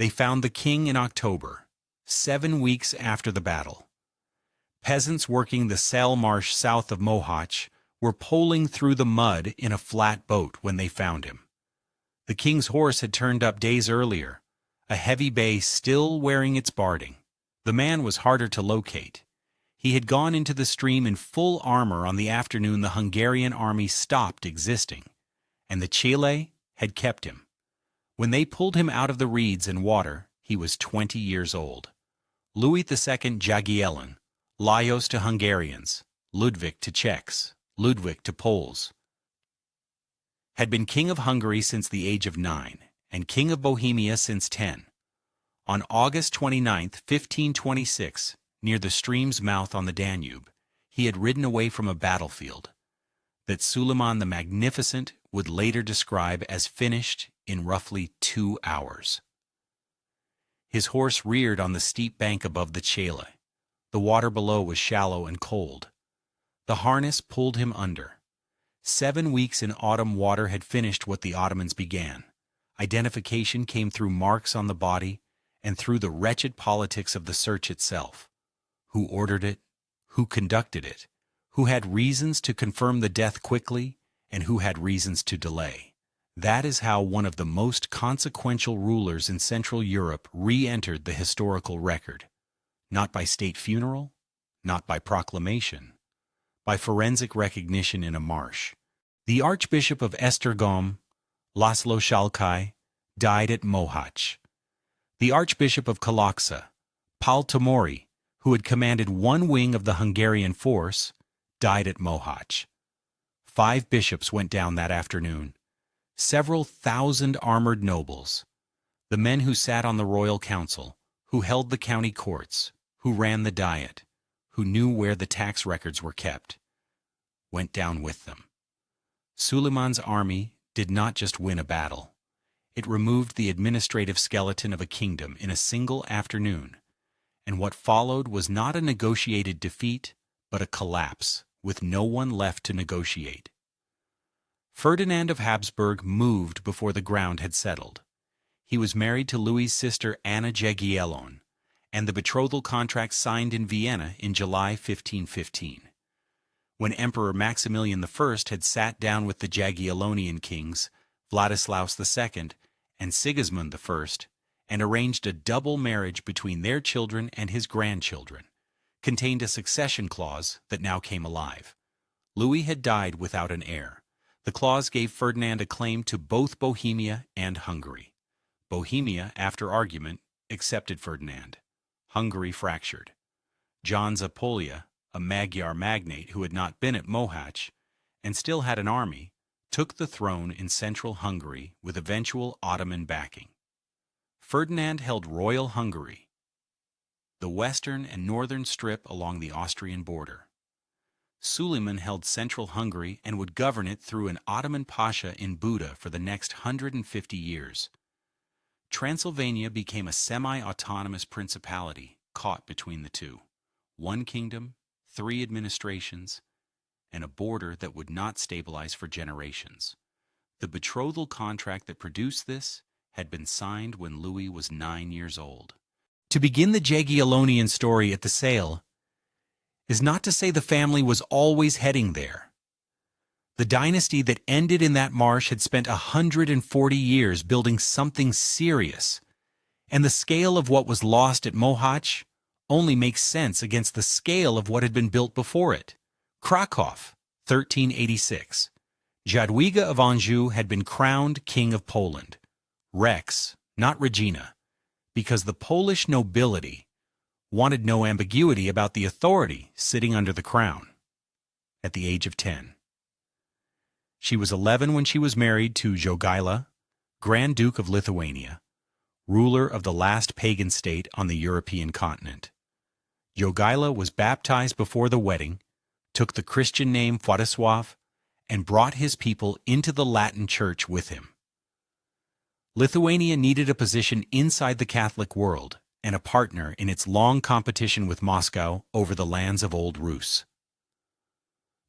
They found the king in October, 7 weeks after the battle. Peasants working the Marsh south of Mohács were poling through the mud in a flat boat when they found him. The king's horse had turned up days earlier, a heavy bay still wearing its barding. The man was harder to locate. He had gone into the stream in full armor on the afternoon the Hungarian army stopped existing, and the Chile had kept him. When they pulled him out of the reeds and water, he was 20 years old. Louis II Jagiellon, Lajos to Hungarians, Ludwig to Czechs, Ludwig to Poles, had been king of Hungary since the age of 9 and king of Bohemia since 10. On August 29, 1526, near the stream's mouth on the Danube, he had ridden away from a battlefield that Suleiman the Magnificent would later describe as finished in roughly 2 hours. His horse reared on the steep bank above the Chile. The water below was shallow and cold. The harness pulled him under. 7 weeks in autumn water had finished what the Ottomans began. Identification came through marks on the body and through the wretched politics of the search itself. Who ordered it? Who conducted it? Who had reasons to confirm the death quickly and who had reasons to delay? That is how one of the most consequential rulers in Central Europe re-entered the historical record. Not by state funeral, not by proclamation, by forensic recognition in a marsh. The Archbishop of Esztergom, László Salkai, died at Mohács. The Archbishop of Kalocsa, Paul Tomori, who had commanded one wing of the Hungarian force, died at Mohács. 5 bishops went down that afternoon. Several thousand armored nobles, the men who sat on the royal council, who held the county courts, who ran the diet, who knew where the tax records were kept, went down with them. Suleiman's army did not just win a battle. It removed the administrative skeleton of a kingdom in a single afternoon, and what followed was not a negotiated defeat, but a collapse, with no one left to negotiate. Ferdinand of Habsburg moved before the ground had settled. He was married to Louis's sister Anna Jagiellon, and the betrothal contract signed in Vienna in July 1515. When Emperor Maximilian I had sat down with the Jagiellonian kings, Vladislaus II and Sigismund I, and arranged a double marriage between their children and his grandchildren, contained a succession clause that now came alive. Louis had died without an heir. The clause gave Ferdinand a claim to both Bohemia and Hungary. Bohemia, after argument, accepted Ferdinand. Hungary fractured. John Zápolya, a Magyar magnate who had not been at Mohács and still had an army, took the throne in central Hungary with eventual Ottoman backing. Ferdinand held royal Hungary, the western and northern strip along the Austrian border. Suleiman held central Hungary and would govern it through an Ottoman pasha in Buda for the next 150 years. Transylvania became a semi-autonomous principality caught between the two. One kingdom, 3 administrations, and a border that would not stabilize for generations. The betrothal contract that produced this had been signed when Louis was 9 years old. To begin the Jagiellonian story at the sale is not to say the family was always heading there. The dynasty that ended in that marsh had spent 140 years building something serious, and the scale of what was lost at Mohács only makes sense against the scale of what had been built before it. Kraków, 1386. Jadwiga of Anjou had been crowned King of Poland. Rex, not Regina, because the Polish nobility wanted no ambiguity about the authority sitting under the crown. At the age of 10. She was 11 when she was married to Jogaila, Grand Duke of Lithuania, ruler of the last pagan state on the European continent. Jogaila was baptized before the wedding, took the Christian name Władysław, and brought his people into the Latin Church with him. Lithuania needed a position inside the Catholic world and a partner in its long competition with Moscow over the lands of Old Rus.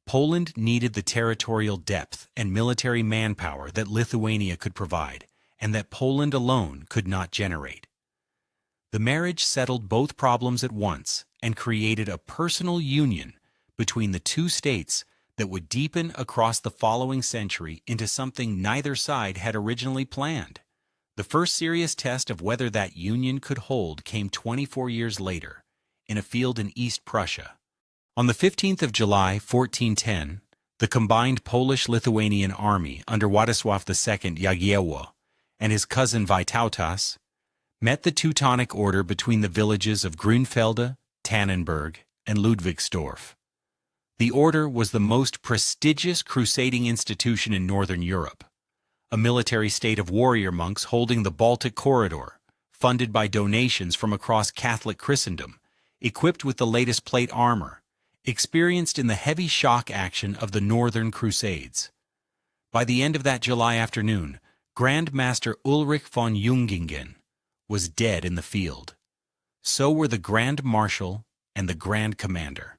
Poland needed the territorial depth and military manpower that Lithuania could provide, and that Poland alone could not generate. The marriage settled both problems at once and created a personal union between the two states that would deepen across the following century into something neither side had originally planned. The first serious test of whether that union could hold came 24 years later, in a field in East Prussia. On the 15th of July, 1410, the combined Polish-Lithuanian army under Władysław II Jagiellon and his cousin Vytautas met the Teutonic Order between the villages of Grünfelde, Tannenberg, and Ludwigsdorf. The order was the most prestigious crusading institution in Northern Europe, a military state of warrior monks holding the Baltic corridor, funded by donations from across Catholic Christendom, equipped with the latest plate armor, experienced in the heavy shock action of the Northern Crusades. By the end of that July afternoon, Grand Master Ulrich von Jungingen was dead in the field. So were the Grand Marshal and the Grand Commander.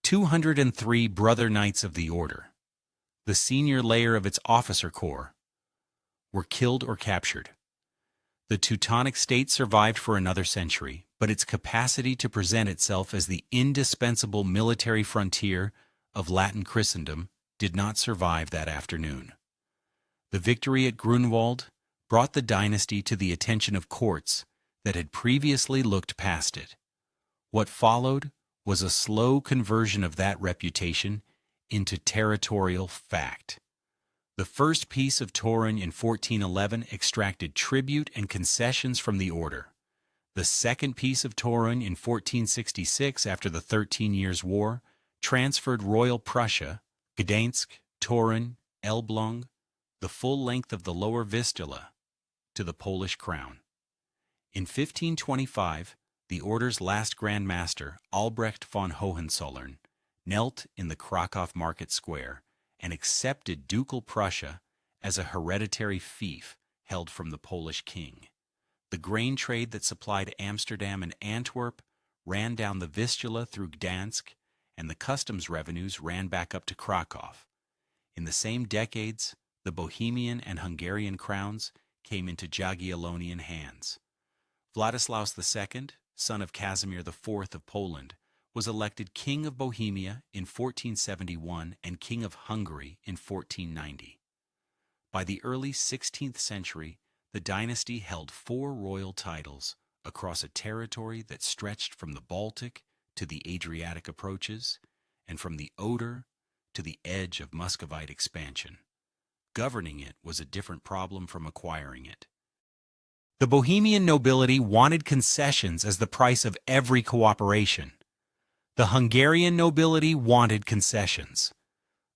203 brother knights of the order, the senior layer of its officer corps, were killed or captured. The Teutonic state survived for another century, but its capacity to present itself as the indispensable military frontier of Latin Christendom did not survive that afternoon. The victory at Grunwald brought the dynasty to the attention of courts that had previously looked past it. What followed was a slow conversion of that reputation into territorial fact. The first peace of Torun in 1411 extracted tribute and concessions from the order. The second peace of Torun in 1466, after the 13 Years' War, transferred Royal Prussia, Gdańsk, Torun, Elbląg, the full length of the Lower Vistula, to the Polish crown. In 1525, the order's last Grand Master, Albrecht von Hohenzollern, knelt in the Kraków market square and accepted ducal Prussia as a hereditary fief held from the Polish king. The grain trade that supplied Amsterdam and Antwerp ran down the Vistula through Gdańsk, and the customs revenues ran back up to Kraków. In the same decades, the Bohemian and Hungarian crowns came into Jagiellonian hands. Władysław II, son of Casimir IV of Poland, was elected King of Bohemia in 1471 and King of Hungary in 1490. By the early 16th century, the dynasty held 4 royal titles across a territory that stretched from the Baltic to the Adriatic approaches and from the Oder to the edge of Muscovite expansion. Governing it was a different problem from acquiring it. The Bohemian nobility wanted concessions as the price of every cooperation. The Hungarian nobility wanted concessions.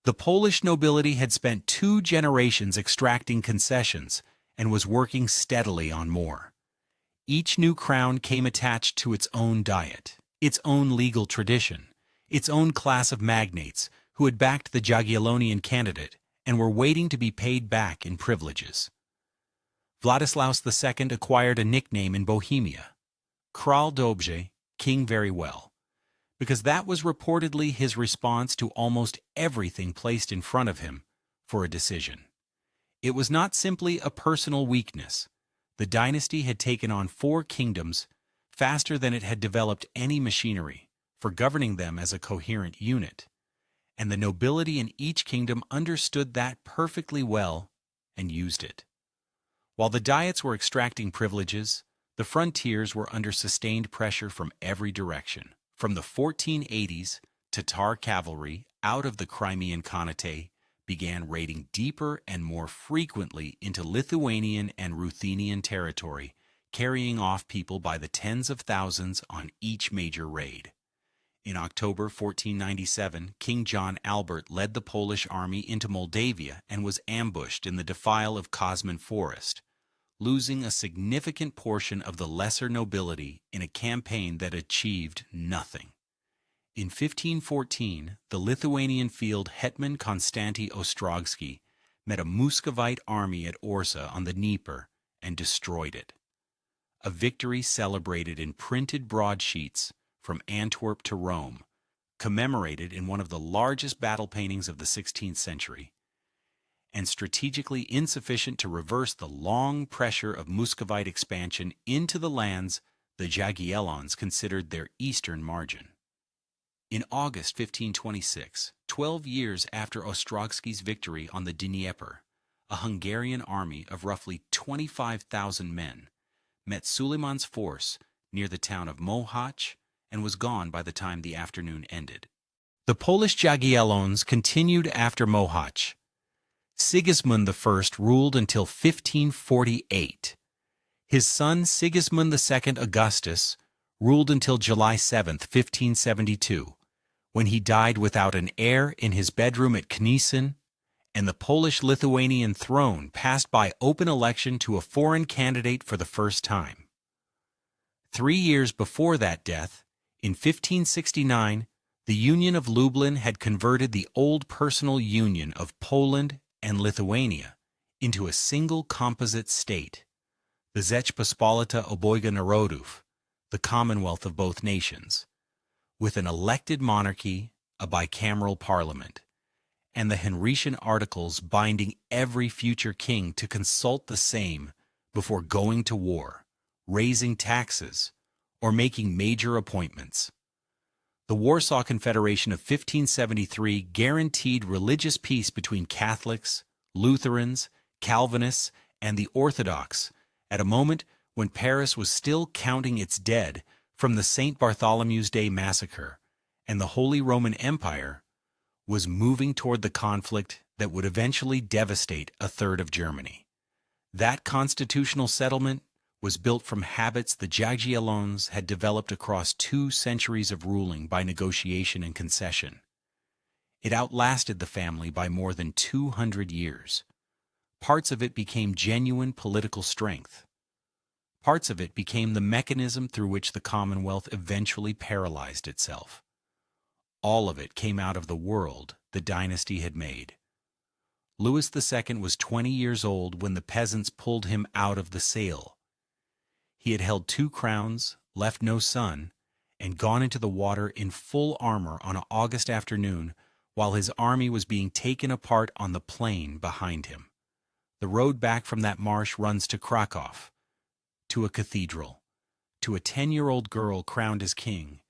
The Polish nobility had spent 2 generations extracting concessions and was working steadily on more. Each new crown came attached to its own diet, its own legal tradition, its own class of magnates who had backed the Jagiellonian candidate and were waiting to be paid back in privileges. Władysław II acquired a nickname in Bohemia, Król Dobrze, King Very Well, because that was reportedly his response to almost everything placed in front of him for a decision. It was not simply a personal weakness. The dynasty had taken on 4 kingdoms faster than it had developed any machinery for governing them as a coherent unit, and the nobility in each kingdom understood that perfectly well and used it. While the diets were extracting privileges, the frontiers were under sustained pressure from every direction. From the 1480s, Tatar cavalry out of the Crimean Khanate began raiding deeper and more frequently into Lithuanian and Ruthenian territory, carrying off people by the tens of thousands on each major raid. In October 1497, King John Albert led the Polish army into Moldavia and was ambushed in the defile of Kosman Forest, losing a significant portion of the lesser nobility in a campaign that achieved nothing. In 1514, the Lithuanian field Hetman Konstanty Ostrogsky met a Muscovite army at Orsa on the Dnieper and destroyed it. A victory celebrated in printed broadsheets from Antwerp to Rome, commemorated in one of the largest battle paintings of the 16th century, and strategically insufficient to reverse the long pressure of Muscovite expansion into the lands the Jagiellons considered their eastern margin. In August 1526, 12 years after Ostrogski's victory on the Dnieper, a Hungarian army of roughly 25,000 men met Suleiman's force near the town of Mohács and was gone by the time the afternoon ended. The Polish Jagiellons continued after Mohács. Sigismund I ruled until 1548. His son Sigismund II Augustus ruled until July 7, 1572, when he died without an heir in his bedroom at Kniessen, and the Polish-Lithuanian throne passed by open election to a foreign candidate for the first time. 3 years before that death, in 1569, the Union of Lublin had converted the old personal union of Poland and Lithuania into a single composite state, the Rzeczpospolita Obojga Narodów, the Commonwealth of both nations, with an elected monarchy, a bicameral parliament, and the Henrician Articles binding every future king to consult the same before going to war, raising taxes, or making major appointments. The Warsaw Confederation of 1573 guaranteed religious peace between Catholics, Lutherans, Calvinists, and the Orthodox at a moment when Paris was still counting its dead from the St. Bartholomew's Day massacre, and the Holy Roman Empire was moving toward the conflict that would eventually devastate a third of Germany. That constitutional settlement was built from habits the Jagiellons had developed across 2 centuries of ruling by negotiation and concession. It outlasted the family by more than 200 years. Parts of it became genuine political strength. Parts of it became the mechanism through which the Commonwealth eventually paralyzed itself. All of it came out of the world the dynasty had made. Louis II was 20 years old when the peasants pulled him out of the Sale. He had held 2 crowns, left no son, and gone into the water in full armor on an August afternoon while his army was being taken apart on the plain behind him. The road back from that marsh runs to Kraków, to a cathedral, to a 10-year-old girl crowned as king,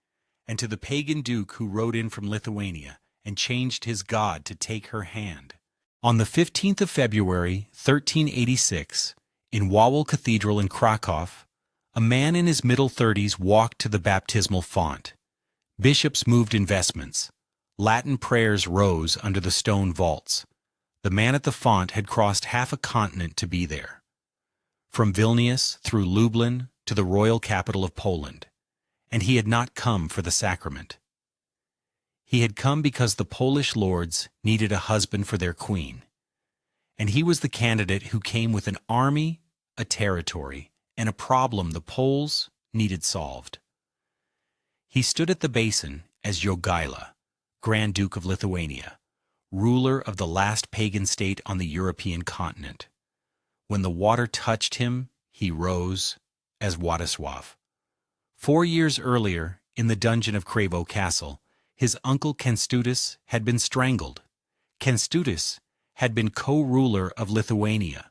and to the pagan duke who rode in from Lithuania and changed his god to take her hand. On the 15th of February, 1386, in Wawel Cathedral in Kraków, a man in his middle 30s walked to the baptismal font. Bishops moved in vestments. Latin prayers rose under the stone vaults. The man at the font had crossed half a continent to be there. From Vilnius through Lublin to the royal capital of Poland. And he had not come for the sacrament. He had come because the Polish lords needed a husband for their queen. And he was the candidate who came with an army, a territory, and a problem the Poles needed solved. He stood at the basin as Jogaila, Grand Duke of Lithuania, ruler of the last pagan state on the European continent. When the water touched him, he rose as Władysław. 4 years earlier, in the dungeon of Kraków Castle, his uncle Kęstutis had been strangled. Kęstutis had been co-ruler of Lithuania,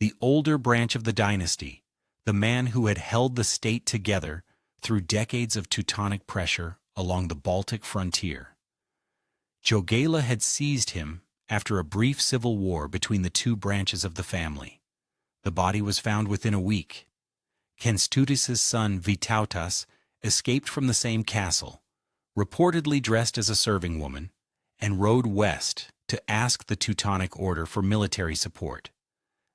the older branch of the dynasty, the man who had held the state together through decades of Teutonic pressure along the Baltic frontier. Jogaila had seized him after a brief civil war between the 2 branches of the family. The body was found within a week. Kęstutis' son Vytautas escaped from the same castle, reportedly dressed as a serving woman, and rode west to ask the Teutonic Order for military support.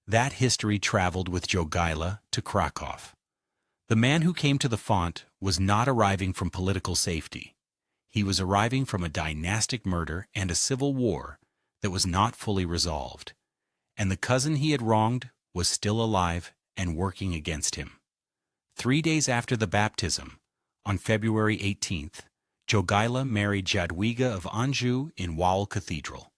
That history traveled with Jogaila to Kraków. The man who came to the font was not arriving from political safety. He was arriving from a dynastic murder and a civil war that was not fully resolved, and the cousin he had wronged was still alive and working against him. 3 days after the baptism, on February 18th, Jogaila married Jadwiga of Anjou in Wawel Cathedral.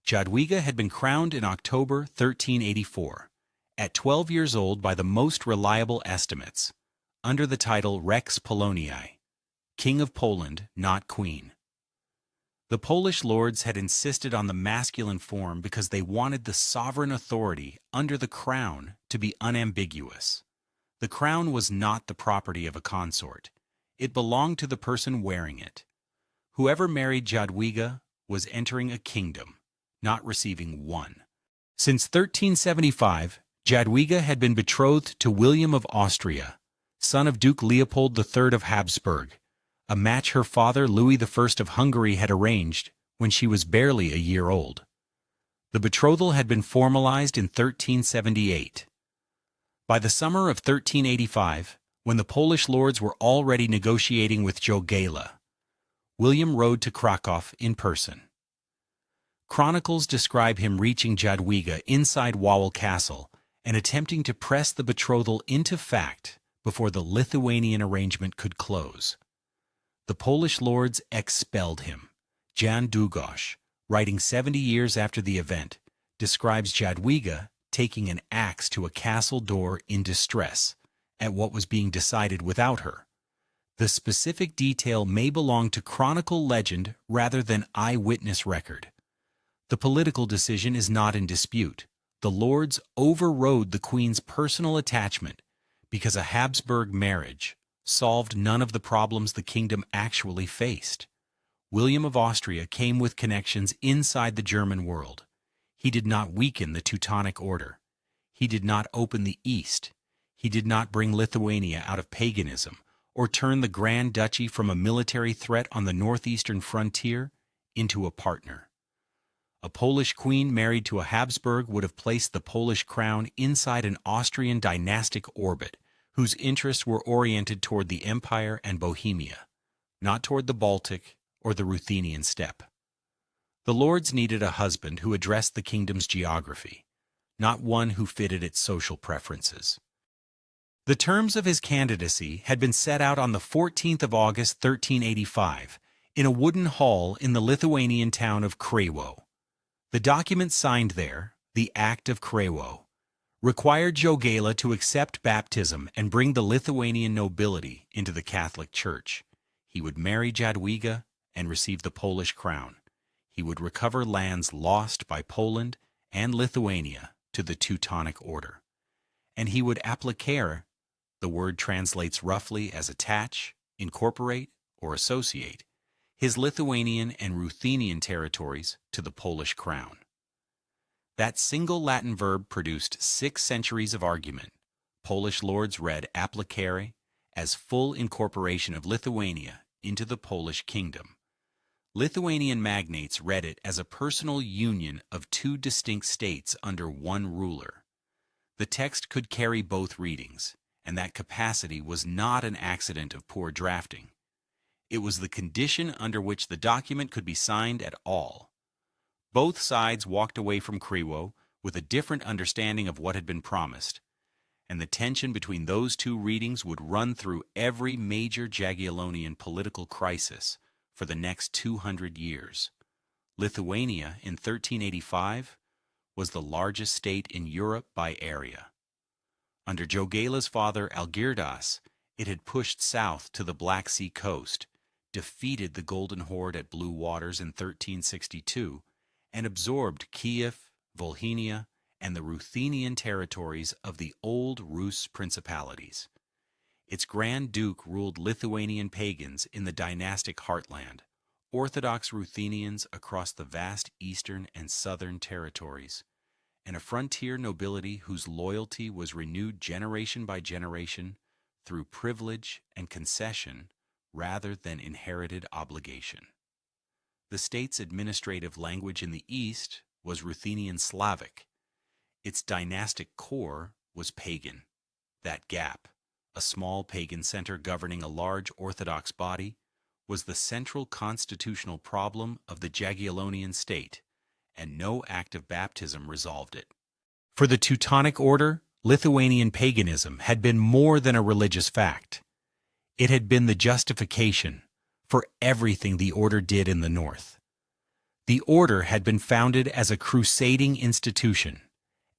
Jadwiga had been crowned in October 1384, at 12 years old by the most reliable estimates, under the title Rex Poloniae, King of Poland, not Queen. The Polish lords had insisted on the masculine form because they wanted the sovereign authority under the crown to be unambiguous. The crown was not the property of a consort. It belonged to the person wearing it. Whoever married Jadwiga was entering a kingdom, not receiving one. Since 1375, Jadwiga had been betrothed to William of Austria, son of Duke Leopold III of Habsburg, a match her father Louis I of Hungary had arranged when she was barely a year old. The betrothal had been formalized in 1378. By the summer of 1385, when the Polish lords were already negotiating with Jogaila, William rode to Kraków in person. Chronicles describe him reaching Jadwiga inside Wawel Castle and attempting to press the betrothal into fact before the Lithuanian arrangement could close. The Polish lords expelled him. Jan Długosz, writing 70 years after the event, describes Jadwiga taking an axe to a castle door in distress at what was being decided without her. The specific detail may belong to chronicle legend rather than eyewitness record. The political decision is not in dispute. The lords overrode the queen's personal attachment because a Habsburg marriage solved none of the problems the kingdom actually faced. William of Austria came with connections inside the German world. He did not weaken the Teutonic Order. He did not open the East. He did not bring Lithuania out of paganism or turn the Grand Duchy from a military threat on the northeastern frontier into a partner. A Polish queen married to a Habsburg would have placed the Polish crown inside an Austrian dynastic orbit whose interests were oriented toward the Empire and Bohemia, not toward the Baltic or the Ruthenian steppe. The lords needed a husband who addressed the kingdom's geography, not one who fitted its social preferences. The terms of his candidacy had been set out on the 14th of August 1385 in a wooden hall in the Lithuanian town of Kraków. The document signed there, the Act of Kraków, required Jogaila to accept baptism and bring the Lithuanian nobility into the Catholic Church. He would marry Jadwiga and receive the Polish crown. He would recover lands lost by Poland and Lithuania to the Teutonic Order. And he would applicare, the word translates roughly as attach, incorporate, or associate, his Lithuanian and Ruthenian territories to the Polish crown. That single Latin verb produced 6 centuries of argument. Polish lords read applicare as full incorporation of Lithuania into the Polish kingdom. Lithuanian magnates read it as a personal union of 2 distinct states under one ruler. The text could carry both readings, and that capacity was not an accident of poor drafting. It was the condition under which the document could be signed at all. Both sides walked away from Kraków with a different understanding of what had been promised, and the tension between those 2 readings would run through every major Jagiellonian political crisis for the next 200 years. Lithuania, in 1385, was the largest state in Europe by area. Under Jogaila's father Algirdas, it had pushed south to the Black Sea coast, defeated the Golden Horde at Blue Waters in 1362, and absorbed Kiev, Volhynia, and the Ruthenian territories of the old Rus principalities. Its Grand Duke ruled Lithuanian pagans in the dynastic heartland, Orthodox Ruthenians across the vast eastern and southern territories, and a frontier nobility whose loyalty was renewed generation by generation through privilege and concession rather than inherited obligation. The state's administrative language in the east was Ruthenian Slavic. Its dynastic core was pagan. That gap, a small pagan center governing a large Orthodox body, was the central constitutional problem of the Jagiellonian state, and no act of baptism resolved it. For the Teutonic Order, Lithuanian paganism had been more than a religious fact. It had been the justification for everything the order did in the north. The order had been founded as a crusading institution,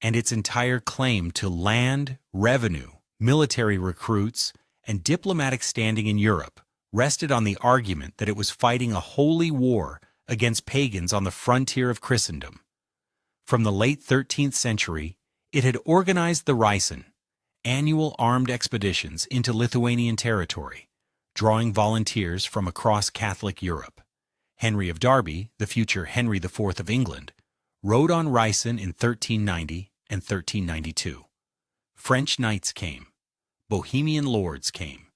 and its entire claim to land, revenue, military recruits, and diplomatic standing in Europe rested on the argument that it was fighting a holy war against pagans on the frontier of Christendom. From the late 13th century, it had organized the Rysen, annual armed expeditions into Lithuanian territory, drawing volunteers from across Catholic Europe. Henry of Derby, the future Henry IV of England, rode on Rysson in 1390 and 1392. French knights came. Bohemian lords came.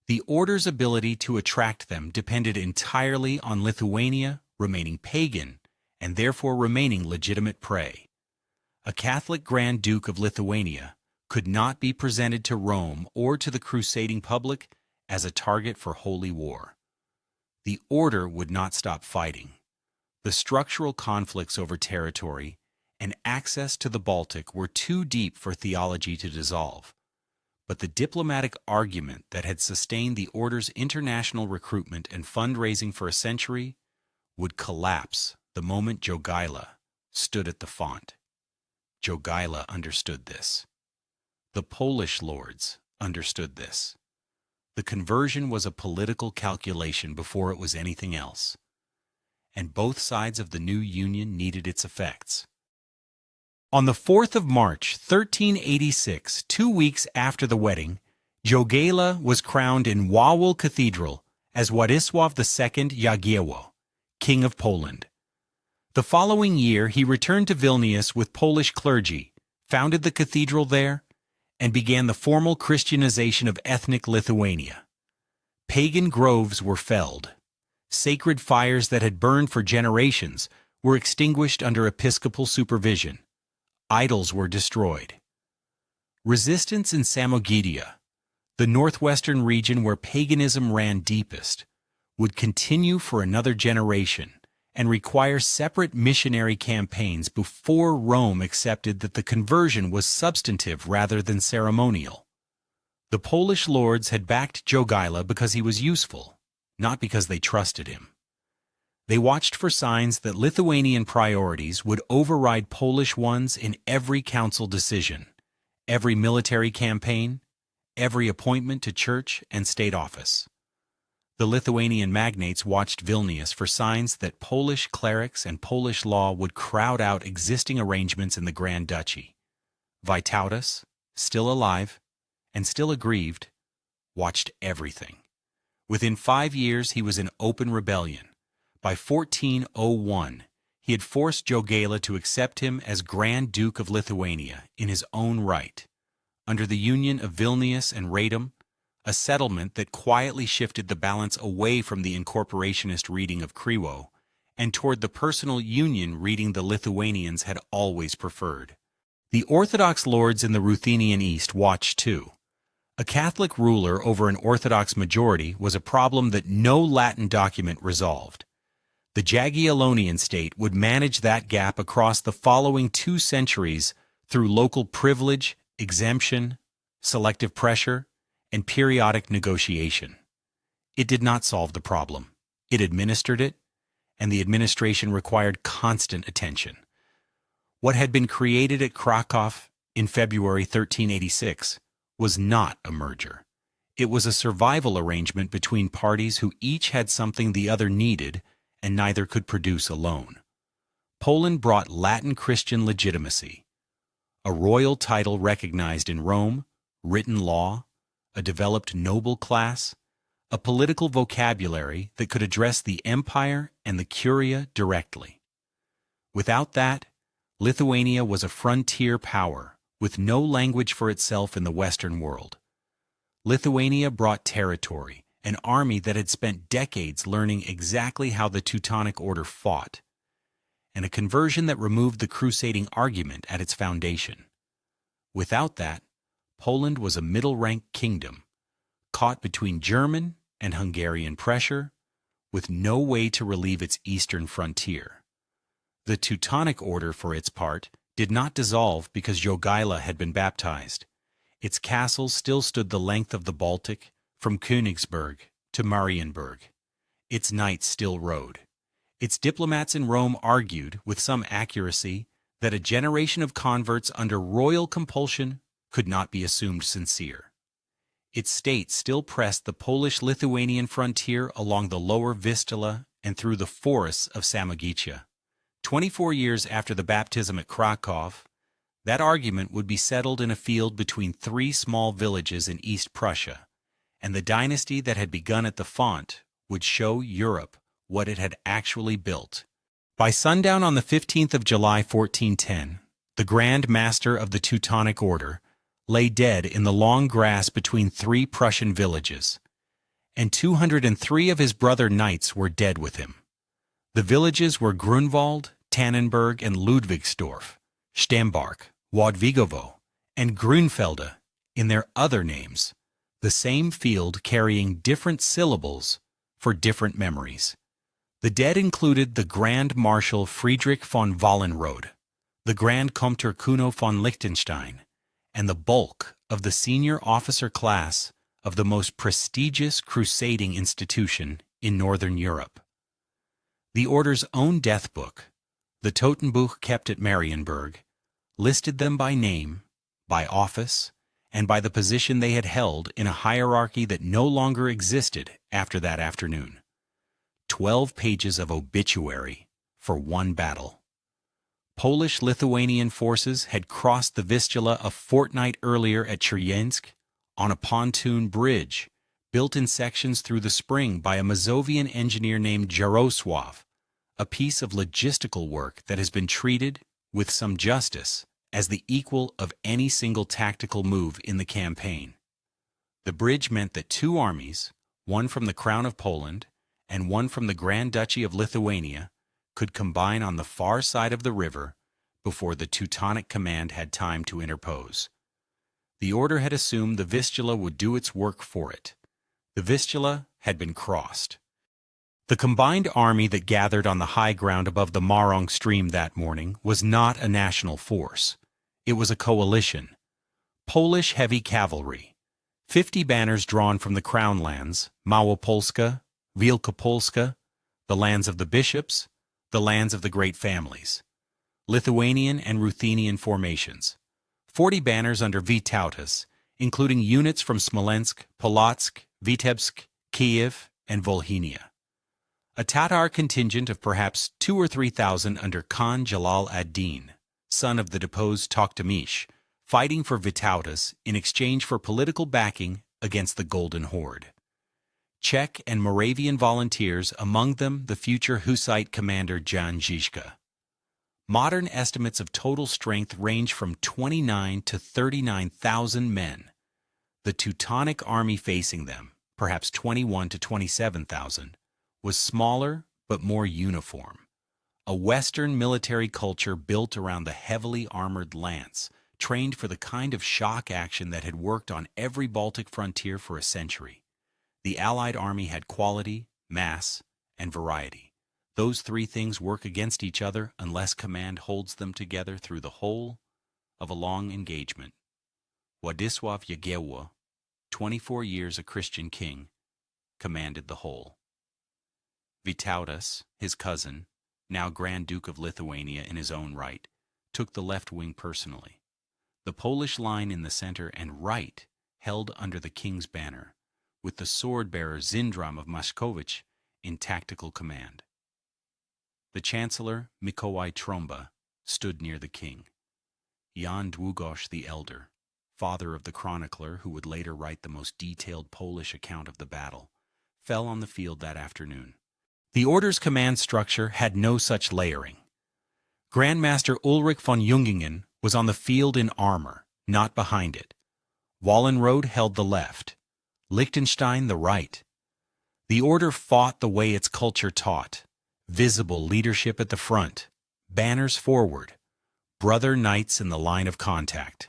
The order's ability to attract them depended entirely on Lithuania remaining pagan and therefore remaining legitimate prey. A Catholic Grand Duke of Lithuania could not be presented to Rome or to the crusading public as a target for holy war. The order would not stop fighting. The structural conflicts over territory and access to the Baltic were too deep for theology to dissolve. But the diplomatic argument that had sustained the order's international recruitment and fundraising for a century would collapse the moment Jogaila stood at the font. Jogaila understood this. The Polish lords understood this. The conversion was a political calculation before it was anything else, and both sides of the new union needed its effects. On the 4th of March, 1386, 2 weeks after the wedding, Jogaila was crowned in Wawel Cathedral as Władysław II Jagiełło, King of Poland. The following year, he returned to Vilnius with Polish clergy, founded the cathedral there, and began the formal Christianization of ethnic Lithuania. Pagan groves were felled. Sacred fires that had burned for generations were extinguished under episcopal supervision. Idols were destroyed. Resistance in Samogitia, the northwestern region where paganism ran deepest, would continue for another generation and require separate missionary campaigns before Rome accepted that the conversion was substantive rather than ceremonial. The Polish lords had backed Jogaila because he was useful, not because they trusted him. They watched for signs that Lithuanian priorities would override Polish ones in every council decision, every military campaign, every appointment to church and state office. The Lithuanian magnates watched Vilnius for signs that Polish clerics and Polish law would crowd out existing arrangements in the Grand Duchy. Vytautas, still alive and still aggrieved, watched everything. Within 5 years, he was in open rebellion. By 1401, he had forced Jogaila to accept him as Grand Duke of Lithuania in his own right, under the union of Vilnius and Radom, a settlement that quietly shifted the balance away from the incorporationist reading of Kryło and toward the personal union reading the Lithuanians had always preferred. The Orthodox lords in the Ruthenian East watched too. A Catholic ruler over an Orthodox majority was a problem that no Latin document resolved. The Jagiellonian state would manage that gap across the following 2 centuries through local privilege, exemption, selective pressure, and periodic negotiation. It did not solve the problem. It administered it, and the administration required constant attention. What had been created at Kraków in February 1386 was not a merger. It was a survival arrangement between parties who each had something the other needed and neither could produce alone. Poland brought Latin Christian legitimacy, a royal title recognized in Rome, written law, a developed noble class, a political vocabulary that could address the empire and the curia directly. Without that, Lithuania was a frontier power with no language for itself in the Western world. Lithuania brought territory, an army that had spent decades learning exactly how the Teutonic Order fought, and a conversion that removed the crusading argument at its foundation. Without that, Poland was a middle-ranked kingdom, caught between German and Hungarian pressure, with no way to relieve its eastern frontier. The Teutonic Order, for its part, did not dissolve because Jogaila had been baptized. Its castles still stood the length of the Baltic, from Königsberg to Marienburg. Its knights still rode. Its diplomats in Rome argued, with some accuracy, that a generation of converts under royal compulsion could not be assumed sincere. Its state still pressed the Polish-Lithuanian frontier along the lower Vistula and through the forests of Samogitia. 24 years after the baptism at Kraków, That argument would be settled in a field between three small villages in East Prussia, and the dynasty that had begun at the font would show Europe what it had actually built. By sundown on the 15th of July 1410, the Grand Master of the Teutonic Order lay dead in the long grass between three Prussian villages, and 203 of his brother knights were dead with him. The villages were Grunwald, Tannenberg, and Ludwigsdorf, Stembark, Wadwigowo, and Grünfelde in their other names, the same field carrying different syllables for different memories. The dead included the Grand Marshal Friedrich von Wallenrode, the Grand Comte Kuno von Liechtenstein, and the bulk of the senior officer class of the most prestigious crusading institution in Northern Europe. The order's own death book, the Totenbuch kept at Marienburg, listed them by name, by office, and by the position they had held in a hierarchy that no longer existed after that afternoon. 12 pages of obituary for one battle. Polish-Lithuanian forces had crossed the Vistula a fortnight earlier at Chernivtsi on a pontoon bridge built in sections through the spring by a Mazovian engineer named Jarosław, a piece of logistical work that has been treated, with some justice, as the equal of any single tactical move in the campaign. The bridge meant that two armies, one from the Crown of Poland and one from the Grand Duchy of Lithuania, could combine on the far side of the river before the Teutonic command had time to interpose. The order had assumed the Vistula would do its work for it. The Vistula had been crossed. The combined army that gathered on the high ground above the Marong stream that morning was not a national force. It was a coalition. Polish heavy cavalry, 50 banners drawn from the crown lands, Małopolska, Wielkopolska, the lands of the bishops, the lands of the great families, Lithuanian and Ruthenian formations, 40 banners under Vytautas, including units from Smolensk, Polotsk, Vitebsk, Kiev, and Volhynia. A Tatar contingent of perhaps 2,000 or 3,000 under Khan Jalal ad-Din, son of the deposed Toktamish, fighting for Vytautas in exchange for political backing against the Golden Horde. Czech and Moravian volunteers, among them the future Hussite commander Jan Žižka. Modern estimates of total strength range from 29 to 39,000 men. The Teutonic army facing them, perhaps 21 to 27,000, was smaller but more uniform. A Western military culture built around the heavily armored lance, trained for the kind of shock action that had worked on every Baltic frontier for a century. The Allied army had quality, mass, and variety. Those three things work against each other unless command holds them together through the whole of a long engagement. Władysław Jagiełło, 24 years a Christian king, commanded the whole. Vytautas, his cousin, now Grand Duke of Lithuania in his own right, took the left wing personally. The Polish line in the center and right held under the king's banner, with the sword-bearer Zindram of Maszkowicz in tactical command. The Chancellor, Mikołaj Tromba, stood near the king. Jan Długosz the Elder, father of the chronicler who would later write the most detailed Polish account of the battle, fell on the field that afternoon. The order's command structure had no such layering. Grandmaster Ulrich von Jungingen was on the field in armor, not behind it. Wallenrode held the left, Liechtenstein the right. The order fought the way its culture taught: visible leadership at the front, banners forward, brother knights in the line of contact.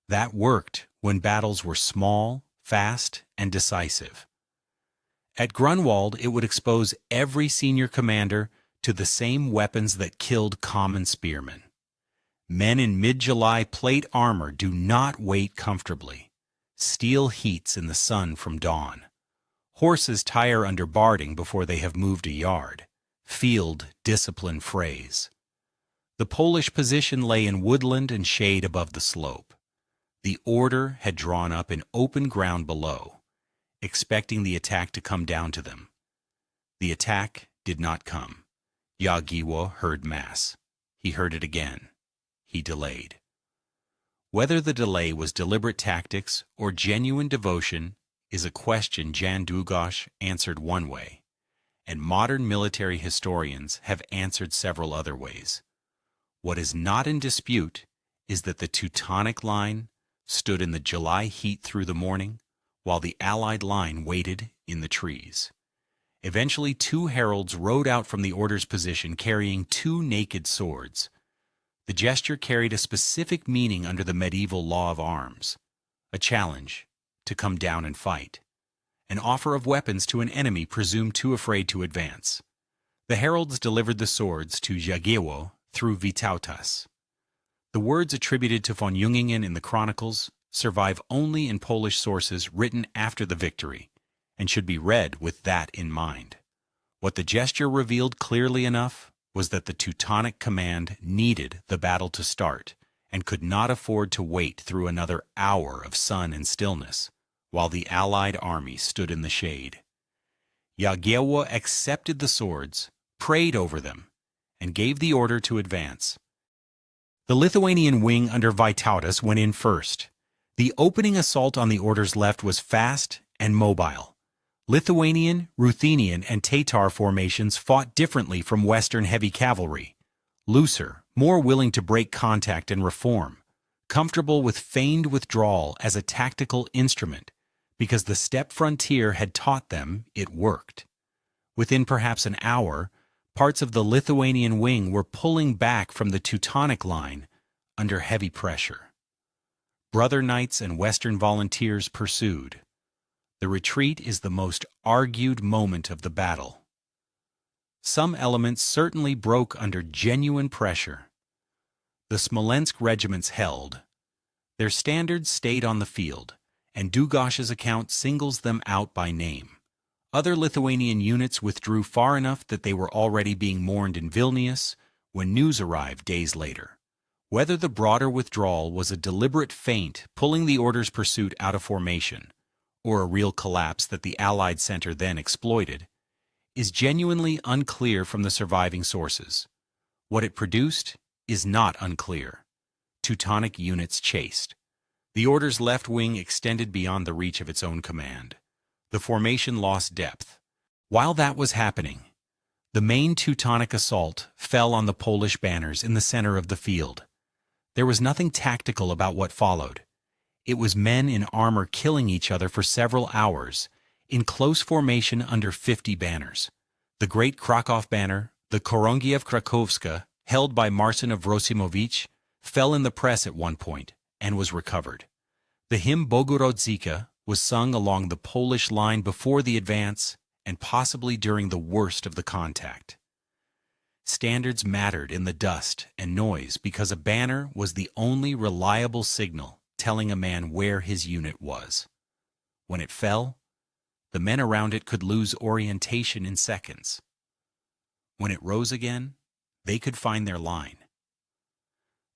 That worked when battles were small, fast, and decisive. At Grunwald, it would expose every senior commander to the same weapons that killed common spearmen. Men in mid-July plate armor do not wait comfortably. Steel heats in the sun from dawn. Horses tire under barding before they have moved a yard. Field discipline phrase. The Polish position lay in woodland and shade above the slope. The order had drawn up in open ground below, expecting the attack to come down to them. The attack did not come. Jagiełło heard mass. He heard it again. He delayed. Whether the delay was deliberate tactics or genuine devotion is a question Jan Długosz answered one way, and modern military historians have answered several other ways. What is not in dispute is that the Teutonic line stood in the July heat through the morning, while the Allied line waited in the trees. Eventually, two heralds rode out from the order's position carrying two naked swords. The gesture carried a specific meaning under the medieval law of arms: a challenge to come down and fight, an offer of weapons to an enemy presumed too afraid to advance. The heralds delivered the swords to Jagiello through Vytautas. The words attributed to von Jungingen in the Chronicles survive only in Polish sources written after the victory, and should be read with that in mind. What the gesture revealed clearly enough was that the Teutonic command needed the battle to start and could not afford to wait through another hour of sun and stillness while the Allied army stood in the shade. Jagiello accepted the swords, prayed over them, and gave the order to advance. The Lithuanian wing under Vytautas went in first. The opening assault on the order's left was fast and mobile. Lithuanian, Ruthenian, and Tatar formations fought differently from Western heavy cavalry: looser, more willing to break contact and reform, comfortable with feigned withdrawal as a tactical instrument, because the steppe frontier had taught them it worked. Within perhaps an hour, parts of the Lithuanian wing were pulling back from the Teutonic line under heavy pressure. Brother Knights and Western volunteers pursued. The retreat is the most argued moment of the battle. Some elements certainly broke under genuine pressure. The Smolensk regiments held. Their standards stayed on the field, and Długosz's account singles them out by name. Other Lithuanian units withdrew far enough that they were already being mourned in Vilnius when news arrived days later. Whether the broader withdrawal was a deliberate feint pulling the order's pursuit out of formation, or a real collapse that the Allied center then exploited, is genuinely unclear from the surviving sources. What it produced is not unclear. Teutonic units chased. The order's left wing extended beyond the reach of its own command. The formation lost depth. While that was happening, the main Teutonic assault fell on the Polish banners in the center of the field. There was nothing tactical about what followed. It was men in armor killing each other for several hours, in close formation under 50 banners. The great Kraków banner, the Chorągiew Krakowska, held by Marcin of Rosimowicz, fell in the press at one point and was recovered. The hymn Bogorodzica was sung along the Polish line before the advance and possibly during the worst of the contact. Standards mattered in the dust and noise because a banner was the only reliable signal telling a man where his unit was. When it fell, the men around it could lose orientation in seconds. When it rose again, they could find their line.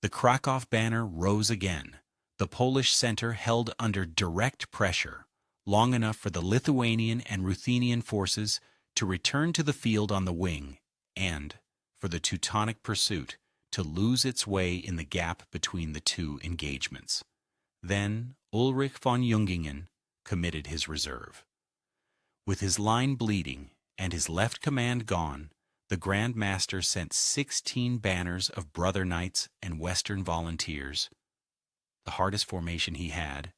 The Kraków banner rose again. The Polish center held under direct pressure long enough for the Lithuanian and Ruthenian forces to return to the field on the wing and for the Teutonic pursuit to lose its way in the gap between the two engagements. Then Ulrich von Jungingen committed his reserve. With his line bleeding and his left command gone, the Grand Master sent 16 banners of Brother Knights and Western volunteers, the hardest formation he had,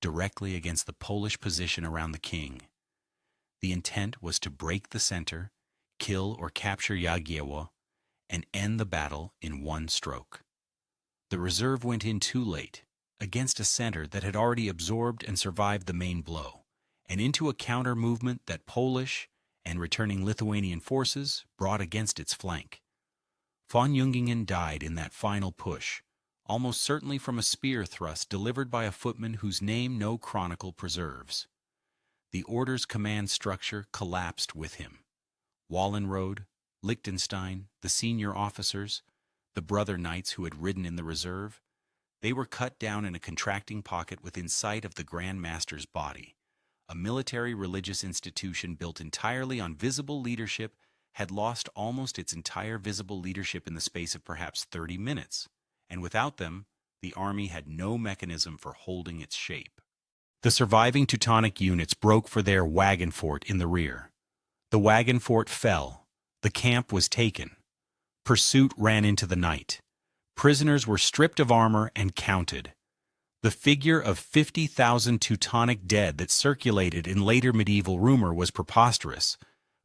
directly against the Polish position around the king. The intent was to break the center, kill or capture Jagiello, and end the battle in one stroke. The reserve went in too late, against a center that had already absorbed and survived the main blow, and into a counter-movement that Polish and returning Lithuanian forces brought against its flank. Von Jungingen died in that final push, almost certainly from a spear thrust delivered by a footman whose name no chronicle preserves. The order's command structure collapsed with him. Wallenrode, Liechtenstein, the senior officers, the Brother Knights who had ridden in the reserve, they were cut down in a contracting pocket within sight of the Grand Master's body. A military religious institution built entirely on visible leadership had lost almost its entire visible leadership in the space of perhaps 30 minutes, and without them, The army had no mechanism for holding its shape. The surviving Teutonic units broke for their wagon fort in the rear. The wagon fort fell. The camp was taken. Pursuit ran into the night. Prisoners were stripped of armor and counted. The figure of 50,000 Teutonic dead that circulated in later medieval rumor was preposterous,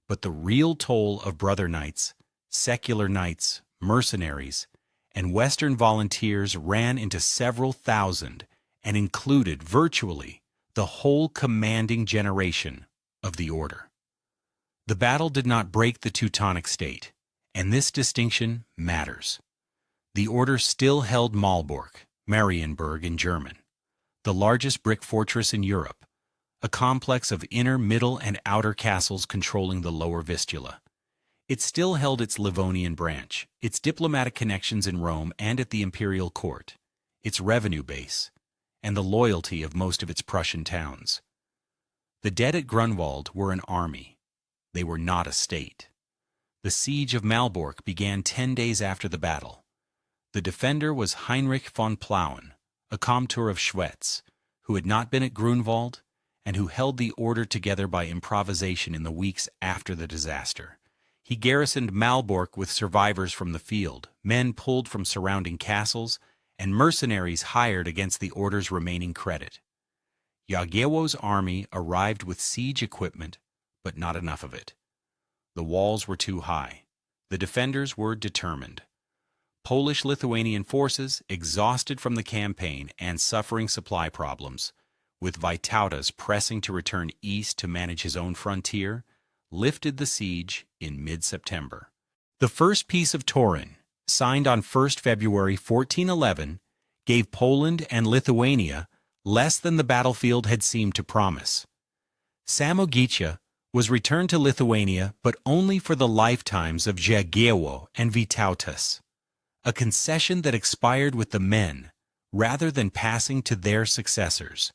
but the real toll of brother knights, secular knights, mercenaries, and Western volunteers ran into several thousand and included virtually the whole commanding generation of the order. The battle did not break the Teutonic state, and this distinction matters. The order still held Malbork, Marienburg in German, the largest brick fortress in Europe, a complex of inner, middle, and outer castles controlling the lower Vistula. It still held its Livonian branch, its diplomatic connections in Rome and at the imperial court, its revenue base, and the loyalty of most of its Prussian towns. The dead at Grunwald were an army. They were not a state. The siege of Malbork began 10 days after the battle. The defender was Heinrich von Plauen, a Komtur of Schwetz, who had not been at Grunwald and who held the order together by improvisation in the weeks after the disaster. He garrisoned Malbork with survivors from the field, men pulled from surrounding castles, and mercenaries hired against the order's remaining credit. Jagiellon's army arrived with siege equipment, but not enough of it. The walls were too high. The defenders were determined. Polish-Lithuanian forces, exhausted from the campaign and suffering supply problems, with Vytautas pressing to return east to manage his own frontier, lifted the siege in mid-September. The First Peace of Turin, signed on 1 February 1411, gave Poland and Lithuania less than the battlefield had seemed to promise. Samogitia was returned to Lithuania, but only for the lifetimes of Jagiellon and Vytautas, a concession that expired with the men rather than passing to their successors.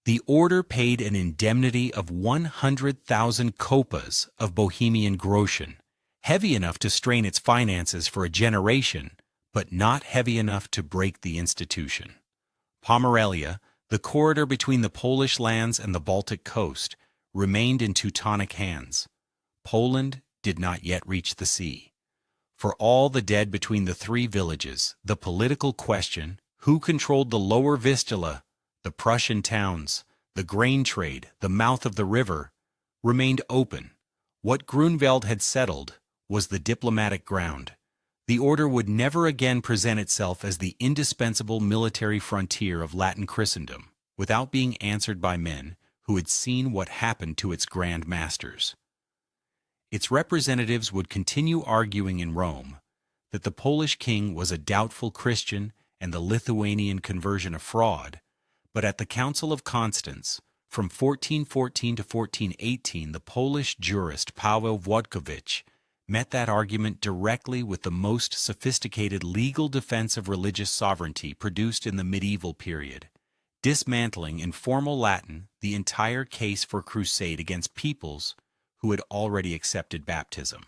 The order paid an indemnity of 100,000 kopas of Bohemian groschen, heavy enough to strain its finances for a generation, but not heavy enough to break the institution. Pomerelia, the corridor between the Polish lands and the Baltic coast, remained in Teutonic hands. Poland did not yet reach the sea. For all the dead between the three villages, the political question, who controlled the lower Vistula, the Prussian towns, the grain trade, the mouth of the river, remained open. What Grunwald had settled was the diplomatic ground. The order would never again present itself as the indispensable military frontier of Latin Christendom, without being answered by men who had seen what happened to its grand masters. Its representatives would continue arguing in Rome that the Polish king was a doubtful Christian and the Lithuanian conversion a fraud, but at the Council of Constance, from 1414 to 1418, the Polish jurist Paweł Wojtkiewicz met that argument directly with the most sophisticated legal defense of religious sovereignty produced in the medieval period, dismantling in formal Latin the entire case for crusade against peoples who had already accepted baptism.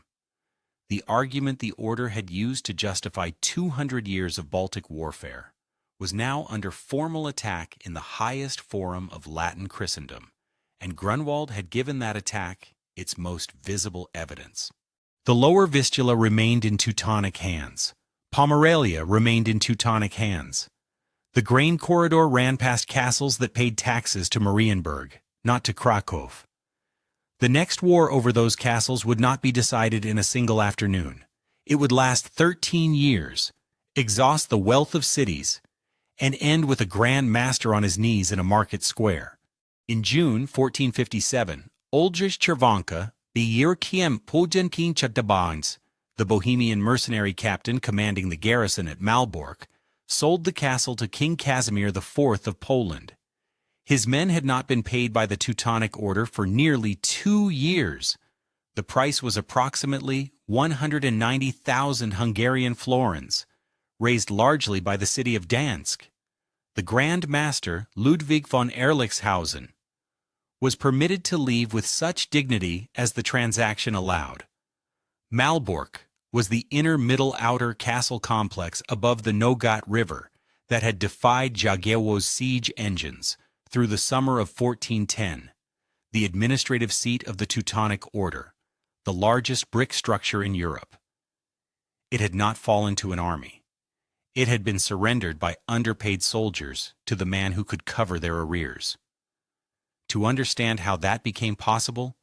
The argument the order had used to justify 200 years of Baltic warfare was now under formal attack in the highest forum of Latin Christendom, and Grunwald had given that attack its most visible evidence. The lower Vistula remained in Teutonic hands. Pomerelia remained in Teutonic hands. The grain corridor ran past castles that paid taxes to Marienburg, not to Kraków. The next war over those castles would not be decided in a single afternoon. It would last 13 years, exhaust the wealth of cities, and end with a grand master on his knees in a market square. In June 1457, Oldrich Czerwonka, Bierkiem Podziękin Chatabanz, the Bohemian mercenary captain commanding the garrison at Malbork, sold the castle to King Casimir IV of Poland. His men had not been paid by the Teutonic Order for nearly 2 years. The price was approximately 190,000 Hungarian florins, raised largely by the city of Dansk. The Grand Master, Ludwig von Erlichshausen, was permitted to leave with such dignity as the transaction allowed. Malbork was the inner middle outer castle complex above the Nogat River that had defied Jagiellon's siege engines through the summer of 1410, the administrative seat of the Teutonic Order, the largest brick structure in Europe. It had not fallen to an army. It had been surrendered by underpaid soldiers to the man who could cover their arrears. To understand how that became possible,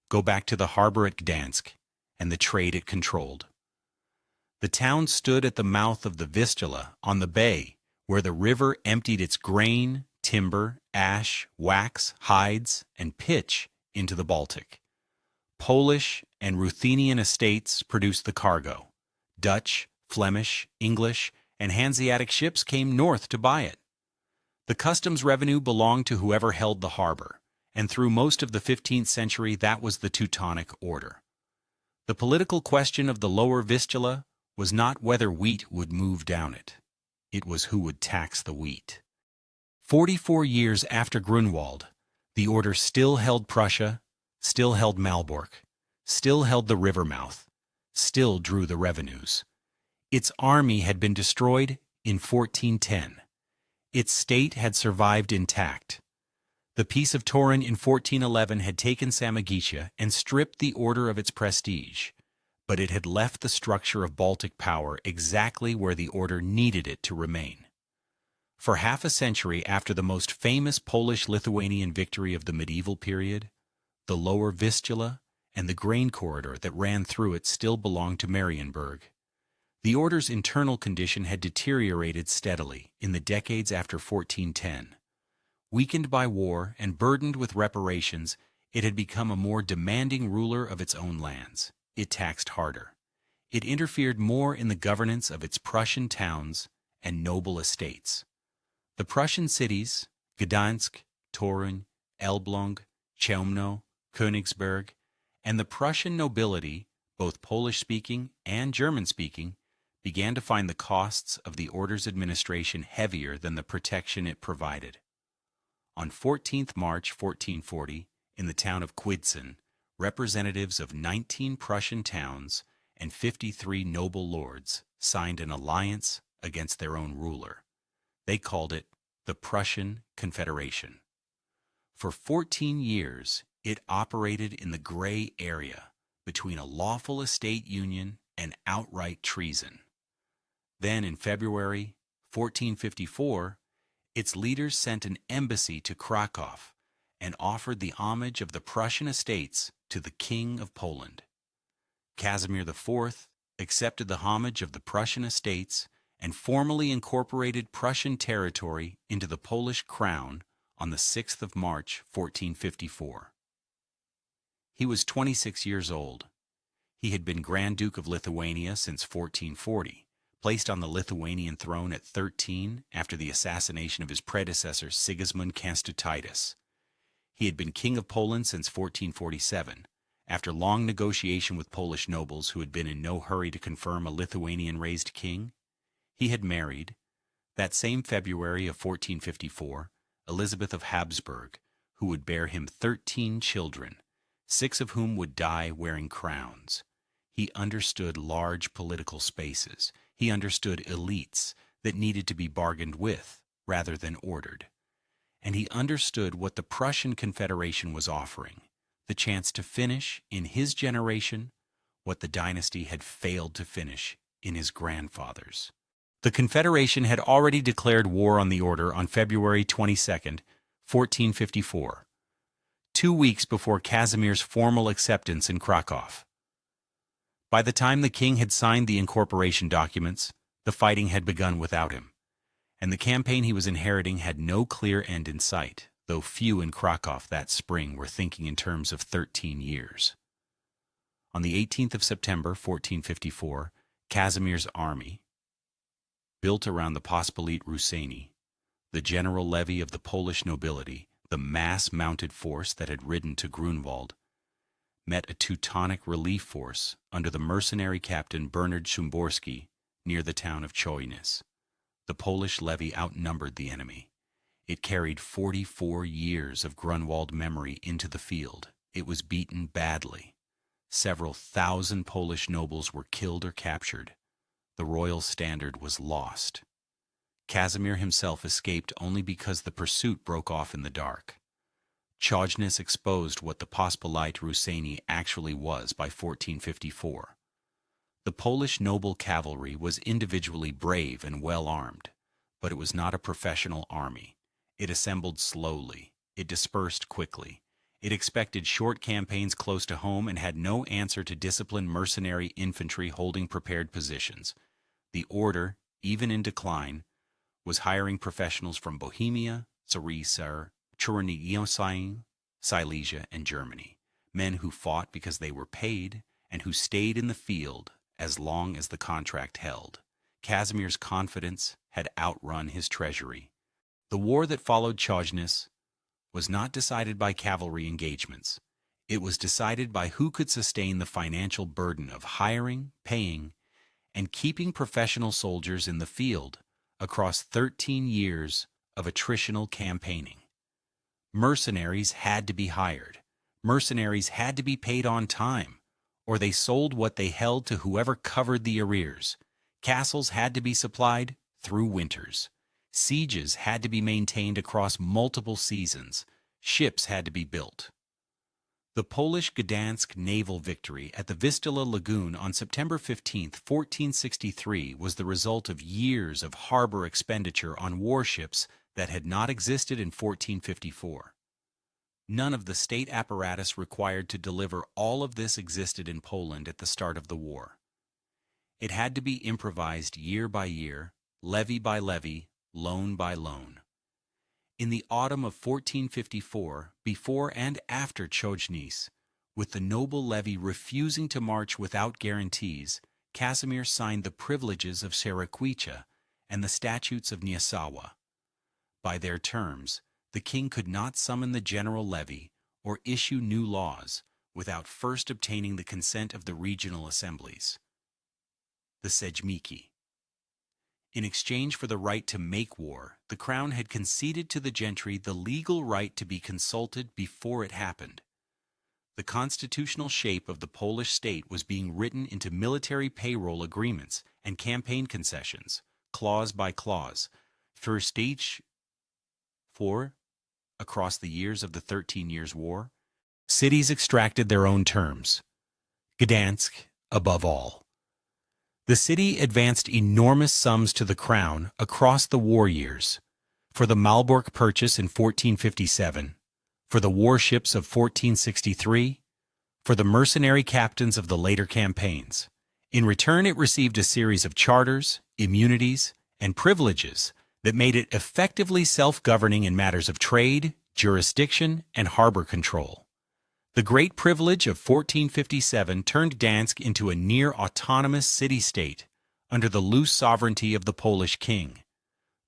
go back to the harbor at Gdansk and the trade it controlled. The town stood at the mouth of the Vistula on the bay, where the river emptied its grain, timber, ash, wax, hides, and pitch into the Baltic. Polish and Ruthenian estates produced the cargo. Dutch, Flemish, English, and Hanseatic ships came north to buy it. The customs revenue belonged to whoever held the harbor, and through most of the 15th century that was the Teutonic Order. The political question of the lower Vistula was not whether wheat would move down it. It was who would tax the wheat. 44 years after Grunwald, the order still held Prussia, still held Malbork, still held the river mouth, still drew the revenues. Its army had been destroyed in 1410. Its state had survived intact. The Peace of Torun in 1411 had taken Samogitia and stripped the order of its prestige, but it had left the structure of Baltic power exactly where the order needed it to remain. For half a century after the most famous Polish-Lithuanian victory of the medieval period, the lower Vistula and the grain corridor that ran through it still belonged to Marienburg. The order's internal condition had deteriorated steadily in the decades after 1410. Weakened by war and burdened with reparations, it had become a more demanding ruler of its own lands. It taxed harder. It interfered more in the governance of its Prussian towns and noble estates. The Prussian cities, Gdansk, Torun, Elbląg, Chełmno, Königsberg, and the Prussian nobility, both Polish-speaking and German-speaking, began to find the costs of the order's administration heavier than the protection it provided. On 14th March 1440, in the town of Kwidzyn, representatives of 19 Prussian towns and 53 noble lords signed an alliance against their own ruler. They called it the Prussian Confederation. For 14 years, it operated in the gray area between a lawful estate union and outright treason. Then, in February 1454, its leaders sent an embassy to Kraków and offered the homage of the Prussian estates to the King of Poland. Casimir IV accepted the homage of the Prussian estates and formally incorporated Prussian territory into the Polish crown on the 6th of March, 1454. He was 26 years old. He had been Grand Duke of Lithuania since 1440, placed on the Lithuanian throne at 13 after the assassination of his predecessor Sigismund Constantius. He had been King of Poland since 1447, after long negotiation with Polish nobles who had been in no hurry to confirm a Lithuanian-raised king. He had married, that same February of 1454, Elizabeth of Habsburg, who would bear him 13 children, 6 of whom would die wearing crowns. He understood large political spaces. He understood elites that needed to be bargained with rather than ordered. And he understood what the Prussian Confederation was offering, the chance to finish, in his generation, what the dynasty had failed to finish in his grandfather's. The Confederation had already declared war on the order on February 22, 1454, 2 weeks before Casimir's formal acceptance in Kraków. By the time the king had signed the incorporation documents, the fighting had begun without him, and the campaign he was inheriting had no clear end in sight, though few in Kraków that spring were thinking in terms of 13 years. On the 18th of September, 1454, Casimir's army, built around the Pospolite Ruseni, the general levy of the Polish nobility, the mass-mounted force that had ridden to Grunwald, met a Teutonic relief force under the mercenary captain Bernard Szymborski near the town of Chojnice. The Polish levy outnumbered the enemy. It carried 44 years of Grunwald memory into the field. It was beaten badly. Several thousand Polish nobles were killed or captured. The royal standard was lost. Casimir himself escaped only because the pursuit broke off in the dark. Jagiellons exposed what the Pospolite Ruseni actually was by 1454. The Polish noble cavalry was individually brave and well-armed, but it was not a professional army. It assembled slowly. It dispersed quickly. It expected short campaigns close to home and had no answer to disciplined mercenary infantry holding prepared positions. The order, even in decline, was hiring professionals from Bohemia, Silesia, Silesia, and Germany, men who fought because they were paid and who stayed in the field as long as the contract held. Casimir's confidence had outrun his treasury. The war that followed Jagiellons was not decided by cavalry engagements. It was decided by who could sustain the financial burden of hiring, paying, and keeping professional soldiers in the field across 13 years of attritional campaigning. Mercenaries had to be hired. Mercenaries had to be paid on time, or they sold what they held to whoever covered the arrears. Castles had to be supplied through winters. Sieges had to be maintained across multiple seasons. Ships had to be built. The Polish Gdansk naval victory at the Vistula Lagoon on September 15, 1463 was the result of years of harbor expenditure on warships that had not existed in 1454. None of the state apparatus required to deliver all of this existed in Poland at the start of the war. It had to be improvised year by year, levy by levy, loan by loan. In the autumn of 1454, before and after Jagiellons, with the noble levy refusing to march without guarantees, Casimir signed the privileges of Sierakwica and the statutes of Niesawa. By their terms, the king could not summon the general levy or issue new laws without first obtaining the consent of the regional assemblies, the Sejmiki. In exchange for the right to make war, the crown had conceded to the gentry the legal right to be consulted before it happened. The constitutional shape of the Polish state was being written into military payroll agreements and campaign concessions, clause by clause, for stage 4. Across the years of the 13 Years' War, cities extracted their own terms. Gdansk, above all. The city advanced enormous sums to the crown across the war years, for the Malbork purchase in 1457, for the warships of 1463, for the mercenary captains of the later campaigns. In return, it received a series of charters, immunities, and privileges that made it effectively self-governing in matters of trade, jurisdiction, and harbor control. The great privilege of 1457 turned Gdansk into a near-autonomous city-state under the loose sovereignty of the Polish king.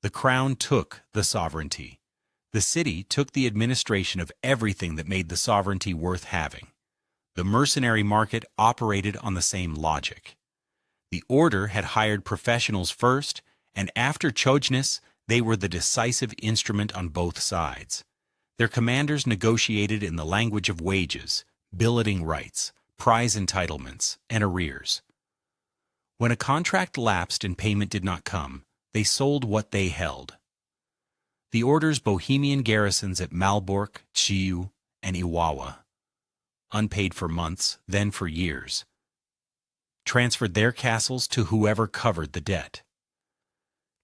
The crown took the sovereignty. The city took the administration of everything that made the sovereignty worth having. The mercenary market operated on the same logic. The order had hired professionals first, and after Jagiellons, they were the decisive instrument on both sides. Their commanders negotiated in the language of wages, billeting rights, prize entitlements, and arrears. When a contract lapsed and payment did not come, they sold what they held. The order's Bohemian garrisons at Malbork, Chiu, and Iława, unpaid for months, then for years, transferred their castles to whoever covered the debt.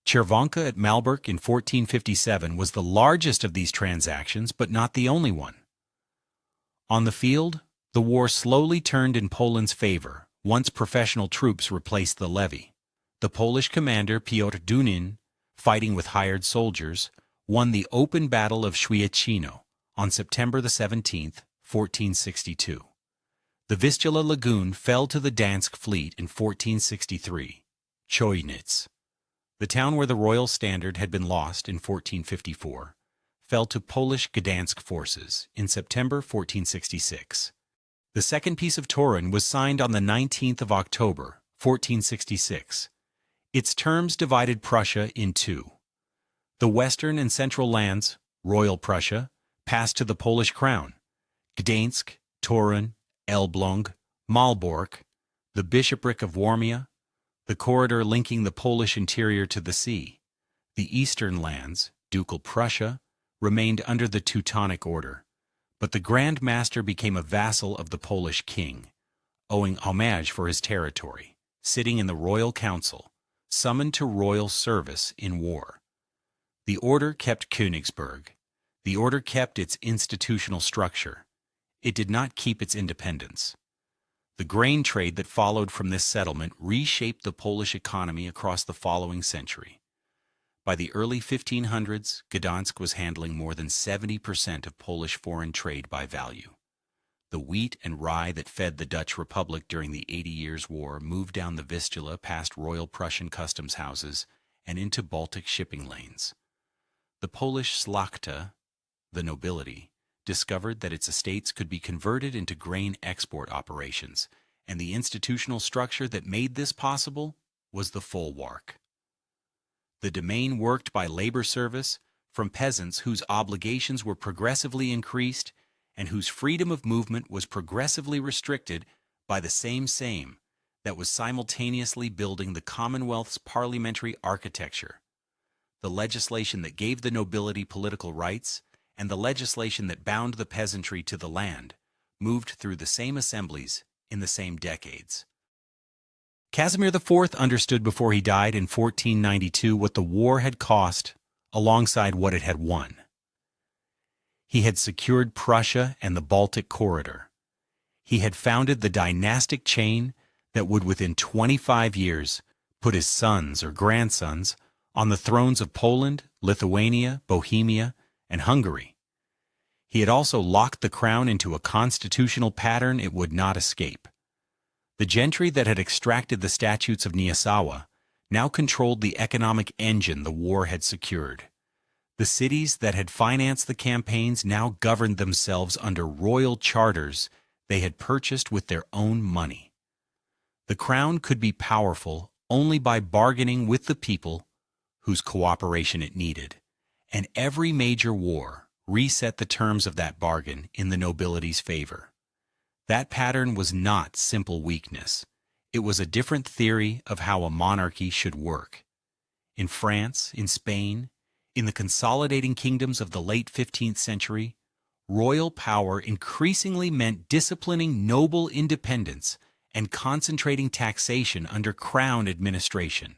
Czerwonka at Malbork in 1457 was the largest of these transactions, but not the only one. On the field, the war slowly turned in Poland's favor once professional troops replaced the levy. The Polish commander Piotr Dunin, fighting with hired soldiers, won the open Battle of Świecino on September 17, 1462. The Vistula Lagoon fell to the Gdansk fleet in 1463. Chojnic, the town where the royal standard had been lost in 1454, fell to Polish Gdansk forces in September 1466. The second peace of Torun was signed on the 19th of October, 1466. Its terms divided Prussia in two. The western and central lands, Royal Prussia, passed to the Polish crown. Gdansk, Torun, Elbląg, Malbork, the bishopric of Warmia, the corridor linking the Polish interior to the sea, The eastern lands, Ducal Prussia, remained under the Teutonic Order, but the Grand Master became a vassal of the Polish king, owing homage for his territory, sitting in the royal council, summoned to royal service in war. The order kept Königsberg. The order kept its institutional structure. It did not keep its independence. The grain trade that followed from this settlement reshaped the Polish economy across the following century. By the early 1500s, Gdansk was handling more than 70% of Polish foreign trade by value. The wheat and rye that fed the Dutch Republic during the 80 Years' War moved down the Vistula past Royal Prussian customs houses and into Baltic shipping lanes. The Polish szlachta, the nobility, discovered that its estates could be converted into grain export operations, and the institutional structure that made this possible was the folwark. The domain worked by labor service from peasants whose obligations were progressively increased and whose freedom of movement was progressively restricted by the same that was simultaneously building the Commonwealth's parliamentary architecture, the legislation that gave the nobility political rights, and the legislation that bound the peasantry to the land, moved through the same assemblies in the same decades. Casimir IV understood before he died in 1492 what the war had cost alongside what it had won. He had secured Prussia and the Baltic corridor. He had founded the dynastic chain that would within 25 years put his sons or grandsons on the thrones of Poland, Lithuania, Bohemia, and Hungary. He had also locked the crown into a constitutional pattern it would not escape. The gentry that had extracted the statutes of Nysawa now controlled the economic engine the war had secured. The cities that had financed the campaigns now governed themselves under royal charters they had purchased with their own money. The crown could be powerful only by bargaining with the people whose cooperation it needed, and every major war reset the terms of that bargain in the nobility's favor. That pattern was not simple weakness. It was a different theory of how a monarchy should work. In France, in Spain, in the consolidating kingdoms of the late 15th century, royal power increasingly meant disciplining noble independence and concentrating taxation under crown administration.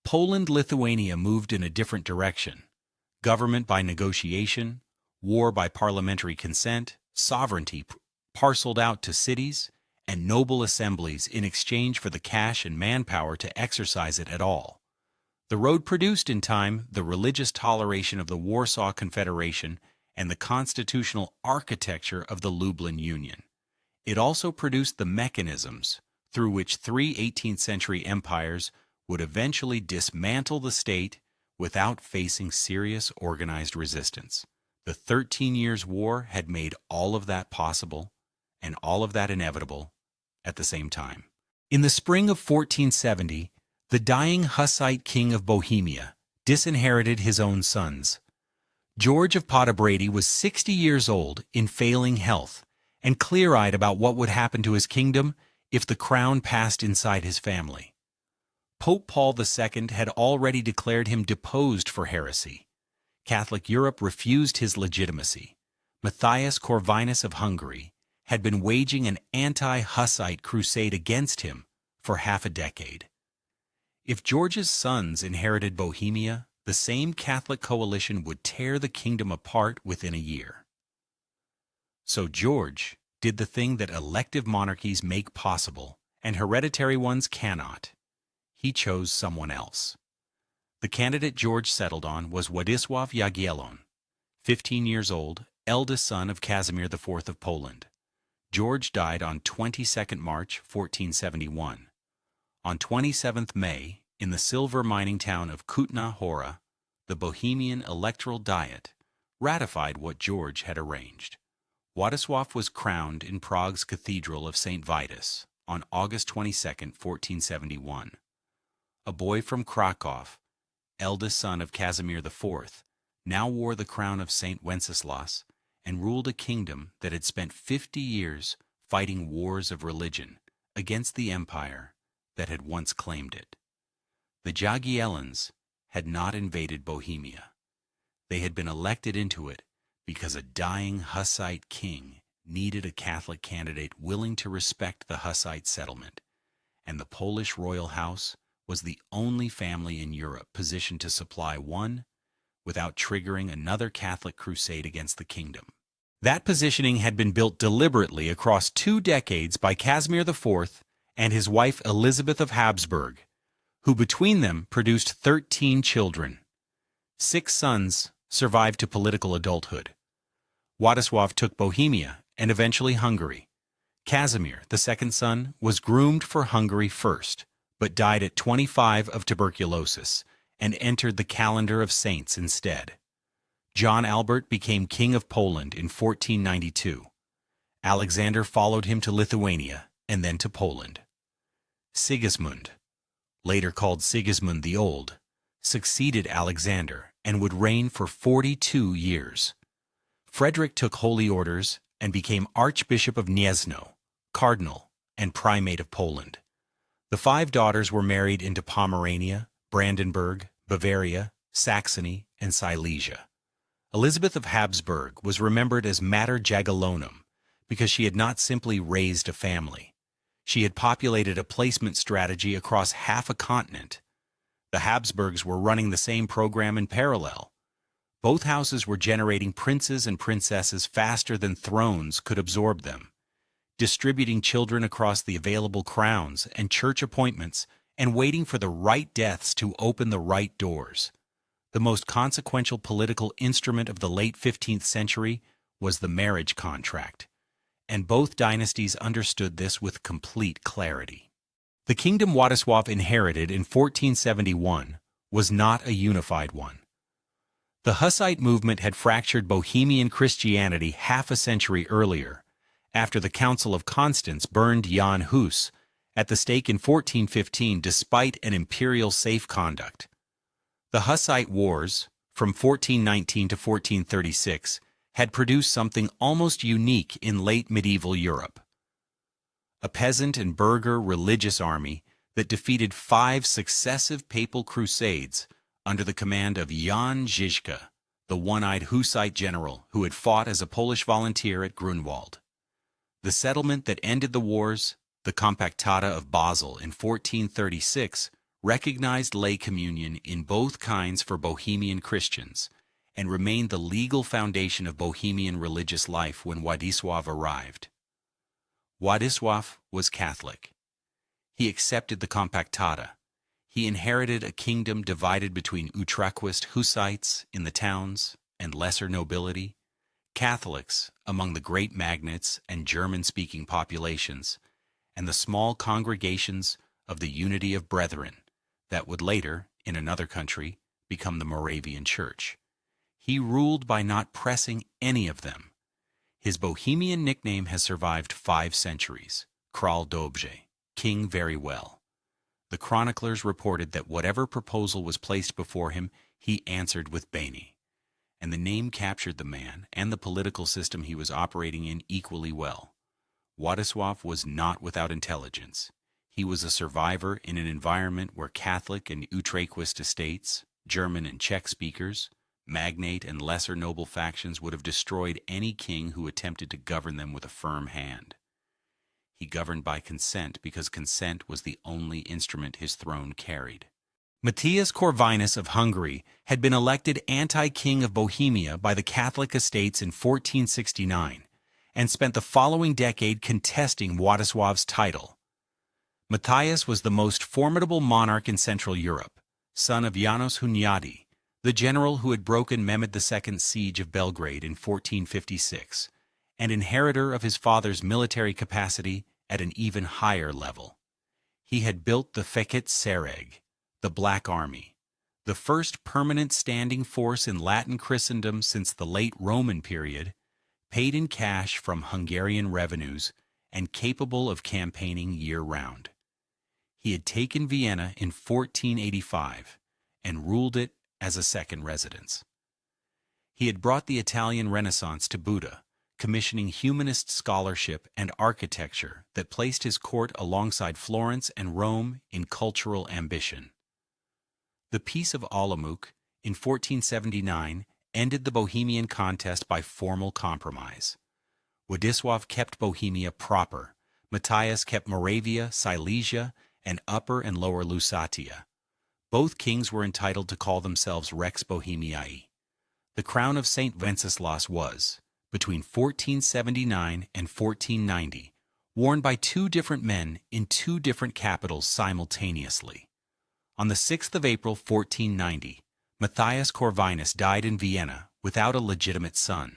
Poland-Lithuania moved in a different direction. Government by negotiation, war by parliamentary consent, sovereignty parceled out to cities, and noble assemblies in exchange for the cash and manpower to exercise it at all. The road produced in time the religious toleration of the Warsaw Confederation and the constitutional architecture of the Lublin Union. It also produced the mechanisms through which three 18th-century empires would eventually dismantle the state without facing serious organized resistance. The 13 Years' War had made all of that possible and all of that inevitable at the same time. In the spring of 1470, the dying Hussite king of Bohemia disinherited his own sons. George of Podobrady was 60 years old in failing health and clear-eyed about what would happen to his kingdom if the crown passed inside his family. Pope Paul II had already declared him deposed for heresy. Catholic Europe refused his legitimacy. Matthias Corvinus of Hungary had been waging an anti-Hussite crusade against him for half a decade. If George's sons inherited Bohemia, the same Catholic coalition would tear the kingdom apart within a year. So George did the thing that elective monarchies make possible and hereditary ones cannot. He chose someone else. The candidate George settled on was Władysław Jagiellon, 15 years old, eldest son of Casimir IV of Poland. George died on 22nd March 1471. On 27th May, in the silver mining town of Kutna Hora, the Bohemian Electoral Diet ratified what George had arranged. Władysław was crowned in Prague's Cathedral of St. Vitus on August 22, 1471. A boy from Kraków, eldest son of Casimir IV, now wore the crown of St. Wenceslas and ruled a kingdom that had spent 50 years fighting wars of religion against the empire that had once claimed it. The Jagiellons had not invaded Bohemia. They had been elected into it because a dying Hussite king needed a Catholic candidate willing to respect the Hussite settlement, and the Polish royal house was the only family in Europe positioned to supply one without triggering another Catholic crusade against the kingdom. That positioning had been built deliberately across 2 decades by Casimir IV and his wife Elizabeth of Habsburg, who between them produced 13 children. 6 sons survived to political adulthood. Władysław took Bohemia and eventually Hungary. Casimir, the second son, was groomed for Hungary first, but died at 25 of tuberculosis and entered the calendar of saints instead. John Albert became King of Poland in 1492. Alexander followed him to Lithuania and then to Poland. Sigismund, later called Sigismund the Old, succeeded Alexander and would reign for 42 years. Frederick took holy orders and became Archbishop of Gniezno, Cardinal, and Primate of Poland. The 5 daughters were married into Pomerania, Brandenburg, Bavaria, Saxony, and Silesia. Elizabeth of Habsburg was remembered as Mater Jagiellonum because she had not simply raised a family. She had populated a placement strategy across half a continent. The Habsburgs were running the same program in parallel. Both houses were generating princes and princesses faster than thrones could absorb them, distributing children across the available crowns and church appointments and waiting for the right deaths to open the right doors. The most consequential political instrument of the late 15th century was the marriage contract, and both dynasties understood this with complete clarity. The kingdom Władysław inherited in 1471 was not a unified one. The Hussite movement had fractured Bohemian Christianity half a century earlier, after the Council of Constance burned Jan Hus at the stake in 1415 despite an imperial safe conduct. The Hussite Wars, from 1419 to 1436, had produced something almost unique in late medieval Europe. A peasant and burgher religious army that defeated 5 successive papal crusades under the command of Jan Žižka, the one-eyed Hussite general who had fought as a Polish volunteer at Grunwald. The settlement that ended the wars, the Compactada of Basel in 1436, recognized lay communion in both kinds for Bohemian Christians and remained the legal foundation of Bohemian religious life when Władysław arrived. Władysław was Catholic. He accepted the Compactada. He inherited a kingdom divided between Utraquist Hussites in the towns and lesser nobility, Catholics among the great magnates and German-speaking populations, and the small congregations of the Unity of Brethren that would later, in another country, become the Moravian Church. He ruled by not pressing any of them. His Bohemian nickname has survived 5 centuries, Król Dobrze, King Very Well. The chroniclers reported that whatever proposal was placed before him, he answered with Bene, and the name captured the man and the political system he was operating in equally well. Władysław was not without intelligence. He was a survivor in an environment where Catholic and Utraquist estates, German and Czech speakers, magnate and lesser noble factions would have destroyed any king who attempted to govern them with a firm hand. He governed by consent because consent was the only instrument his throne carried. Matthias Corvinus of Hungary had been elected anti-king of Bohemia by the Catholic estates in 1469 and spent the following decade contesting Władysław's title. Matthias was the most formidable monarch in Central Europe, son of János Hunyadi, the general who had broken Mehmed II's siege of Belgrade in 1456, and inheritor of his father's military capacity at an even higher level. He had built the Fekete Sereg, the Black Army, the first permanent standing force in Latin Christendom since the late Roman period, paid in cash from Hungarian revenues and capable of campaigning year-round. He had taken Vienna in 1485 and ruled it as a second residence. He had brought the Italian Renaissance to Buda, commissioning humanist scholarship and architecture that placed his court alongside Florence and Rome in cultural ambition. The Peace of Olomouc in 1479 ended the Bohemian contest by formal compromise. Władysław kept Bohemia proper, Matthias kept Moravia, Silesia, and Upper and Lower Lusatia. Both kings were entitled to call themselves Rex Bohemiae. The crown of St. Wenceslas was, between 1479 and 1490, worn by two different men in two different capitals simultaneously. On the 6th of April 1490, Matthias Corvinus died in Vienna without a legitimate son.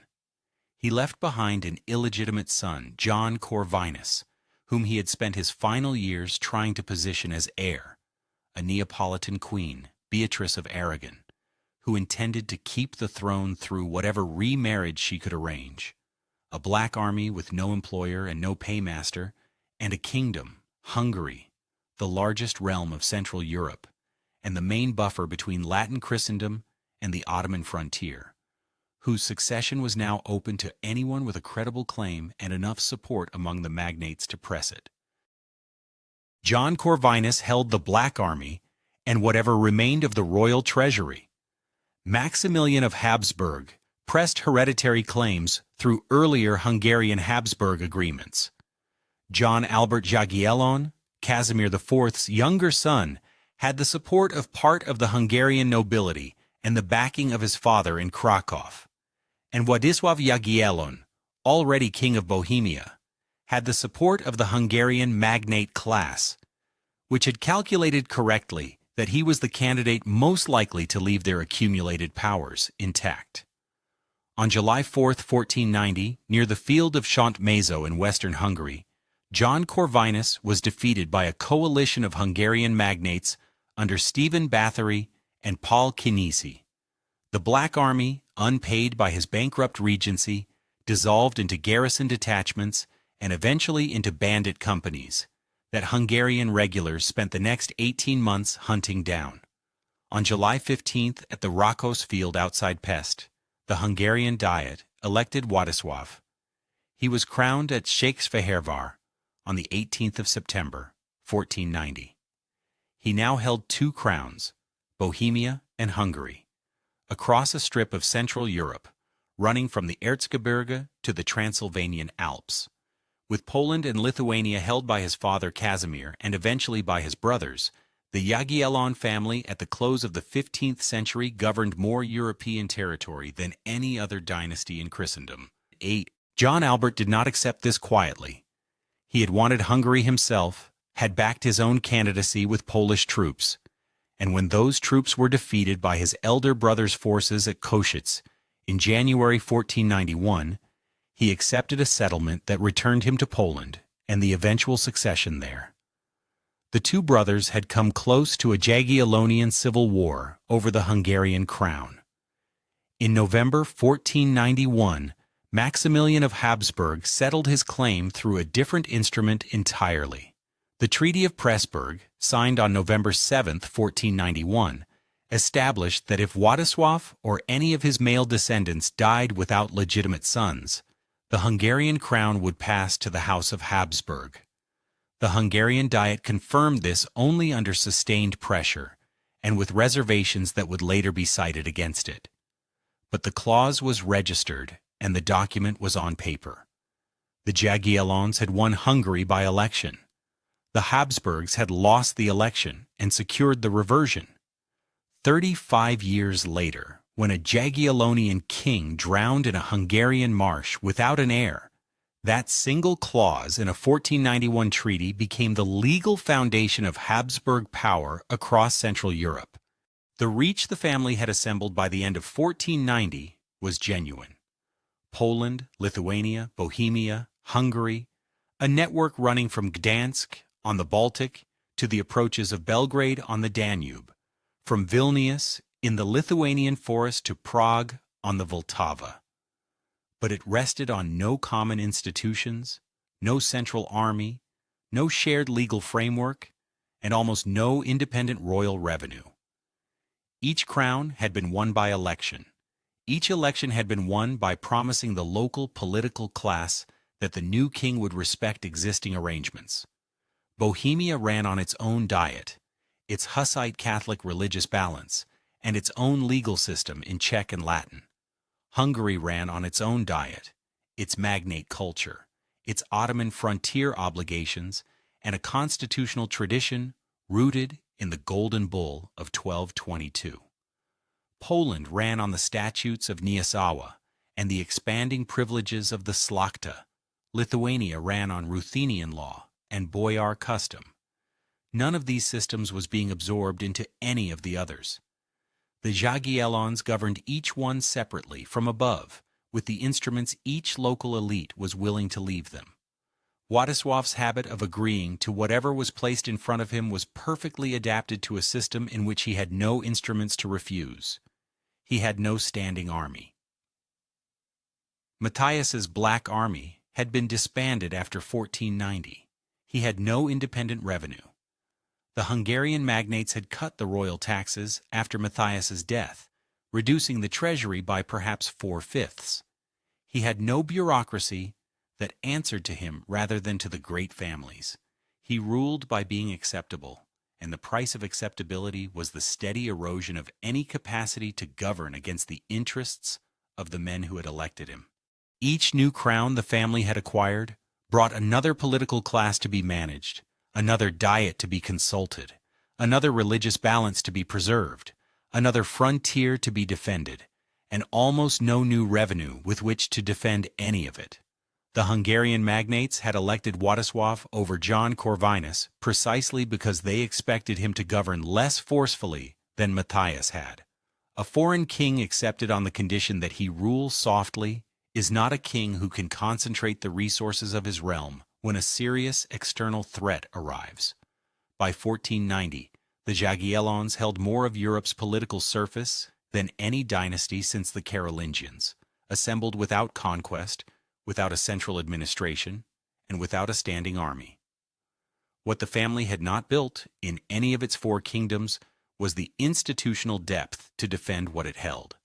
He left behind an illegitimate son, John Corvinus, whom he had spent his final years trying to position as heir, a Neapolitan queen, Beatrice of Aragon, who intended to keep the throne through whatever remarriage she could arrange. A black army with no employer and no paymaster, and a kingdom, Hungary, the largest realm of Central Europe, and the main buffer between Latin Christendom and the Ottoman frontier, whose succession was now open to anyone with a credible claim and enough support among the magnates to press it. John Corvinus held the Black Army and whatever remained of the royal treasury. Maximilian of Habsburg pressed hereditary claims through earlier Hungarian Habsburg agreements. John Albert Jagiellon, Casimir IV's younger son, had the support of part of the Hungarian nobility and the backing of his father in Kraków. And Władysław Jagiellon, already king of Bohemia, had the support of the Hungarian magnate class, which had calculated correctly that he was the candidate most likely to leave their accumulated powers intact. On July 4, 1490, near the field of Szentmező in western Hungary, John Corvinus was defeated by a coalition of Hungarian magnates under Stephen Bathory and Paul Kinisi. The Black Army, unpaid by his bankrupt regency, dissolved into garrison detachments and eventually into bandit companies that Hungarian regulars spent the next 18 months hunting down. On July 15th, at the Rákos field outside Pest, the Hungarian Diet elected Władysław. He was crowned at Székesfehérvár on the 18th of September, 1490. He now held two crowns, Bohemia and Hungary, across a strip of Central Europe, running from the Erzgebirge to the Transylvanian Alps. With Poland and Lithuania held by his father Casimir and eventually by his brothers, the Jagiellon family at the close of the 15th century governed more European territory than any other dynasty in Christendom. 8. John Albert did not accept this quietly. He had wanted Hungary himself, had backed his own candidacy with Polish troops, and when those troops were defeated by his elder brother's forces at Košice in January 1491, he accepted a settlement that returned him to Poland and the eventual succession there. The two brothers had come close to a Jagiellonian civil war over the Hungarian crown. In November 1491, Maximilian of Habsburg settled his claim through a different instrument entirely. The Treaty of Pressburg, signed on November 7, 1491, established that if Władysław or any of his male descendants died without legitimate sons, the Hungarian crown would pass to the House of Habsburg. The Hungarian Diet confirmed this only under sustained pressure, and with reservations that would later be cited against it. But the clause was registered, and the document was on paper. The Jagiellons had won Hungary by election. The Habsburgs had lost the election and secured the reversion. 35 years later, when a Jagiellonian king drowned in a Hungarian marsh without an heir, that single clause in a 1491 treaty became the legal foundation of Habsburg power across Central Europe. The reach the family had assembled by the end of 1490 was genuine. Poland, Lithuania, Bohemia, Hungary, a network running from Gdansk on the Baltic to the approaches of Belgrade on the Danube, from Vilnius in the Lithuanian forest to Prague on the Vltava. But it rested on no common institutions, no central army, no shared legal framework, and almost no independent royal revenue. Each crown had been won by election. Each election had been won by promising the local political class that the new king would respect existing arrangements. Bohemia ran on its own diet. its Hussite Catholic religious balance, and its own legal system in Czech and Latin. Hungary ran on its own diet, its magnate culture, its Ottoman frontier obligations, and a constitutional tradition rooted in the Golden Bull of 1222. Poland ran on the statutes of Nysawa and the expanding privileges of the Szlachta. Lithuania ran on Ruthenian law and boyar custom. None of these systems was being absorbed into any of the others. The Jagiellons governed each one separately from above, with the instruments each local elite was willing to leave them. Władysław's habit of agreeing to whatever was placed in front of him was perfectly adapted to a system in which he had no instruments to refuse. He had no standing army. Matthias's Black Army had been disbanded after 1490. He had no independent revenue. The Hungarian magnates had cut the royal taxes after Matthias's death, reducing the treasury by perhaps 4/5. He had no bureaucracy that answered to him rather than to the great families. He ruled by being acceptable, and the price of acceptability was the steady erosion of any capacity to govern against the interests of the men who had elected him. Each new crown the family had acquired brought another political class to be managed, another diet to be consulted, another religious balance to be preserved, another frontier to be defended, and almost no new revenue with which to defend any of it. The Hungarian magnates had elected Władysław over John Corvinus precisely because they expected him to govern less forcefully than Matthias had. A foreign king accepted on the condition that he rule softly is not a king who can concentrate the resources of his realm when a serious external threat arrives. By 1490, the Jagiellons held more of Europe's political surface than any dynasty since the Carolingians, assembled without conquest, without a central administration, and without a standing army. What the family had not built in any of its four kingdoms was the institutional depth to defend what it held.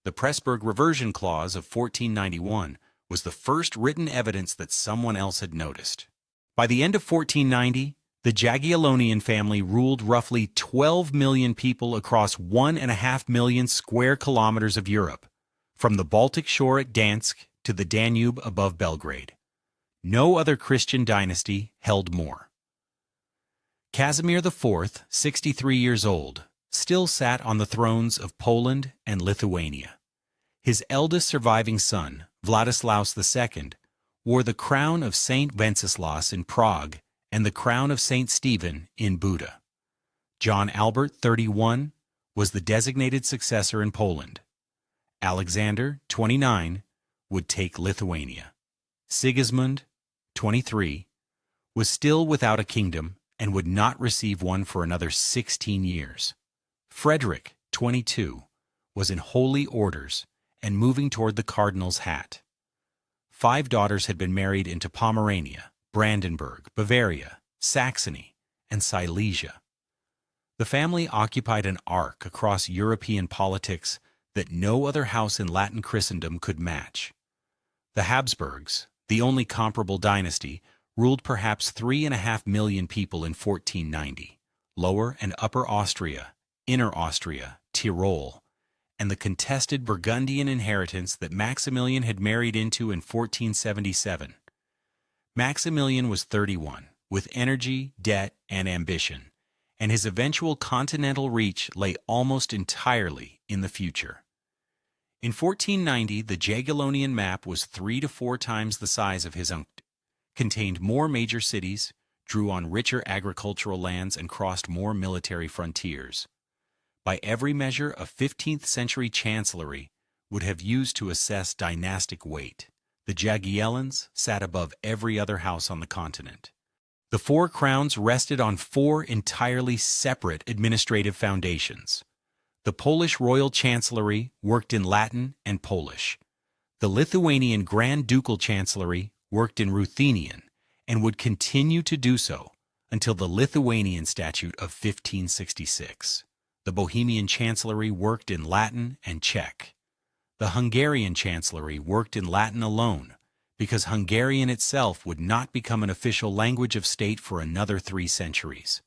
The Pressburg Reversion Clause of 1491 was the first written evidence that someone else had noticed. By the end of 1490, the Jagiellonian family ruled roughly 12 million people across 1.5 million square kilometers of Europe, from the Baltic shore at Dansk to the Danube above Belgrade. No other Christian dynasty held more. Casimir IV, 63 years old, still sat on the thrones of Poland and Lithuania. His eldest surviving son, Vladislaus II, wore the crown of Saint Wenceslas in Prague and the crown of Saint Stephen in Buda. John Albert, 31, was the designated successor in Poland. Alexander, 29, would take Lithuania. Sigismund, 23, was still without a kingdom and would not receive one for another 16 years. Frederick, 22, was in holy orders and moving toward the cardinal's hat. 5 daughters had been married into Pomerania, Brandenburg, Bavaria, Saxony, and Silesia. The family occupied an arc across European politics that no other house in Latin Christendom could match. The Habsburgs, the only comparable dynasty, ruled perhaps 3.5 million people in 1490. Lower and Upper Austria, Inner Austria, Tyrol, and the contested Burgundian inheritance that Maximilian had married into in 1477. Maximilian was 31, with energy, debt, and ambition, and his eventual continental reach lay almost entirely in the future. In 1490, the Jagiellonian map was 3 to 4 times the size of his own, contained more major cities, drew on richer agricultural lands, and crossed more military frontiers. By every measure, a 15th century chancellery would have used to assess dynastic weight. The Jagiellons sat above every other house on the continent. The 4 crowns rested on 4 entirely separate administrative foundations. The Polish royal chancellery worked in Latin and Polish. The Lithuanian Grand Ducal Chancellery worked in Ruthenian and would continue to do so until the Lithuanian Statute of 1566. The Bohemian Chancellery worked in Latin and Czech. The Hungarian Chancellery worked in Latin alone, because Hungarian itself would not become an official language of state for another 3 centuries.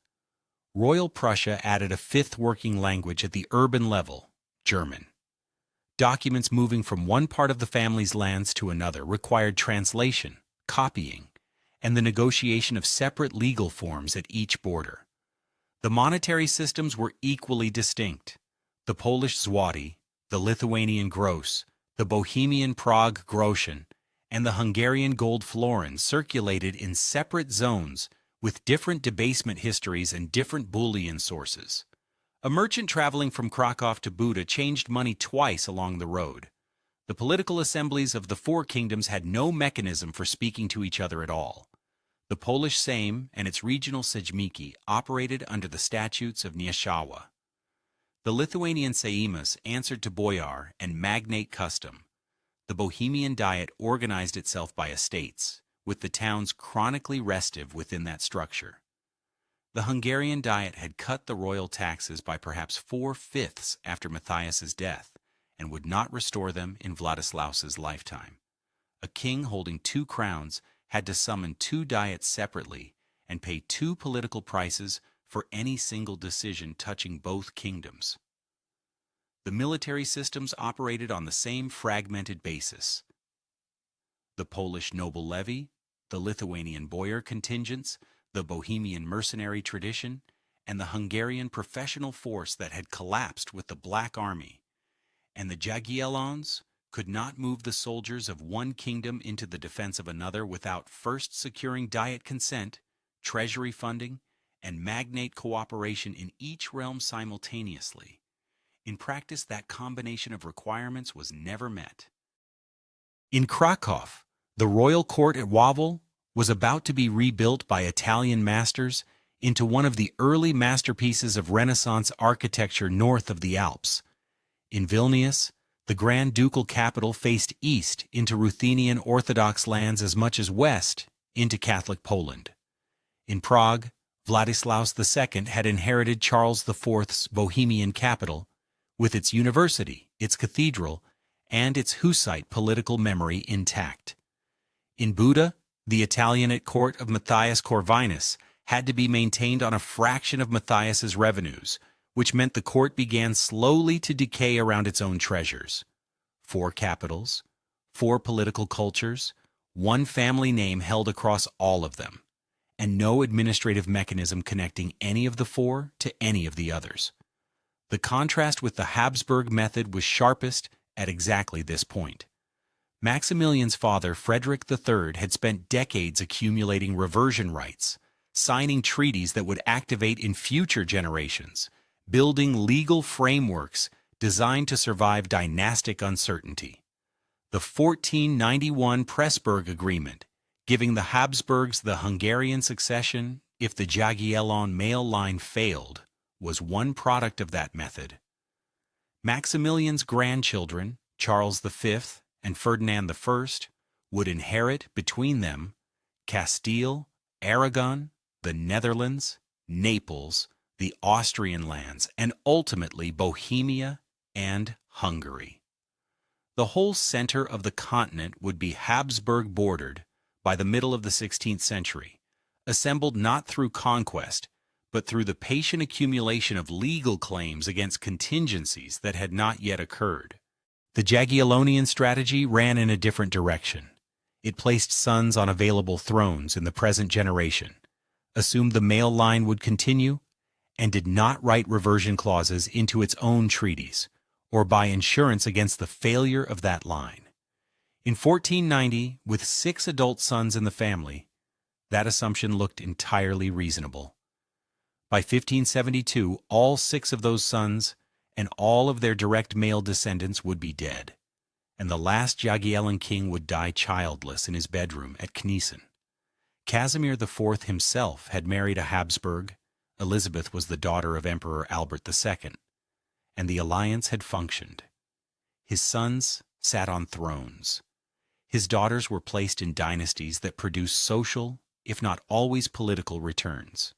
Royal Prussia added a fifth working language at the urban level, German. Documents moving from one part of the family's lands to another required translation, copying, and the negotiation of separate legal forms at each border. The monetary systems were equally distinct. The Polish zloty, the Lithuanian gross, the Bohemian Prague groschen, and the Hungarian gold florin circulated in separate zones with different debasement histories and different bullion sources. A merchant traveling from Kraków to Buda changed money twice along the road. The political assemblies of the four kingdoms had no mechanism for speaking to each other at all. The Polish Sejm and its regional sejmiki operated under the statutes of Nieshawa. The Lithuanian Seimas answered to boyar and magnate custom. The Bohemian Diet organized itself by estates, with the towns chronically restive within that structure. The Hungarian Diet had cut the royal taxes by perhaps 4/5 after Matthias's death, and would not restore them in Vladislaus's lifetime. A king holding two crowns had to summon two diets separately and pay two political prices for any single decision touching both kingdoms. The military systems operated on the same fragmented basis. The Polish noble levy, the Lithuanian boyar contingents, the Bohemian mercenary tradition, and the Hungarian professional force that had collapsed with the Black Army, and the Jagiellons could not move the soldiers of one kingdom into the defense of another without first securing diet consent, treasury funding, and magnate cooperation in each realm simultaneously. In practice, that combination of requirements was never met. In Kraków, the royal court at Wawel was about to be rebuilt by Italian masters into one of the early masterpieces of Renaissance architecture north of the Alps. In Vilnius, the Grand Ducal capital faced east into Ruthenian Orthodox lands as much as west into Catholic Poland. In Prague, Vladislaus II had inherited Charles IV's Bohemian capital, with its university, its cathedral, and its Hussite political memory intact. In Buda, the Italianate court of Matthias Corvinus had to be maintained on a fraction of Matthias's revenues, which meant the court began slowly to decay around its own treasures. 4 capitals, 4 political cultures, one family name held across all of them, and no administrative mechanism connecting any of the 4 to any of the others. The contrast with the Habsburg method was sharpest at exactly this point. Maximilian's father, Frederick III, had spent decades accumulating reversion rights, signing treaties that would activate in future generations, building legal frameworks designed to survive dynastic uncertainty. The 1491 Pressburg Agreement, giving the Habsburgs the Hungarian succession if the Jagiellon male line failed, was one product of that method. Maximilian's grandchildren, Charles V and Ferdinand I, would inherit between them Castile, Aragon, the Netherlands, Naples, the Austrian lands, and ultimately Bohemia and Hungary. The whole center of the continent would be Habsburg-bordered by the middle of the 16th century, assembled not through conquest, but through the patient accumulation of legal claims against contingencies that had not yet occurred. The Jagiellonian strategy ran in a different direction. It placed sons on available thrones in the present generation, assumed the male line would continue, and did not write reversion clauses into its own treaties, or buy insurance against the failure of that line. In 1490, with 6 adult sons in the family, that assumption looked entirely reasonable. By 1572, all 6 of those sons and all of their direct male descendants would be dead, and the last Jagiellon king would die childless in his bedroom at Kniessen. Casimir IV himself had married a Habsburg, Elizabeth was the daughter of Emperor Albert II, and the alliance had functioned. His sons sat on thrones. His daughters were placed in dynasties that produced social, if not always political, returns.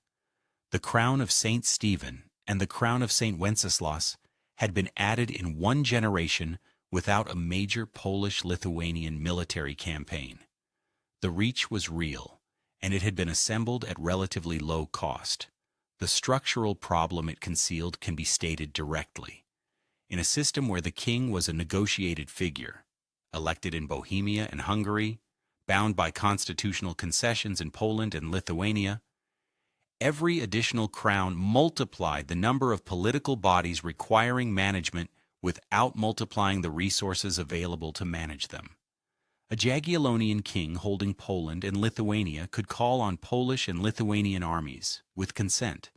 The crown of Saint Stephen and the crown of Saint Wenceslas had been added in one generation without a major Polish-Lithuanian military campaign. The reach was real, and it had been assembled at relatively low cost. The structural problem it concealed can be stated directly. In a system where the king was a negotiated figure, elected in Bohemia and Hungary, bound by constitutional concessions in Poland and Lithuania, every additional crown multiplied the number of political bodies requiring management without multiplying the resources available to manage them. A Jagiellonian king holding Poland and Lithuania could call on Polish and Lithuanian armies with consent.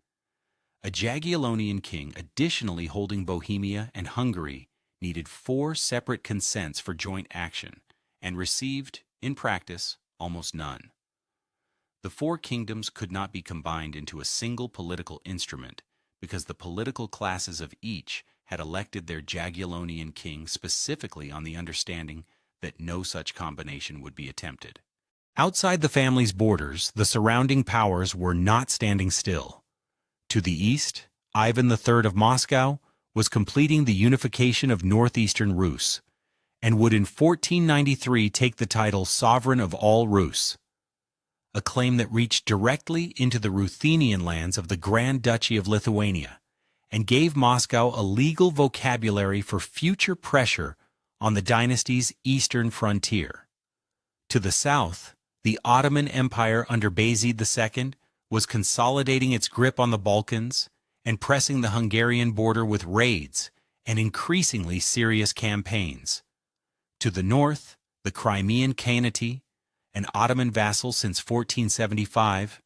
A Jagiellonian king additionally holding Bohemia and Hungary needed 4 separate consents for joint action and received, in practice, almost none. The 4 kingdoms could not be combined into a single political instrument because the political classes of each had elected their Jagiellonian king specifically on the understanding that no such combination would be attempted. Outside the family's borders, the surrounding powers were not standing still. To the east, Ivan III of Moscow was completing the unification of northeastern Rus, and would in 1493 take the title Sovereign of all Rus, a claim that reached directly into the Ruthenian lands of the Grand Duchy of Lithuania, and gave Moscow a legal vocabulary for future pressure on the dynasty's eastern frontier. To the south, the Ottoman Empire under Bayezid II was consolidating its grip on the Balkans and pressing the Hungarian border with raids and increasingly serious campaigns. To the north, the Crimean Khanate, an Ottoman vassal since 1475,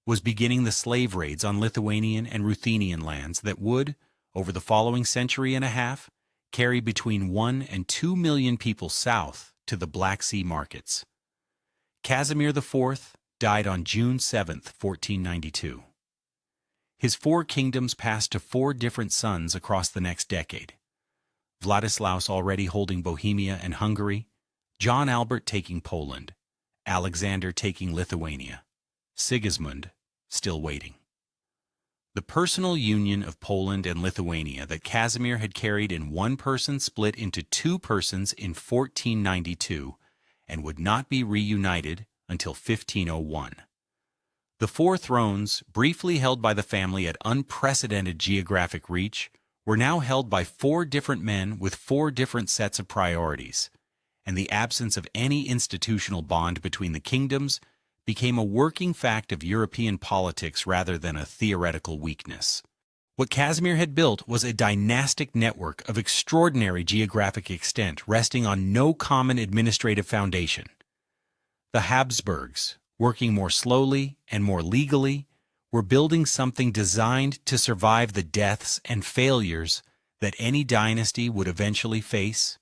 was beginning the slave raids on Lithuanian and Ruthenian lands that would, over the following century and a half, carry between 1 and 2 million people south to the Black Sea markets. Casimir IV died on June 7, 1492. His 4 kingdoms passed to 4 different sons across the next decade. Vladislaus already holding Bohemia and Hungary, John Albert taking Poland, Alexander taking Lithuania, Sigismund still waiting. The personal union of Poland and Lithuania that Casimir had carried in one person split into 2 persons in 1492 and would not be reunited until 1501. The 4 thrones, briefly held by the family at unprecedented geographic reach, were now held by 4 different men with 4 different sets of priorities, and the absence of any institutional bond between the kingdoms became a working fact of European politics rather than a theoretical weakness. What Casimir had built was a dynastic network of extraordinary geographic extent resting on no common administrative foundation. The Habsburgs, working more slowly and more legally, were building something designed to survive the deaths and failures that any dynasty would eventually face.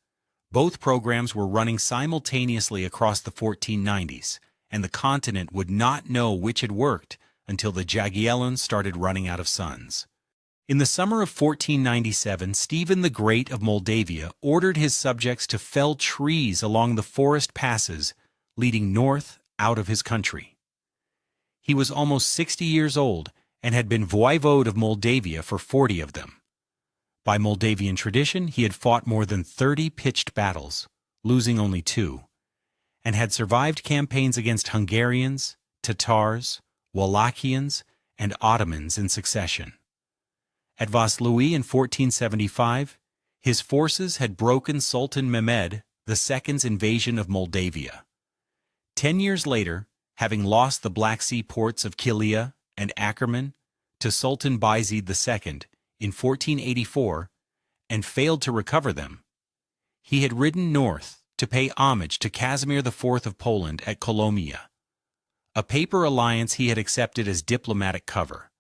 Both programs were running simultaneously across the 1490s, and the continent would not know which had worked until the Jagiellons started running out of sons. In the summer of 1497, Stephen the Great of Moldavia ordered his subjects to fell trees along the forest passes leading north out of his country. He was almost 60 years old and had been voivode of Moldavia for 40 of them. By Moldavian tradition, he had fought more than 30 pitched battles, losing only 2, and had survived campaigns against Hungarians, Tatars, Wallachians, and Ottomans in succession. At Vaslui in 1475, his forces had broken Sultan Mehmed II's invasion of Moldavia. 10 years later, having lost the Black Sea ports of Kilia and Ackerman to Sultan Bayezid II in 1484 and failed to recover them, he had ridden north to pay homage to Casimir IV of Poland at Kolomia, a paper alliance he had accepted as diplomatic cover,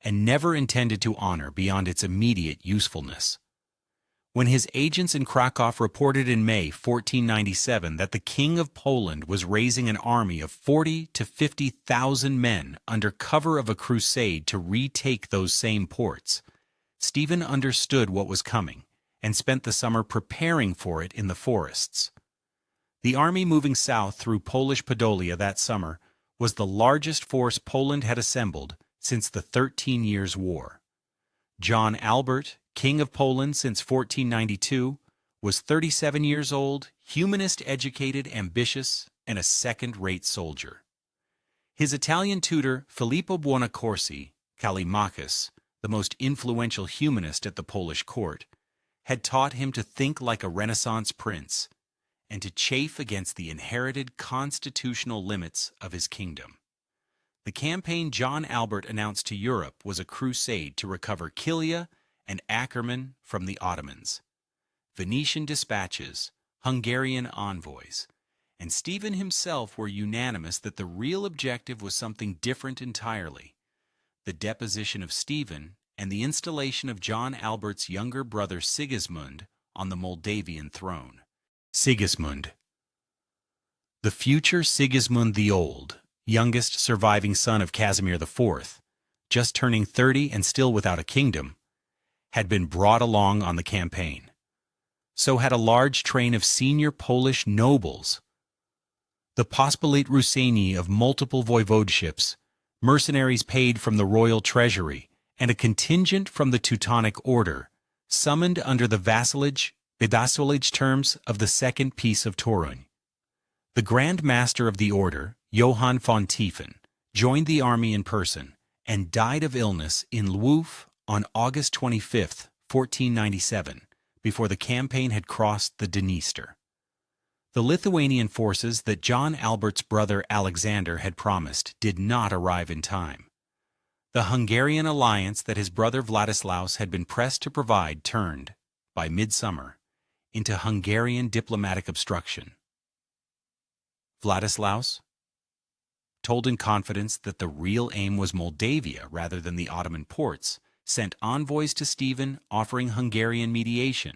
and never intended to honor beyond its immediate usefulness. When his agents in Kraków reported in May 1497 that the King of Poland was raising an army of 40,000 to 50,000 men under cover of a crusade to retake those same ports, Stephen understood what was coming and spent the summer preparing for it in the forests. The army moving south through Polish Podolia that summer was the largest force Poland had assembled since the 13 Years' War. John Albert, King of Poland since 1492, was 37 years old, humanist-educated, ambitious, and a second-rate soldier. His Italian tutor, Filippo Buonaccorsi, Callimachus, the most influential humanist at the Polish court, had taught him to think like a Renaissance prince and to chafe against the inherited constitutional limits of his kingdom. The campaign John Albert announced to Europe was a crusade to recover Kilia and Ackerman from the Ottomans. Venetian dispatches, Hungarian envoys, and Stephen himself were unanimous that the real objective was something different entirely: the deposition of Stephen and the installation of John Albert's younger brother Sigismund on the Moldavian throne. Sigismund. The future Sigismund the Old, youngest surviving son of Casimir IV, just turning 30 and still without a kingdom, had been brought along on the campaign. So had a large train of senior Polish nobles. The Pospolit-Russeni of multiple voivodeships, mercenaries paid from the royal treasury, and a contingent from the Teutonic Order, summoned under the vassalage terms of the Second Peace of Torun. The Grand Master of the Order, Johann von Tiefen, joined the army in person and died of illness in Lwów on August 25, 1497, before the campaign had crossed the Dniester. The Lithuanian forces that John Albert's brother Alexander had promised did not arrive in time. The Hungarian alliance that his brother Vladislaus had been pressed to provide turned, by midsummer, into Hungarian diplomatic obstruction. Vladislaus, told in confidence that the real aim was Moldavia rather than the Ottoman ports, sent envoys to Stephen offering Hungarian mediation.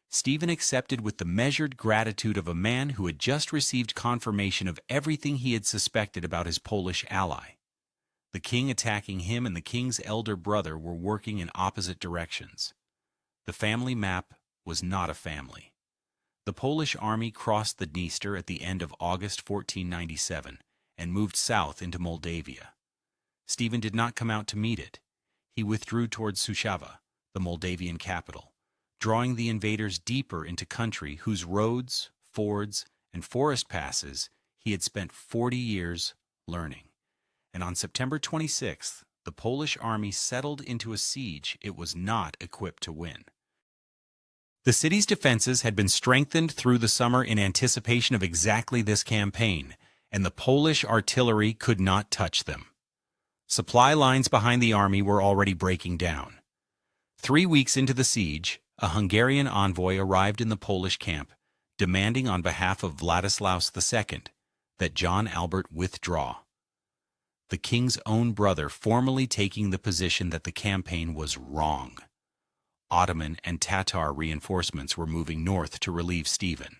Stephen accepted with the measured gratitude of a man who had just received confirmation of everything he had suspected about his Polish ally. The king attacking him and the king's elder brother were working in opposite directions. The family map was not a family. The Polish army crossed the Dniester at the end of August 1497 and moved south into Moldavia. Stephen did not come out to meet it. He withdrew towards Suceava, the Moldavian capital, drawing the invaders deeper into country whose roads, fords, and forest passes he had spent 40 years learning. And on September 26th, the Polish army settled into a siege it was not equipped to win. The city's defenses had been strengthened through the summer in anticipation of exactly this campaign, and the Polish artillery could not touch them. Supply lines behind the army were already breaking down. 3 weeks into the siege, a Hungarian envoy arrived in the Polish camp, demanding on behalf of Vladislaus II that John Albert withdraw. The king's own brother formally taking the position that the campaign was wrong. Ottoman and Tatar reinforcements were moving north to relieve Stephen.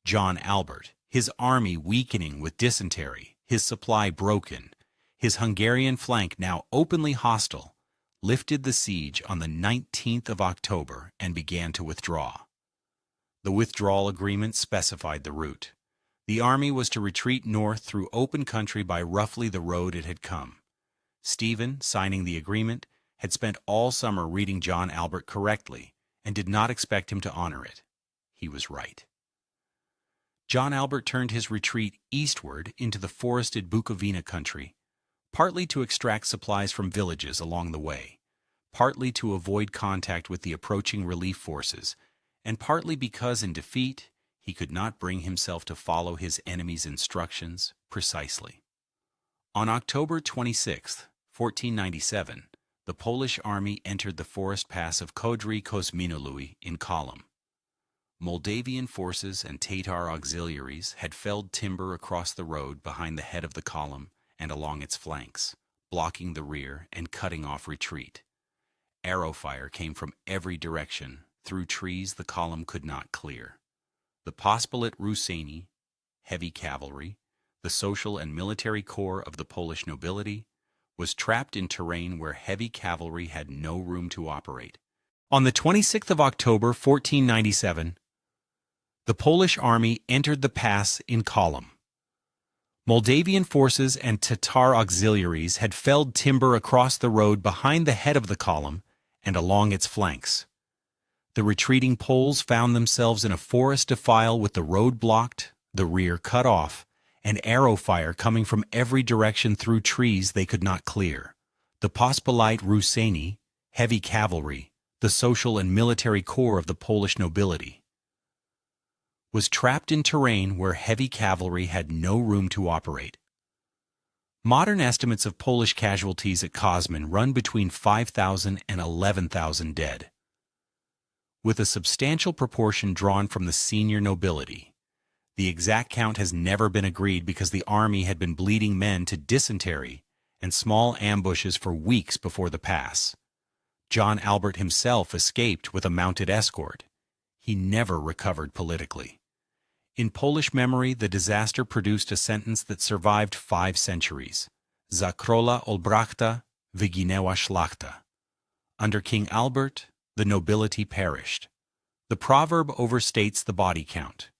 John Albert, his army weakening with dysentery, his supply broken, his Hungarian flank now openly hostile, lifted the siege on the 19th of October and began to withdraw. The withdrawal agreement specified the route. The army was to retreat north through open country by roughly the road it had come. Stephen, signing the agreement, had spent all summer reading John Albert correctly and did not expect him to honor it. He was right. John Albert turned his retreat eastward into the forested Bukovina country, partly to extract supplies from villages along the way, partly to avoid contact with the approaching relief forces, and partly because in defeat he could not bring himself to follow his enemy's instructions precisely. On October 26, 1497, the Polish army entered the forest pass of Kodry Kosminului in Kolum. Moldavian forces and Tatar auxiliaries had felled timber across the road behind the head of the column and along its flanks, blocking the rear and cutting off retreat. Arrow fire came from every direction through trees the column could not clear. The Pospolit-Russeni, heavy cavalry, the social and military corps of the Polish nobility, was trapped in terrain where heavy cavalry had no room to operate. On the 26th of October, 1497, the Polish army entered the pass in Kolum. Moldavian forces and Tatar auxiliaries had felled timber across the road behind the head of the column and along its flanks. The retreating Poles found themselves in a forest defile with the road blocked, the rear cut off, and arrow fire coming from every direction through trees they could not clear. The Pospolite Ruseni, heavy cavalry, the social and military core of the Polish nobility, was trapped in terrain where heavy cavalry had no room to operate. Modern estimates of Polish casualties at Kosmin run between 5,000 and 11,000 dead, with a substantial proportion drawn from the senior nobility. The exact count has never been agreed because the army had been bleeding men to dysentery and small ambushes for weeks before the pass. John Albert himself escaped with a mounted escort. He never recovered politically. In Polish memory, the disaster produced a sentence that survived 5 centuries. Za króla Olbrachta wyginęła szlachta. Under King Albert, the nobility perished. The proverb overstates the body count.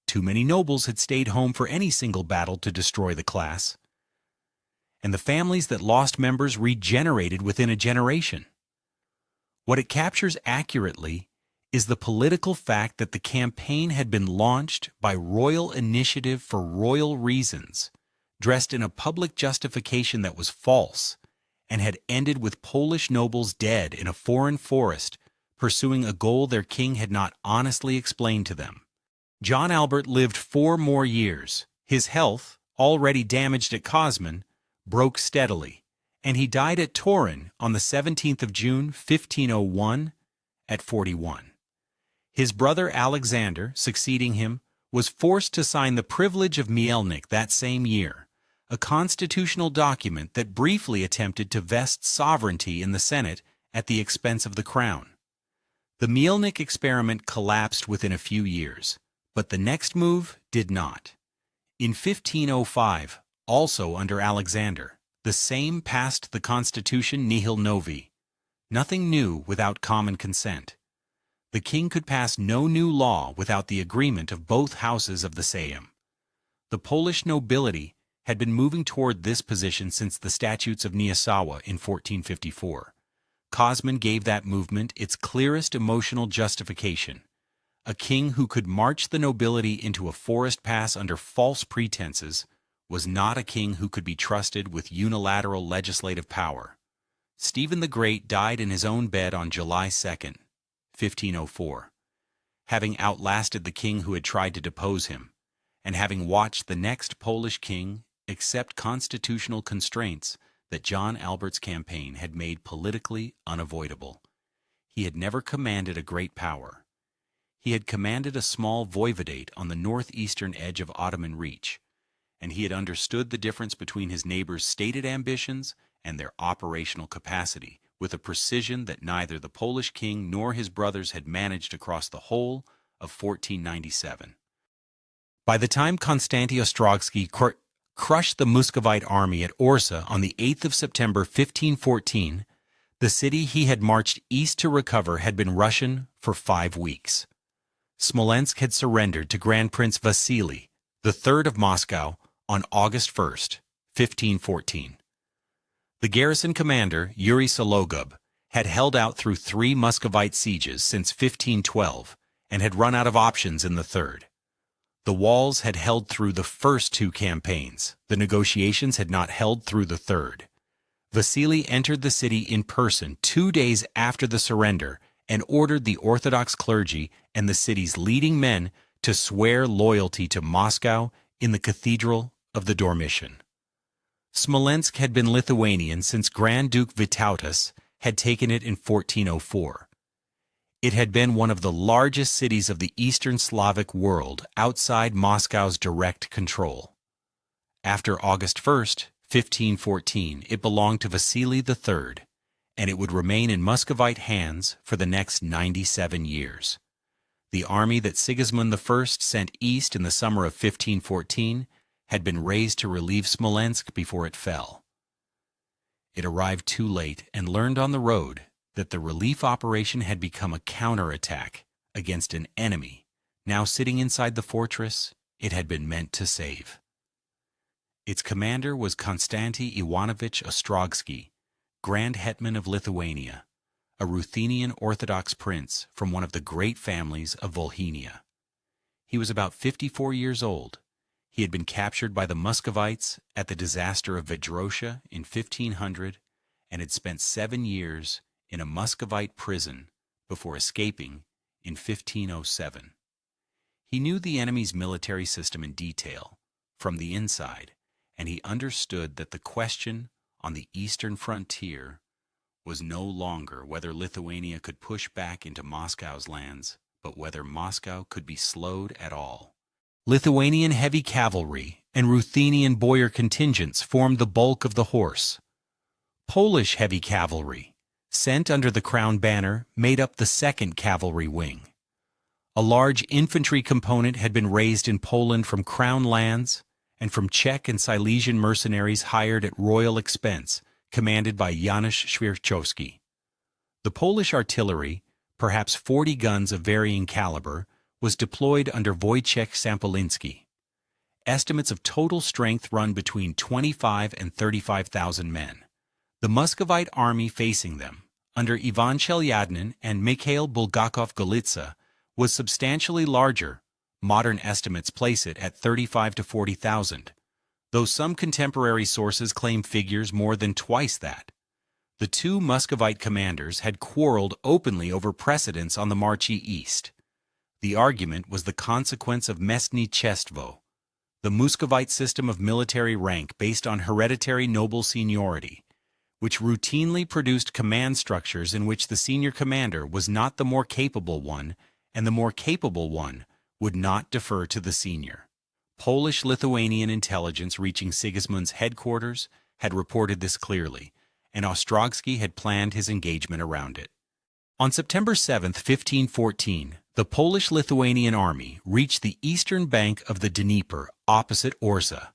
Too many nobles had stayed home for any single battle to destroy the class, and the families that lost members regenerated within a generation. What it captures accurately is the political fact that the campaign had been launched by royal initiative for royal reasons, dressed in a public justification that was false, and had ended with Polish nobles dead in a foreign forest, pursuing a goal their king had not honestly explained to them. John Albert lived 4 more years. His health, already damaged at Kosmin, broke steadily, and he died at Torun on the 17th of June, 1501, at 41. His brother Alexander, succeeding him, was forced to sign the Privilege of Mielnik that same year, a constitutional document that briefly attempted to vest sovereignty in the Senate at the expense of the crown. The Mielnik experiment collapsed within a few years, but the next move did not. In 1505, also under Alexander, the Sejm passed the Constitution Nihil Novi, nothing new without common consent. The king could pass no new law without the agreement of both houses of the Sejm. The Polish nobility had been moving toward this position since the Statutes of Nysawa in 1454. Kosmin gave that movement its clearest emotional justification. A king who could march the nobility into a forest pass under false pretenses was not a king who could be trusted with unilateral legislative power. Stephen the Great died in his own bed on July 2nd, 1504, having outlasted the king who had tried to depose him, and having watched the next Polish king accept constitutional constraints that John Albert's campaign had made politically unavoidable. He had never commanded a great power. He had commanded a small voivodate on the northeastern edge of Ottoman reach, and he had understood the difference between his neighbors' stated ambitions and their operational capacity with a precision that neither the Polish king nor his brothers had managed across the whole of 1497. By the time Konstanty Ostrogski crushed the Muscovite army at Orsa on the 8th of September 1514, the city he had marched east to recover had been Russian for 5 weeks. Smolensk had surrendered to Grand Prince Vasily, the Third of Moscow, on August 1st, 1514. The garrison commander, Yuri Sologub, had held out through 3 Muscovite sieges since 1512 and had run out of options in the third. The walls had held through the first 2 campaigns. The negotiations had not held through the third. Vasily entered the city in person 2 days after the surrender and ordered the Orthodox clergy and the city's leading men to swear loyalty to Moscow in the cathedral of the Dormition. Smolensk had been Lithuanian since Grand Duke Vytautas had taken it in 1404. It had been one of the largest cities of the Eastern Slavic world outside Moscow's direct control. After August 1st, 1514, it belonged to Vasily III, and it would remain in Muscovite hands for the next 97 years. The army that Sigismund I sent east in the summer of 1514 had been raised to relieve Smolensk before it fell. It arrived too late and learned on the road that the relief operation had become a counterattack against an enemy now sitting inside the fortress it had been meant to save. Its commander was Konstanty Ivanovich Ostrogski, Grand Hetman of Lithuania, a Ruthenian Orthodox prince from one of the great families of Volhynia. He was about 54 years old. He had been captured by the Muscovites at the disaster of Vedrosha in 1500 and had spent 7 years in a Muscovite prison before escaping in 1507. He knew the enemy's military system in detail, from the inside, and he understood that the question on the eastern frontier was no longer whether Lithuania could push back into Moscow's lands, but whether Moscow could be slowed at all. Lithuanian heavy cavalry and Ruthenian boyar contingents formed the bulk of the horse. Polish heavy cavalry, sent under the crown banner, made up the second cavalry wing. A large infantry component had been raised in Poland from crown lands and from Czech and Silesian mercenaries hired at royal expense, commanded by Janusz Świerczewski. The Polish artillery, perhaps 40 guns of varying caliber, was deployed under Wojciech Sampolinski. Estimates of total strength run between 25 and 35,000 men. The Muscovite army facing them, under Ivan Jagiellonian and Mikhail Bulgakov-Golitsa, was substantially larger. Modern estimates place it at 35 to 40,000, though some contemporary sources claim figures more than twice that. The two Muscovite commanders had quarreled openly over precedence on the march east. The argument was the consequence of Mestny Chestvo, the Muscovite system of military rank based on hereditary noble seniority, which routinely produced command structures in which the senior commander was not the more capable one, and the more capable one would not defer to the senior. Polish-Lithuanian intelligence reaching Sigismund's headquarters had reported this clearly, and Ostrogski had planned his engagement around it. On September 7, 1514, the Polish-Lithuanian army reached the eastern bank of the Dnieper opposite Orza.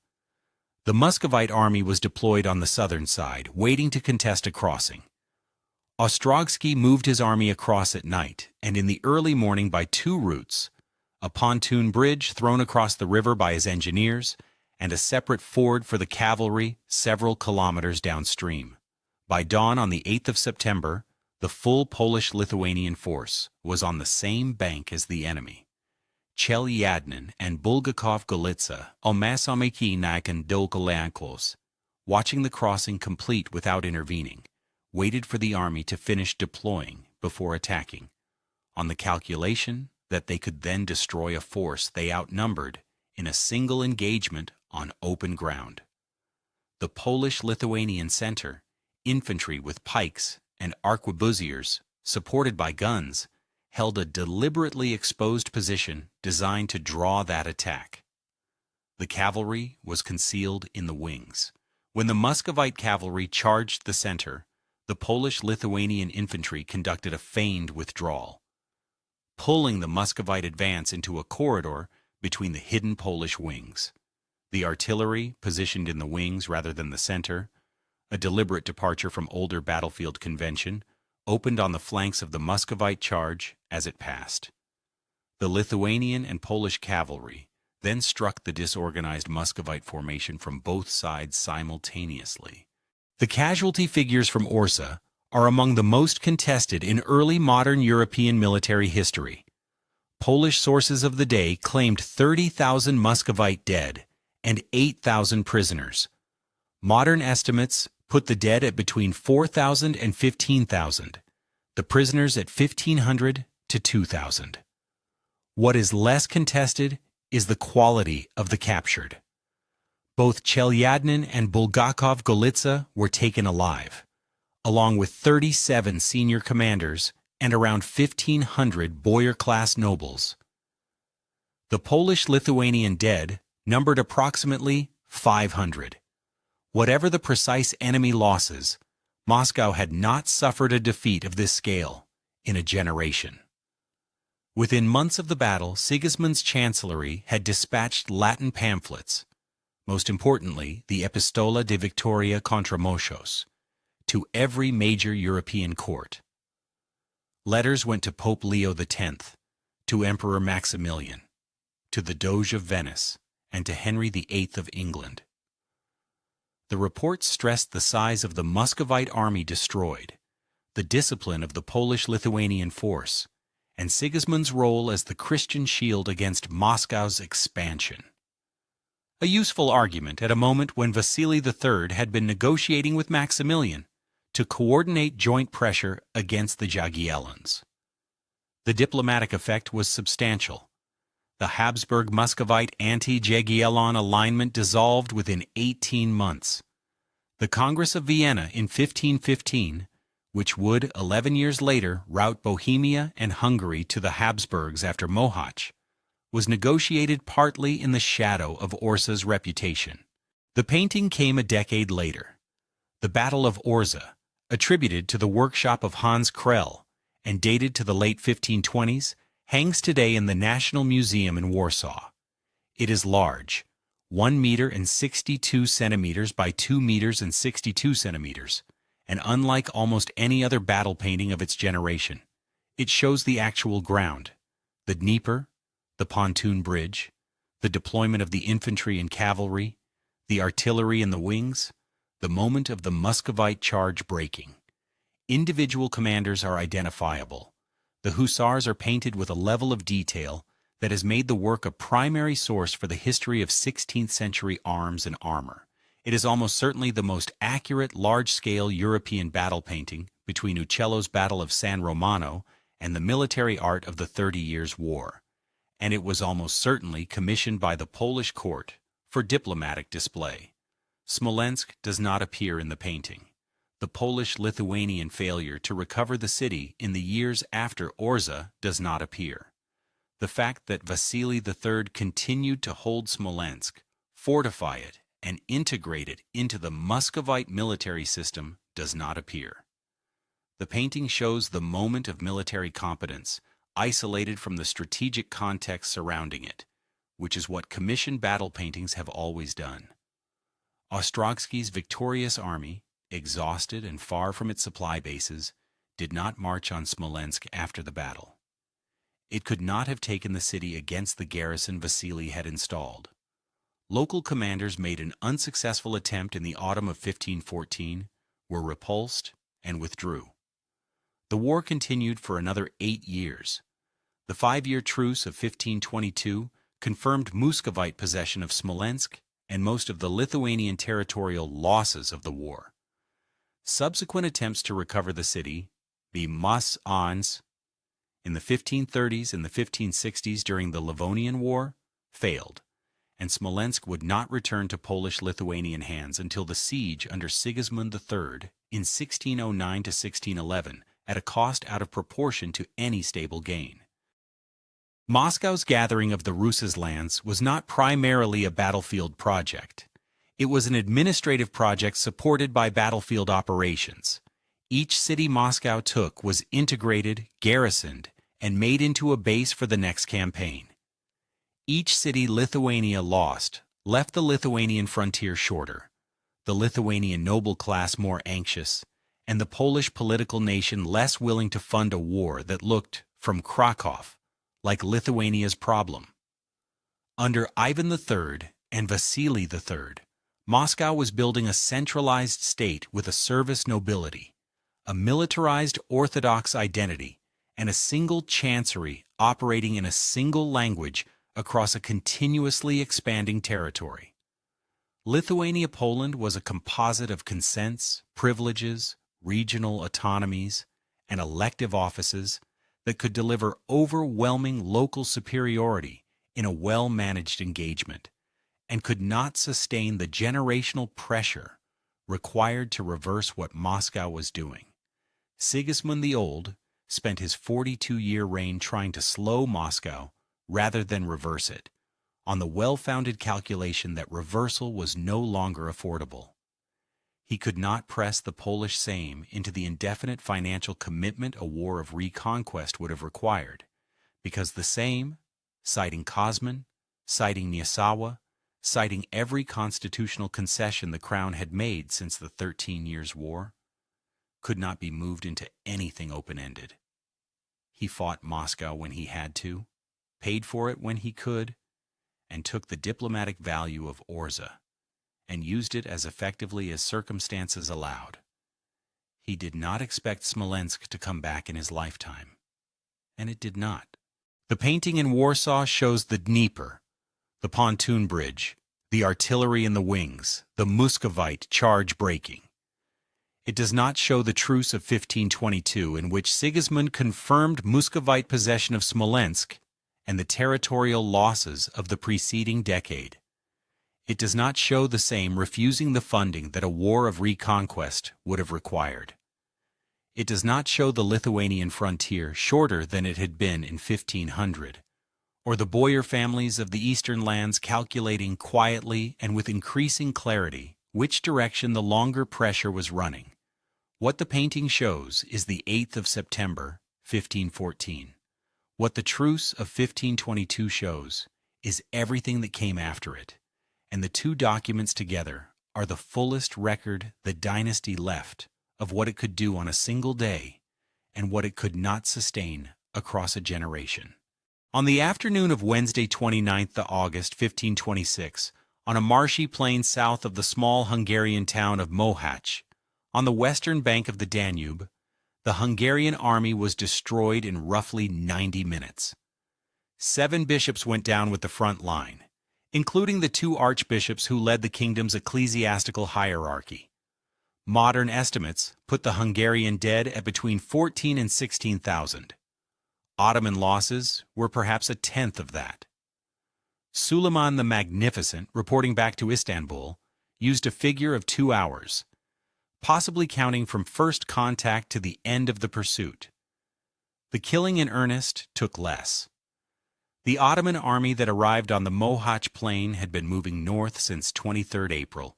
The Muscovite army was deployed on the southern side, waiting to contest a crossing. Ostrogski moved his army across at night and in the early morning by two routes: a pontoon bridge thrown across the river by his engineers, and a separate ford for the cavalry several kilometers downstream. By dawn on the 8th of September, the full Polish-Lithuanian force was on the same bank as the enemy. Jagiellonian and Bulgakov-Golitsa, Omasamiki Nakan Dokolankos, watching the crossing complete without intervening, waited for the army to finish deploying before attacking, on the calculation that they could then destroy a force they outnumbered in a single engagement on open ground. The Polish-Lithuanian center, infantry with pikes and arquebusiers, supported by guns, held a deliberately exposed position designed to draw that attack. The cavalry was concealed in the wings. When the Muscovite cavalry charged the center, the Polish-Lithuanian infantry conducted a feigned withdrawal, pulling the Muscovite advance into a corridor between the hidden Polish wings. The artillery, positioned in the wings rather than the center, a deliberate departure from older battlefield convention, opened on the flanks of the Muscovite charge as it passed. The Lithuanian and Polish cavalry then struck the disorganized Muscovite formation from both sides simultaneously. The casualty figures from Orza are among the most contested in early modern European military history. Polish sources of the day claimed 30,000 Muscovite dead and 8,000 prisoners. Modern estimates put the dead at between 4,000 and 15,000, the prisoners at 1,500 to 2,000. What is less contested is the quality of the captured. Both Jagiellonian and Bulgakov-Golitsa were taken alive, along with 37 senior commanders and around 1,500 boyar-class nobles. The Polish-Lithuanian dead numbered approximately 500. Whatever the precise enemy losses, Moscow had not suffered a defeat of this scale in a generation. Within months of the battle, Sigismund's chancellery had dispatched Latin pamphlets, most importantly the Epistola de Victoria contra Moschos, to every major European court. Letters went to Pope Leo X, to Emperor Maximilian, to the Doge of Venice, and to Henry VIII of England. The reports stressed the size of the Muscovite army destroyed, the discipline of the Polish-Lithuanian force, and Sigismund's role as the Christian shield against Moscow's expansion. A useful argument at a moment when Vasily III had been negotiating with Maximilian to coordinate joint pressure against the Jagiellons. The diplomatic effect was substantial. The Habsburg-Muscovite anti-Jagiellon alignment dissolved within 18 months. The Congress of Vienna in 1515, which would, 11 years later, rout Bohemia and Hungary to the Habsburgs after Mohács, was negotiated partly in the shadow of Orza's reputation. The painting came a decade later. The Battle of Orza, attributed to the workshop of Hans Krell and dated to the late 1520s, hangs today in the National Museum in Warsaw. It is large, 1 meter and 62 centimeters by 2 meters and 62 centimeters, and unlike almost any other battle painting of its generation, it shows the actual ground, the Dnieper, the pontoon bridge, the deployment of the infantry and cavalry, the artillery and the wings, the moment of the Muscovite charge breaking. Individual commanders are identifiable. The hussars are painted with a level of detail that has made the work a primary source for the history of 16th century arms and armor. It is almost certainly the most accurate large-scale European battle painting between Uccello's Battle of San Romano and the military art of the 30 Years' War, and it was almost certainly commissioned by the Polish court for diplomatic display. Smolensk does not appear in the painting. The Polish-Lithuanian failure to recover the city in the years after Orza does not appear. The fact that Vasily III continued to hold Smolensk, fortify it, and integrate it into the Muscovite military system does not appear. The painting shows the moment of military competence, isolated from the strategic context surrounding it, which is what commissioned battle paintings have always done. Ostrogski's victorious army, exhausted and far from its supply bases, did not march on Smolensk after the battle. It could not have taken the city against the garrison Vasily had installed. Local commanders made an unsuccessful attempt in the autumn of 1514, were repulsed, and withdrew. The war continued for another 8 years. The 5-year truce of 1522 confirmed Muscovite possession of Smolensk and most of the Lithuanian territorial losses of the war. Subsequent attempts to recover the city, the Mohács, in the 1530s and the 1560s during the Livonian War, failed, and Smolensk would not return to Polish-Lithuanian hands until the siege under Sigismund III in 1609 to 1611, at a cost out of proportion to any stable gain. Moscow's gathering of the Rus's lands was not primarily a battlefield project. It was an administrative project supported by battlefield operations. Each city Moscow took was integrated, garrisoned, and made into a base for the next campaign. Each city Lithuania lost left the Lithuanian frontier shorter, the Lithuanian noble class more anxious, and the Polish political nation less willing to fund a war that looked, from Kraków, like Lithuania's problem. Under Ivan III and Vasily III, Moscow was building a centralized state with a service nobility, a militarized Orthodox identity, and a single chancery operating in a single language across a continuously expanding territory. Lithuania-Poland was a composite of consents, privileges, regional autonomies, and elective offices that could deliver overwhelming local superiority in a well-managed engagement, and could not sustain the generational pressure required to reverse what Moscow was doing. Sigismund the Old spent his 42-year reign trying to slow Moscow rather than reverse it, on the well-founded calculation that reversal was no longer affordable. He could not press the Polish Sejm into the indefinite financial commitment a war of reconquest would have required, because the Sejm, citing Kosman, citing Nysawa, citing every constitutional concession the Crown had made since the 13 Years' War, could not be moved into anything open-ended. He fought Moscow when he had to, paid for it when he could, and took the diplomatic value of Orza, and used it as effectively as circumstances allowed. He did not expect Smolensk to come back in his lifetime, and it did not. The painting in Warsaw shows the Dnieper, the pontoon bridge, the artillery in the wings, the Muscovite charge breaking. It does not show the truce of 1522 in which Sigismund confirmed Muscovite possession of Smolensk and the territorial losses of the preceding decade. It does not show the same refusing the funding that a war of reconquest would have required. It does not show the Lithuanian frontier shorter than it had been in 1500, or the boyar families of the eastern lands calculating quietly and with increasing clarity which direction the longer pressure was running. What the painting shows is the 8th of September, 1514. What the truce of 1522 shows is everything that came after it, and the two documents together are the fullest record the dynasty left of what it could do on a single day and what it could not sustain across a generation. On the afternoon of Wednesday 29th August 1526, on a marshy plain south of the small Hungarian town of Mohács, on the western bank of the Danube, the Hungarian army was destroyed in roughly 90 minutes. 7 bishops went down with the front line, including the 2 archbishops who led the kingdom's ecclesiastical hierarchy. Modern estimates put the Hungarian dead at between 14 and 16,000. Ottoman losses were perhaps a tenth of that. Suleiman the Magnificent, reporting back to Istanbul, used a figure of 2 hours, possibly counting from first contact to the end of the pursuit. The killing in earnest took less. The Ottoman army that arrived on the Mohács plain had been moving north since 23rd April.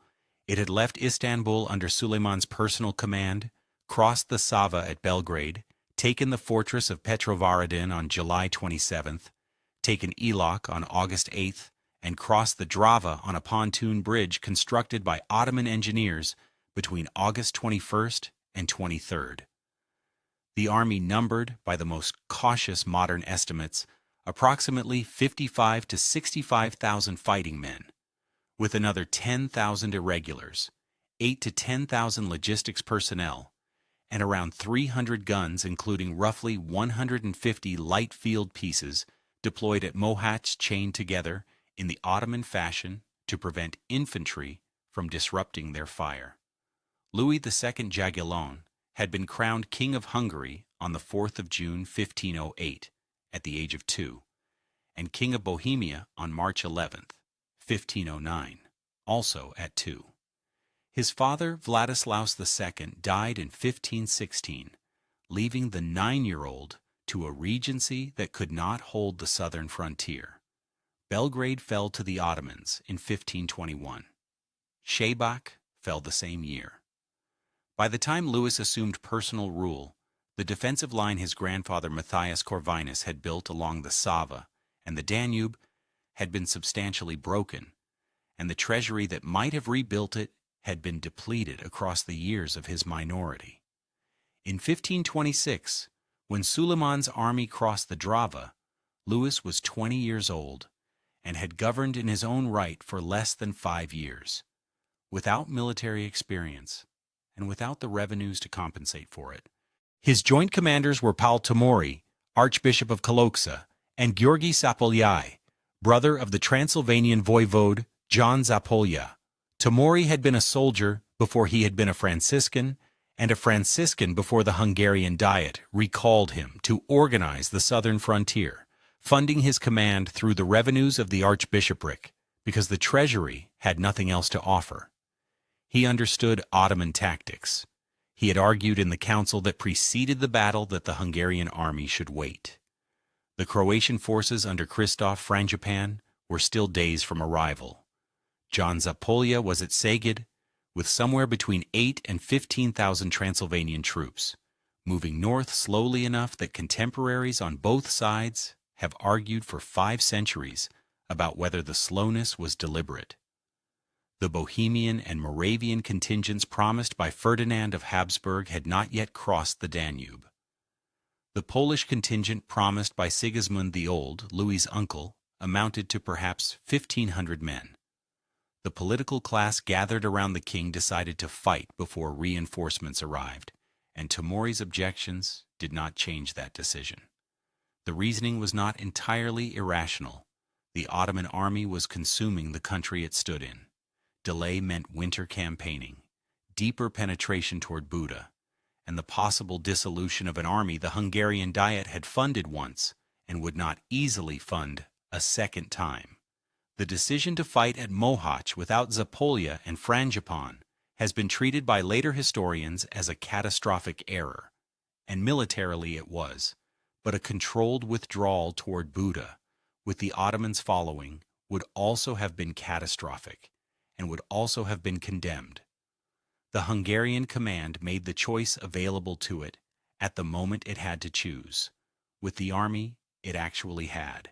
It had left Istanbul under Suleiman's personal command, crossed the Sava at Belgrade, taken the fortress of Petrovaradin on July 27th, taken Elok on August 8th, and crossed the Drava on a pontoon bridge constructed by Ottoman engineers between August 21st and 23rd. The army numbered, by the most cautious modern estimates, approximately 55 to 65,000 fighting men, with another 10,000 irregulars, 8 to 10,000 logistics personnel, and around 300 guns, including roughly 150 light field pieces deployed at Mohács chained together in the Ottoman fashion to prevent infantry from disrupting their fire. Louis II Jagiellon had been crowned King of Hungary on the 4th of June 1508 at the age of 2, and King of Bohemia on March 11th, 1509, also at 2. His father, Vladislaus II, died in 1516, leaving the 9-year-old to a regency that could not hold the southern frontier. Belgrade fell to the Ottomans in 1521. Schaerbeek fell the same year. By the time Louis assumed personal rule, the defensive line his grandfather Matthias Corvinus had built along the Sava and the Danube had been substantially broken, and the treasury that might have rebuilt it had been depleted across the years of his minority. In 1526, when Suleiman's army crossed the Drava, Louis was 20 years old and had governed in his own right for less than 5 years, without military experience and without the revenues to compensate for it. His joint commanders were Paul Tomori, Archbishop of Kalocsa, and György Zápolyai, brother of the Transylvanian voivode John Zápolya. Tomori had been a soldier before he had been a Franciscan, and a Franciscan before the Hungarian Diet recalled him to organize the southern frontier, funding his command through the revenues of the archbishopric, because the treasury had nothing else to offer. He understood Ottoman tactics. He had argued in the council that preceded the battle that the Hungarian army should wait. The Croatian forces under Christoph Frangipan were still days from arrival. John Zápolya was at Szeged with somewhere between 8 and 15,000 Transylvanian troops, moving north slowly enough that contemporaries on both sides have argued for 5 centuries about whether the slowness was deliberate. The Bohemian and Moravian contingents promised by Ferdinand of Habsburg had not yet crossed the Danube. The Polish contingent promised by Sigismund the Old, Louis's uncle, amounted to perhaps 1,500 men. The political class gathered around the king decided to fight before reinforcements arrived, and Tomori's objections did not change that decision. The reasoning was not entirely irrational. The Ottoman army was consuming the country it stood in. Delay meant winter campaigning. deeper penetration toward Buda, and the possible dissolution of an army the Hungarian Diet had funded once and would not easily fund a second time. The decision to fight at Mohács without Zápolya and Frangipane has been treated by later historians as a catastrophic error, and militarily it was, but a controlled withdrawal toward Buda, with the Ottomans following, would also have been catastrophic, and would also have been condemned. The Hungarian command made the choice available to it at the moment it had to choose, with the army it actually had.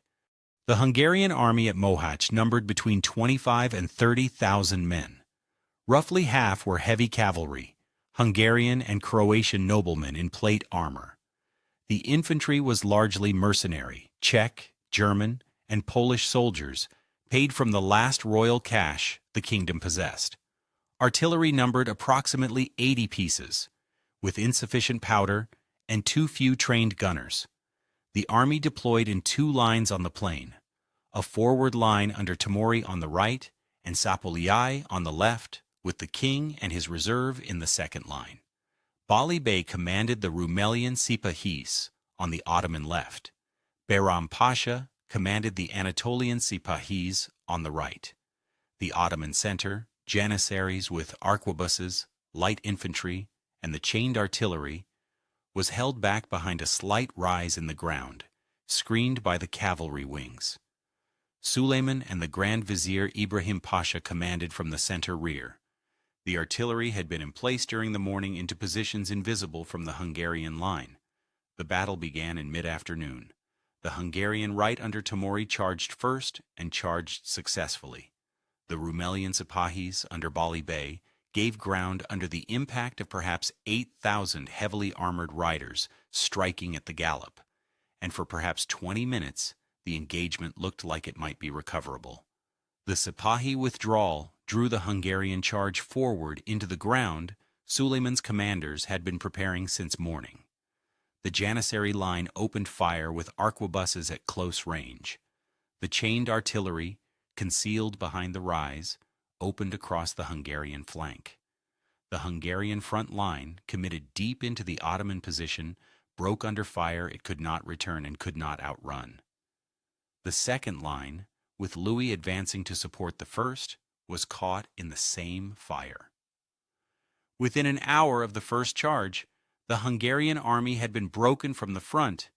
The Hungarian army at Mohács numbered between 25 and 30,000 men. Roughly half were heavy cavalry, Hungarian and Croatian noblemen in plate armor. The infantry was largely mercenary, Czech, German, and Polish soldiers paid from the last royal cash the kingdom possessed. Artillery numbered approximately 80 pieces, with insufficient powder and too few trained gunners. The army deployed in two lines on the plain, a forward line under Timuri on the right and Zápolya on the left, with the king and his reserve in the second line. Bali Bey commanded the Rumelian Sipahis on the Ottoman left. Bayram Pasha commanded the Anatolian Sipahis on the right. The Ottoman center, janissaries with arquebuses, light infantry, and the chained artillery, was held back behind a slight rise in the ground, screened by the cavalry wings. Suleiman and the Grand Vizier Ibrahim Pasha commanded from the center rear. The artillery had been in place during the morning into positions invisible from the Hungarian line. The battle began in mid-afternoon. The Hungarian right under Timuri charged first and charged successfully. The Rumelian Sipahis under Bali Bey gave ground under the impact of perhaps 8,000 heavily armored riders striking at the gallop, and for perhaps 20 minutes the engagement looked like it might be recoverable. The Sipahi withdrawal drew the Hungarian charge forward into the ground Suleiman's commanders had been preparing since morning. The Janissary line opened fire with arquebuses at close range. The chained artillery, concealed behind the rise, opened across the Hungarian flank. The Hungarian front line, committed deep into the Ottoman position, broke under fire it could not return and could not outrun. The second line, with Louis advancing to support the first, was caught in the same fire. Within an hour of the first charge, the Hungarian army had been broken from the front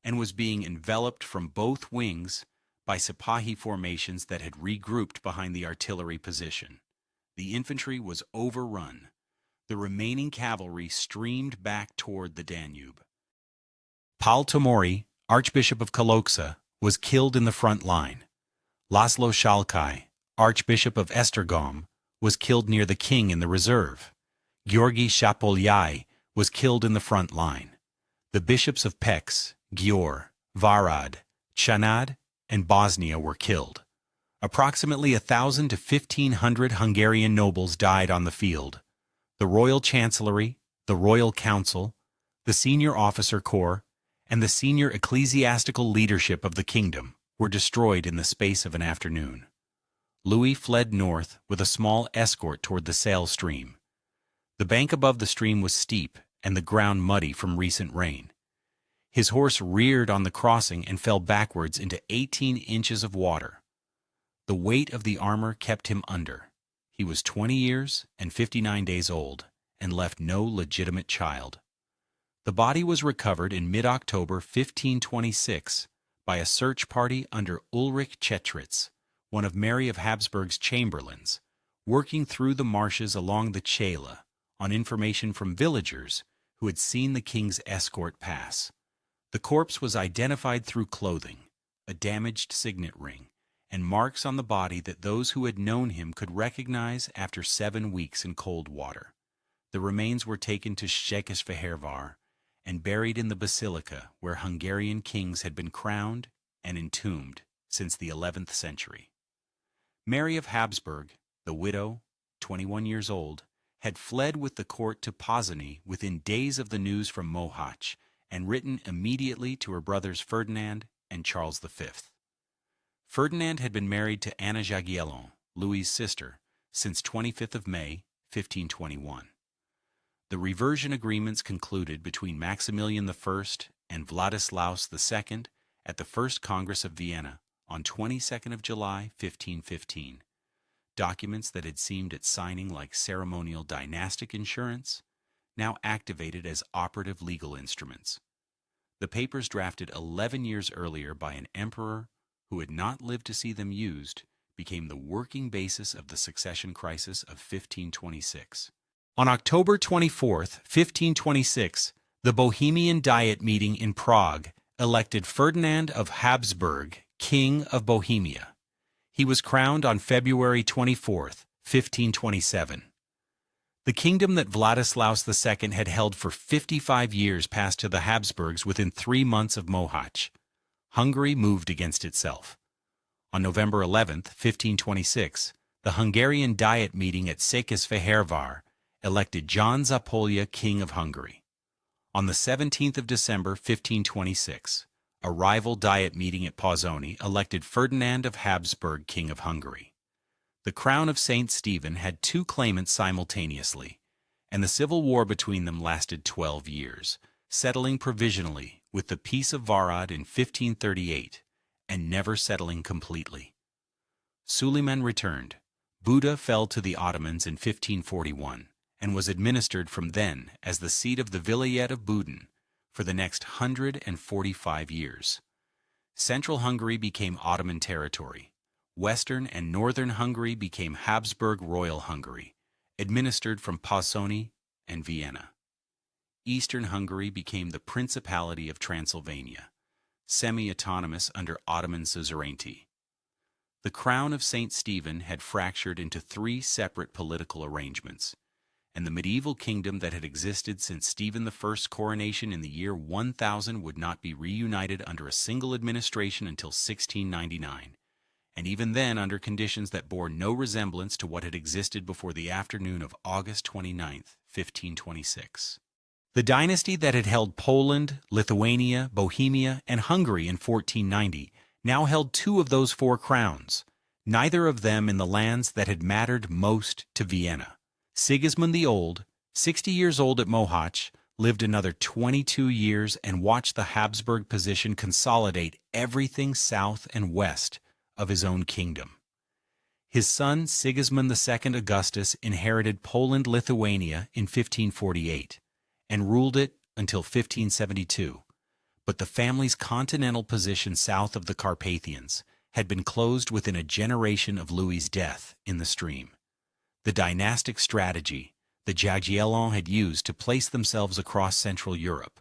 and was being enveloped from both wings by Sipahi formations that had regrouped behind the artillery position. The infantry was overrun. The remaining cavalry streamed back toward the Danube. Pál Tomori, Archbishop of Kalocsa, was killed in the front line. Laszlo Salkai, Archbishop of Esztergom, was killed near the king in the reserve. Gheorghe Zápolya was killed in the front line. The bishops of Pécs, Győr, Várad, Csanád, and Bosnia were killed. Approximately 1,000 to 1,500 Hungarian nobles died on the field. The royal chancellery, the royal council, the senior officer corps, and the senior ecclesiastical leadership of the kingdom were destroyed in the space of an afternoon. Louis fled north with a small escort toward the Saale stream. The bank above the stream was steep and the ground muddy from recent rain. His horse reared on the crossing and fell backwards into 18 inches of water. The weight of the armor kept him under. He was 20 years and 59 days old and left no legitimate child. The body was recovered in mid-October 1526 by a search party under Ulrich Chetritz, one of Mary of Habsburg's chamberlains, working through the marshes along the Chela on information from villagers who had seen the king's escort pass. The corpse was identified through clothing, a damaged signet ring, and marks on the body that those who had known him could recognize after 7 weeks in cold water. The remains were taken to Székesfehérvár and buried in the basilica where Hungarian kings had been crowned and entombed since the 11th century. Mary of Habsburg, the widow, 21 years old, had fled with the court to Pozsony within days of the news from Mohács and written immediately to her brothers Ferdinand and Charles V. Ferdinand had been married to Anna Jagiellon, Louis's sister, since 25th of May, 1521. The reversion agreements concluded between Maximilian I and Vladislaus II at the First Congress of Vienna on 22nd of July, 1515. Documents that had seemed at signing like ceremonial dynastic insurance, now activated as operative legal instruments. The papers, drafted 11 years earlier by an emperor who had not lived to see them used, became the working basis of the succession crisis of 1526. On October 24, 1526, the Bohemian Diet meeting in Prague elected Ferdinand of Habsburg King of Bohemia. He was crowned on February 24, 1527. The kingdom that Vladislaus II had held for 55 years passed to the Habsburgs within 3 months of Mohács. Hungary moved against itself. On November 11, 1526, the Hungarian Diet meeting at Székesfehérvár elected John Zápolya King of Hungary. On the 17th of December, 1526, a rival Diet meeting at Pozsony elected Ferdinand of Habsburg King of Hungary. The crown of St. Stephen had 2 claimants simultaneously, and the civil war between them lasted 12 years, settling provisionally with the Peace of Várad in 1538, and never settling completely. Suleiman returned. Buda fell to the Ottomans in 1541, and was administered from then as the seat of the Vilayet of Budin for the next 145 years. Central Hungary became Ottoman territory. Western and northern Hungary became Habsburg Royal Hungary, administered from Pozsony and Vienna. Eastern Hungary became the Principality of Transylvania, semi-autonomous under Ottoman suzerainty. The crown of St. Stephen had fractured into 3 separate political arrangements, and the medieval kingdom that had existed since Stephen I's coronation in the year 1000 would not be reunited under a single administration until 1699, and even then under conditions that bore no resemblance to what had existed before the afternoon of August 29, 1526. The dynasty that had held Poland, Lithuania, Bohemia, and Hungary in 1490 now held 2 of those 4 crowns, neither of them in the lands that had mattered most to Vienna. Sigismund the Old, 60 years old at Mohács, lived another 22 years and watched the Habsburg position consolidate everything south and west of his own kingdom. His son Sigismund II Augustus inherited Poland-Lithuania in 1548 and ruled it until 1572, but the family's continental position south of the Carpathians had been closed within a generation of Louis's death in the stream. The dynastic strategy the Jagiellons had used to place themselves across Central Europe,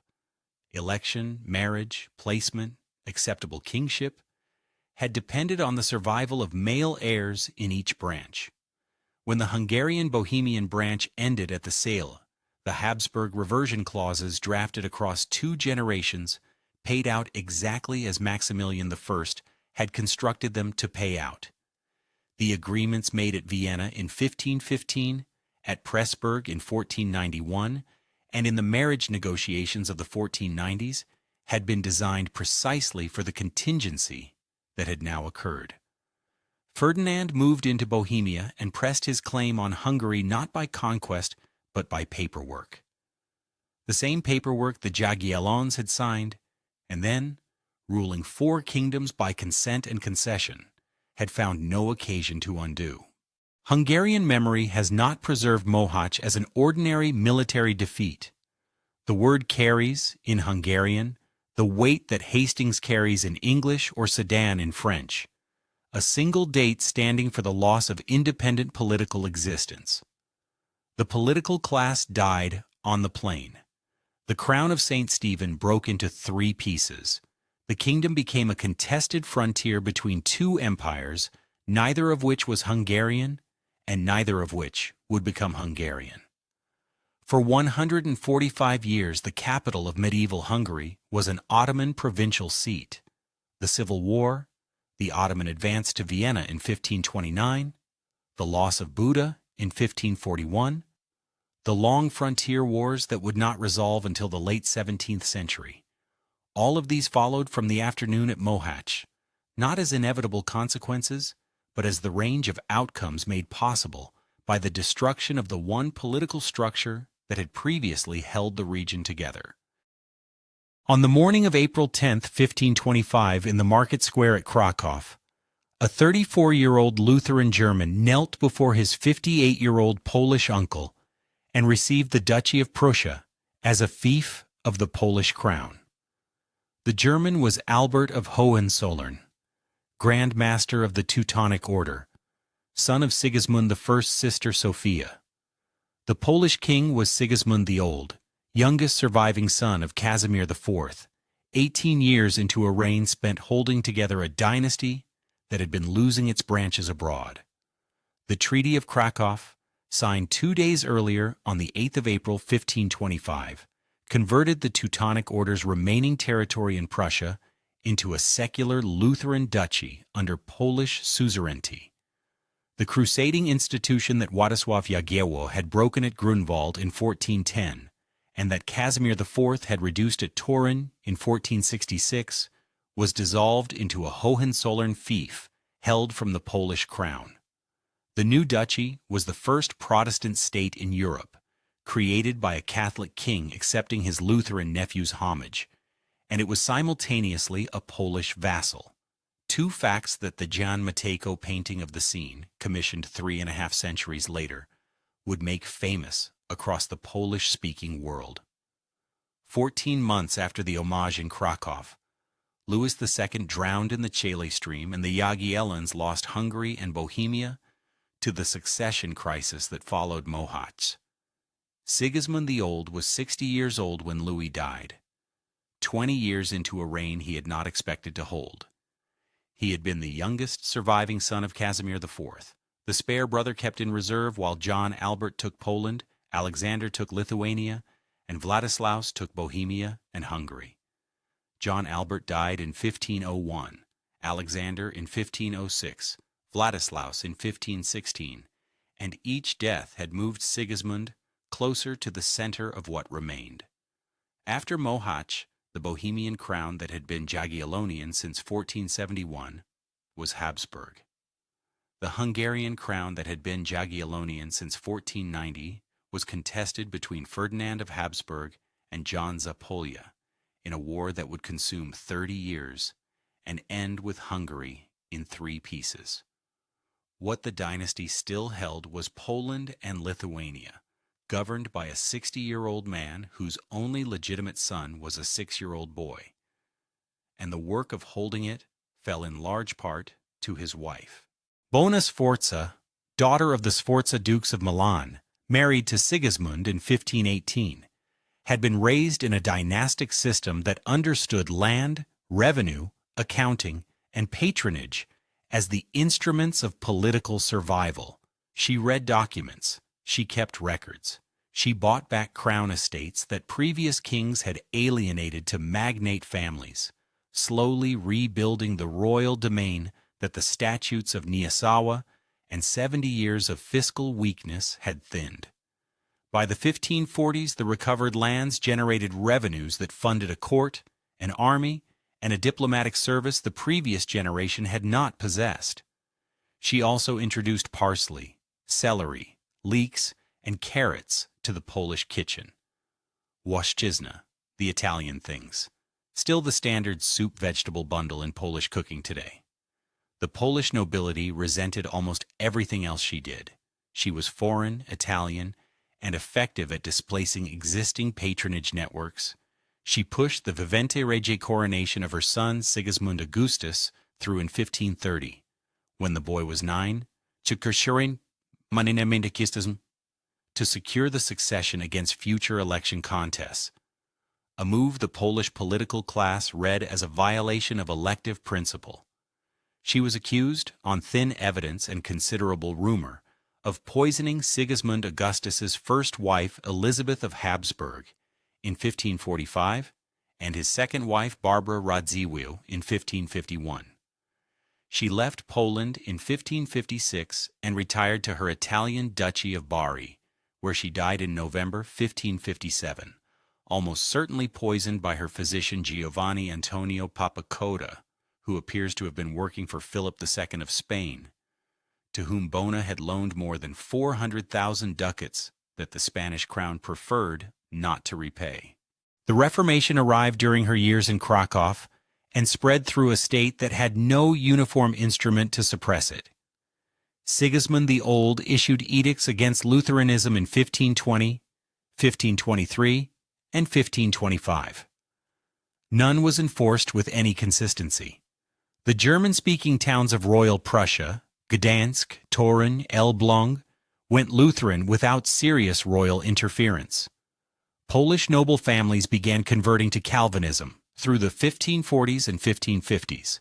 election, marriage, placement, acceptable kingship, had depended on the survival of male heirs in each branch. When the Hungarian-Bohemian branch ended at the sale, the Habsburg reversion clauses drafted across 2 generations paid out exactly as Maximilian I had constructed them to pay out. The agreements made at Vienna in 1515, at Pressburg in 1491, and in the marriage negotiations of the 1490s had been designed precisely for the contingency that had now occurred. Ferdinand moved into Bohemia and pressed his claim on Hungary not by conquest but by paperwork. The same paperwork the Jagiellons had signed, and then, ruling 4 kingdoms by consent and concession, had found no occasion to undo. Hungarian memory has not preserved Mohács as an ordinary military defeat. The word carries, in Hungarian, the weight that Hastings carries in English or Sedan in French, a single date standing for the loss of independent political existence. The political class died on the plain. The crown of St. Stephen broke into 3 pieces. The kingdom became a contested frontier between 2 empires, neither of which was Hungarian, and neither of which would become Hungarian. For 145 years, the capital of medieval Hungary was an Ottoman provincial seat. The Civil War, the Ottoman advance to Vienna in 1529, the loss of Buda in 1541, the long frontier wars that would not resolve until the late 17th century. All of these followed from the afternoon at Mohács, not as inevitable consequences, but as the range of outcomes made possible by the destruction of the one political structure that had previously held the region together. On the morning of April 10, 1525, in the market square at Kraków, a 34-year-old Lutheran German knelt before his 58-year-old Polish uncle and received the Duchy of Prussia as a fief of the Polish crown. The German was Albert of Hohenzollern, Grand Master of the Teutonic Order, son of Sigismund I's sister Sophia. The Polish king was Sigismund the Old, youngest surviving son of Casimir IV, 18 years into a reign spent holding together a dynasty that had been losing its branches abroad. The Treaty of Kraków, signed 2 days earlier on the 8th of April 1525, converted the Teutonic Order's remaining territory in Prussia into a secular Lutheran duchy under Polish suzerainty. The crusading institution that Władysław Jagiello had broken at Grunwald in 1410, and that Casimir IV had reduced at Torun in 1466, was dissolved into a Hohenzollern fief held from the Polish crown. The new duchy was the first Protestant state in Europe, created by a Catholic king accepting his Lutheran nephew's homage, and it was simultaneously a Polish vassal. Two facts that the Jan Matejko painting of the scene, commissioned 3.5 centuries later, would make famous across the Polish-speaking world. 14 months after the homage in Kraków, Louis II drowned in the Chele stream, and the Jagiellons lost Hungary and Bohemia to the succession crisis that followed Mohács. Sigismund the Old was 60 years old when Louis died, 20 years into a reign he had not expected to hold. He had been the youngest surviving son of Casimir IV, the spare brother kept in reserve while John Albert took Poland, Alexander took Lithuania, and Vladislaus took Bohemia and Hungary. John Albert died in 1501, Alexander in 1506, Vladislaus in 1516, and each death had moved Sigismund closer to the center of what remained. After Mohács, the Bohemian crown that had been Jagiellonian since 1471 was Habsburg. The Hungarian crown that had been Jagiellonian since 1490 was contested between Ferdinand of Habsburg and John Zapolya in a war that would consume 30 years and end with Hungary in 3 pieces. What the dynasty still held was Poland and Lithuania, governed by a 60-year-old man whose only legitimate son was a 6-year-old boy, and the work of holding it fell in large part to his wife. Bona Sforza, daughter of the Sforza Dukes of Milan, married to Sigismund in 1518, had been raised in a dynastic system that understood land, revenue, accounting, and patronage as the instruments of political survival. She read documents. She kept records. She bought back crown estates that previous kings had alienated to magnate families, slowly rebuilding the royal domain that the statutes of Nysawa and 70 years of fiscal weakness had thinned. By the 1540s, the recovered lands generated revenues that funded a court, an army, and a diplomatic service the previous generation had not possessed. She also introduced parsley, celery, leeks, and carrots to the Polish kitchen. Włoszczyzna, the Italian things, still the standard soup vegetable bundle in Polish cooking today. The Polish nobility resented almost everything else she did. She was foreign, Italian, and effective at displacing existing patronage networks. She pushed the Vivente Rege coronation of her son Sigismund Augustus through in 1530. When the boy was 9, to secure the succession against future election contests, a move the Polish political class read as a violation of elective principle. She was accused, on thin evidence and considerable rumor, of poisoning Sigismund Augustus's first wife Elizabeth of Habsburg in 1545 and his second wife Barbara Radziwiłł in 1551. She left Poland in 1556 and retired to her Italian Duchy of Bari, where she died in November 1557, almost certainly poisoned by her physician Giovanni Antonio Papacoda, who appears to have been working for Philip II of Spain, to whom Bona had loaned more than 400,000 ducats that the Spanish crown preferred not to repay. The Reformation arrived during her years in Kraków and spread through a state that had no uniform instrument to suppress it. Sigismund the Old issued edicts against Lutheranism in 1520, 1523, and 1525. None was enforced with any consistency. The German-speaking towns of Royal Prussia, Gdansk, Torun, Elbląg, went Lutheran without serious royal interference. Polish noble families began converting to Calvinism through the 1540s and 1550s.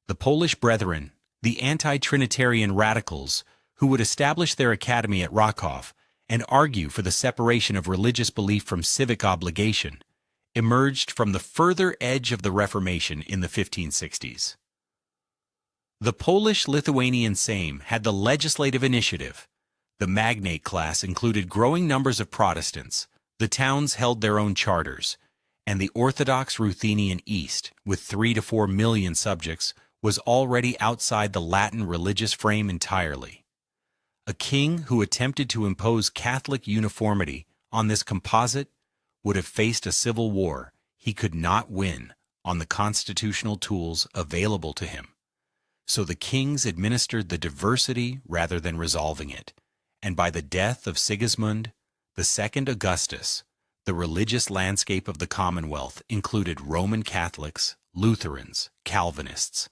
The Polish Brethren, the anti-Trinitarian radicals who would establish their academy at Kraków and argue for the separation of religious belief from civic obligation, emerged from the further edge of the Reformation in the 1560s. The Polish-Lithuanian Sejm had the legislative initiative. The magnate class included growing numbers of Protestants, the towns held their own charters, and the Orthodox Ruthenian East, with 3 to 4 million subjects, was already outside the Latin religious frame entirely. A king who attempted to impose Catholic uniformity on this composite would have faced a civil war he could not win on the constitutional tools available to him. So the kings administered the diversity rather than resolving it, and by the death of Sigismund II Augustus, the religious landscape of the Commonwealth included Roman Catholics, Lutherans, Calvinists,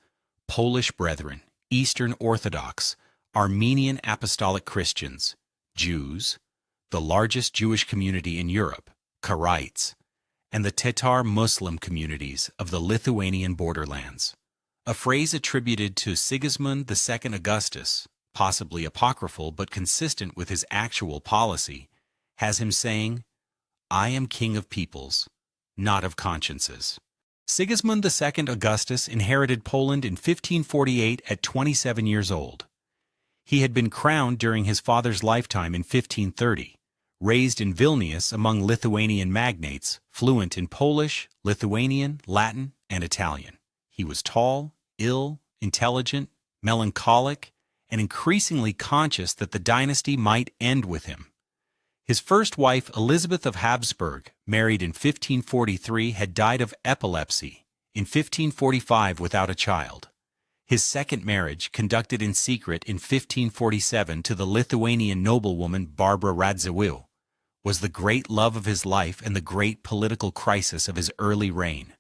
Polish Brethren, Eastern Orthodox, Armenian Apostolic Christians, Jews, the largest Jewish community in Europe, Karaites, and the Tatar Muslim communities of the Lithuanian borderlands. A phrase attributed to Sigismund II Augustus, possibly apocryphal but consistent with his actual policy, has him saying, "I am king of peoples, not of consciences." Sigismund II Augustus inherited Poland in 1548 at 27 years old. He had been crowned during his father's lifetime in 1530, raised in Vilnius among Lithuanian magnates, fluent in Polish, Lithuanian, Latin, and Italian. He was tall, ill, intelligent, melancholic, and increasingly conscious that the dynasty might end with him. His first wife, Elizabeth of Habsburg, married in 1543, had died of epilepsy in 1545 without a child. His second marriage, conducted in secret in 1547 to the Lithuanian noblewoman Barbara Radziwiłł, was the great love of his life and the great political crisis of his early reign.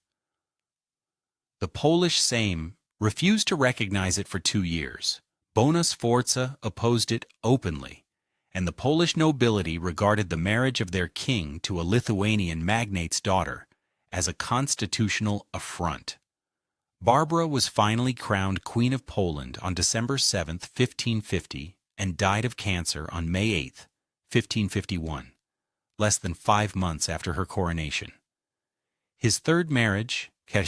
The Polish Sejm refused to recognize it for 2 years. Bona Sforza opposed it openly, and the Polish nobility regarded the marriage of their king to a Lithuanian magnate's daughter as a constitutional affront. Barbara was finally crowned Queen of Poland on December 7, 1550, and died of cancer on May 8, 1551, less than 5 months after her coronation. His third marriage, to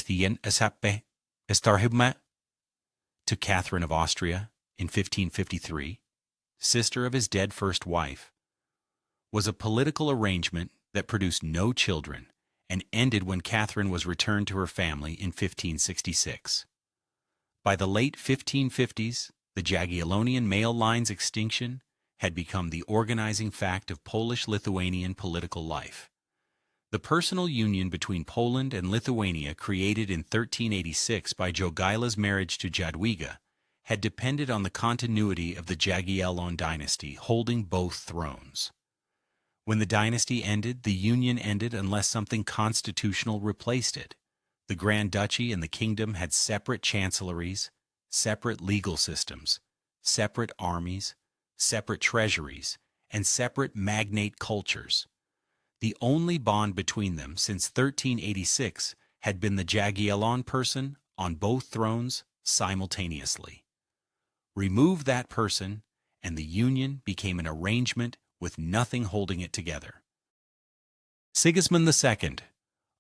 Catherine of Austria in 1553, sister of his dead first wife, was a political arrangement that produced no children and ended when Catherine was returned to her family in 1566. By the late 1550s, the Jagiellonian male line's extinction had become the organizing fact of Polish-Lithuanian political life. The personal union between Poland and Lithuania, created in 1386 by Jogaila's marriage to Jadwiga, had depended on the continuity of the Jagiellonian Dynasty holding both thrones. When the dynasty ended, the union ended unless something constitutional replaced it. The Grand Duchy and the kingdom had separate chancelleries, separate legal systems, separate armies, separate treasuries, and separate magnate cultures. The only bond between them since 1386 had been the Jagiellon person on both thrones simultaneously. Remove that person, and the union became an arrangement with nothing holding it together. Sigismund II.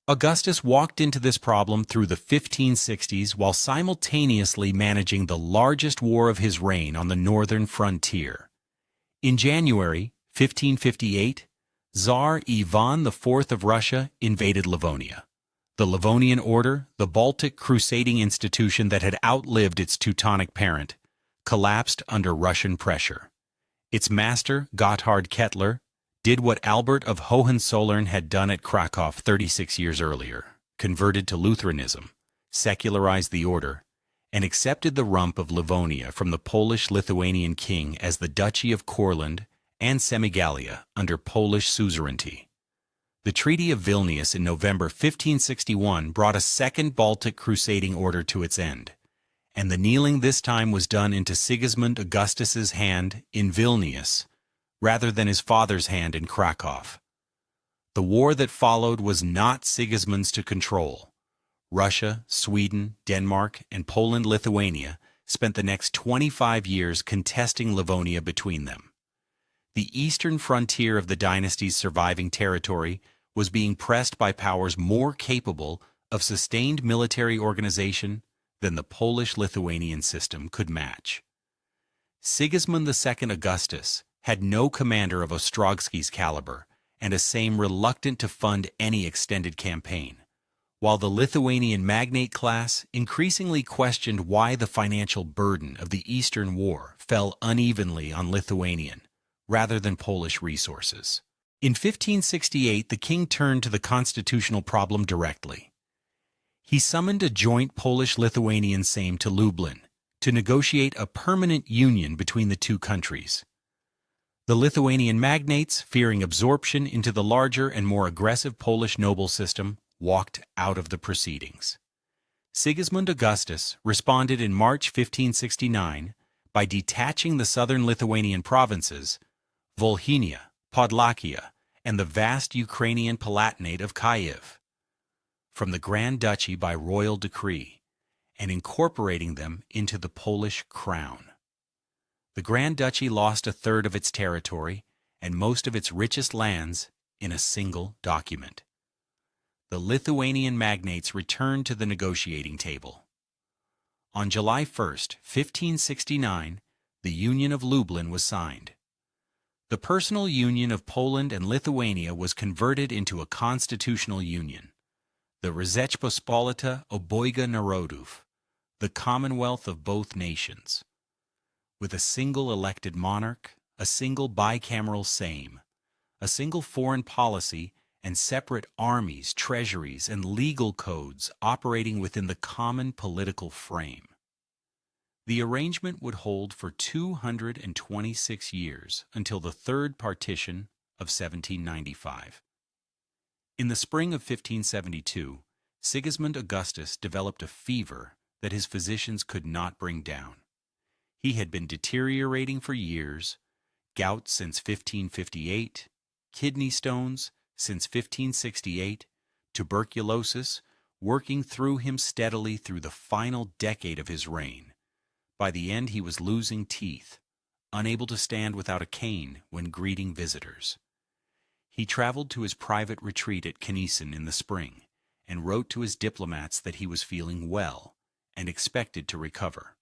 Augustus walked into this problem through the 1560s while simultaneously managing the largest war of his reign on the northern frontier. In January 1558, Tsar Ivan IV of Russia invaded Livonia. The Livonian Order, the Baltic crusading institution that had outlived its Teutonic parent, collapsed under Russian pressure. Its master, Gotthard Kettler, did what Albert of Hohenzollern had done at Kraków 36 years earlier, converted to Lutheranism, secularized the order, and accepted the rump of Livonia from the Polish-Lithuanian king as the Duchy of Courland and Semigalia under Polish suzerainty. The Treaty of Vilnius in November 1561 brought a second Baltic crusading order to its end, and the kneeling this time was done into Sigismund Augustus's hand in Vilnius, rather than his father's hand in Kraków. The war that followed was not Sigismund's to control. Russia, Sweden, Denmark, and Poland-Lithuania spent the next 25 years contesting Livonia between them. The eastern frontier of the dynasty's surviving territory was being pressed by powers more capable of sustained military organization than the Polish-Lithuanian system could match. Sigismund II Augustus had no commander of Ostrogski's caliber and a Sejm reluctant to fund any extended campaign, while the Lithuanian magnate class increasingly questioned why the financial burden of the Eastern War fell unevenly on Lithuanian rather than Polish resources. In 1568, the king turned to the constitutional problem directly. He summoned a joint Polish-Lithuanian Sejm to Lublin to negotiate a permanent union between the two countries. The Lithuanian magnates, fearing absorption into the larger and more aggressive Polish noble system, walked out of the proceedings. Sigismund Augustus responded in March 1569 by detaching the southern Lithuanian provinces, Volhynia, Podlakia, and the vast Ukrainian Palatinate of Kyiv, from the Grand Duchy by royal decree, and incorporating them into the Polish crown. The Grand Duchy lost a third of its territory and most of its richest lands in a single document. The Lithuanian magnates returned to the negotiating table. On July 1, 1569, the Union of Lublin was signed. The personal union of Poland and Lithuania was converted into a constitutional union, the Rzeczpospolita Obojga Narodów, the Commonwealth of both nations, with a single elected monarch, a single bicameral Sejm, a single foreign policy, and separate armies, treasuries, and legal codes operating within the common political frame. The arrangement would hold for 226 years until the Third Partition of 1795. In the spring of 1572, Sigismund Augustus developed a fever that his physicians could not bring down. He had been deteriorating for years, gout since 1558, kidney stones since 1568, tuberculosis working through him steadily through the final decade of his reign. By the end, he was losing teeth, unable to stand without a cane when greeting visitors. He traveled to his private retreat at Kniessen in the spring and wrote to his diplomats that he was feeling well and expected to recover.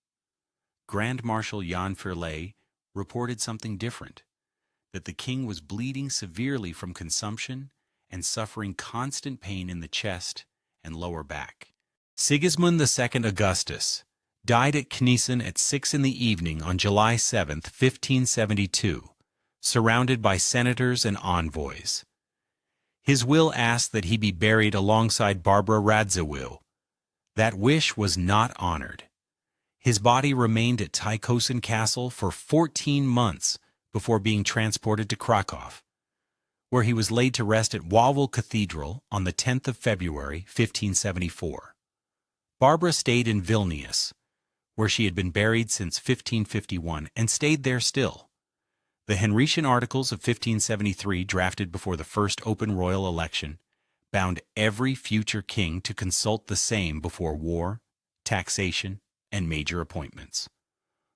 Grand Marshal Jan Firley reported something different, that the king was bleeding severely from consumption and suffering constant pain in the chest and lower back. Sigismund II Augustus died at Kniessen at 6 in the evening on July 7, 1572, surrounded by senators and envoys. His will asked that he be buried alongside Barbara Radziwiłł. That wish was not honored. His body remained at Tykosin Castle for 14 months before being transported to Kraków, where he was laid to rest at Wawel Cathedral on the 10th of February, 1574. Barbara stayed in Vilnius, where she had been buried since 1551, and stayed there still. The Henrician Articles of 1573, drafted before the first open royal election, bound every future king to consult the same before war, taxation, and major appointments.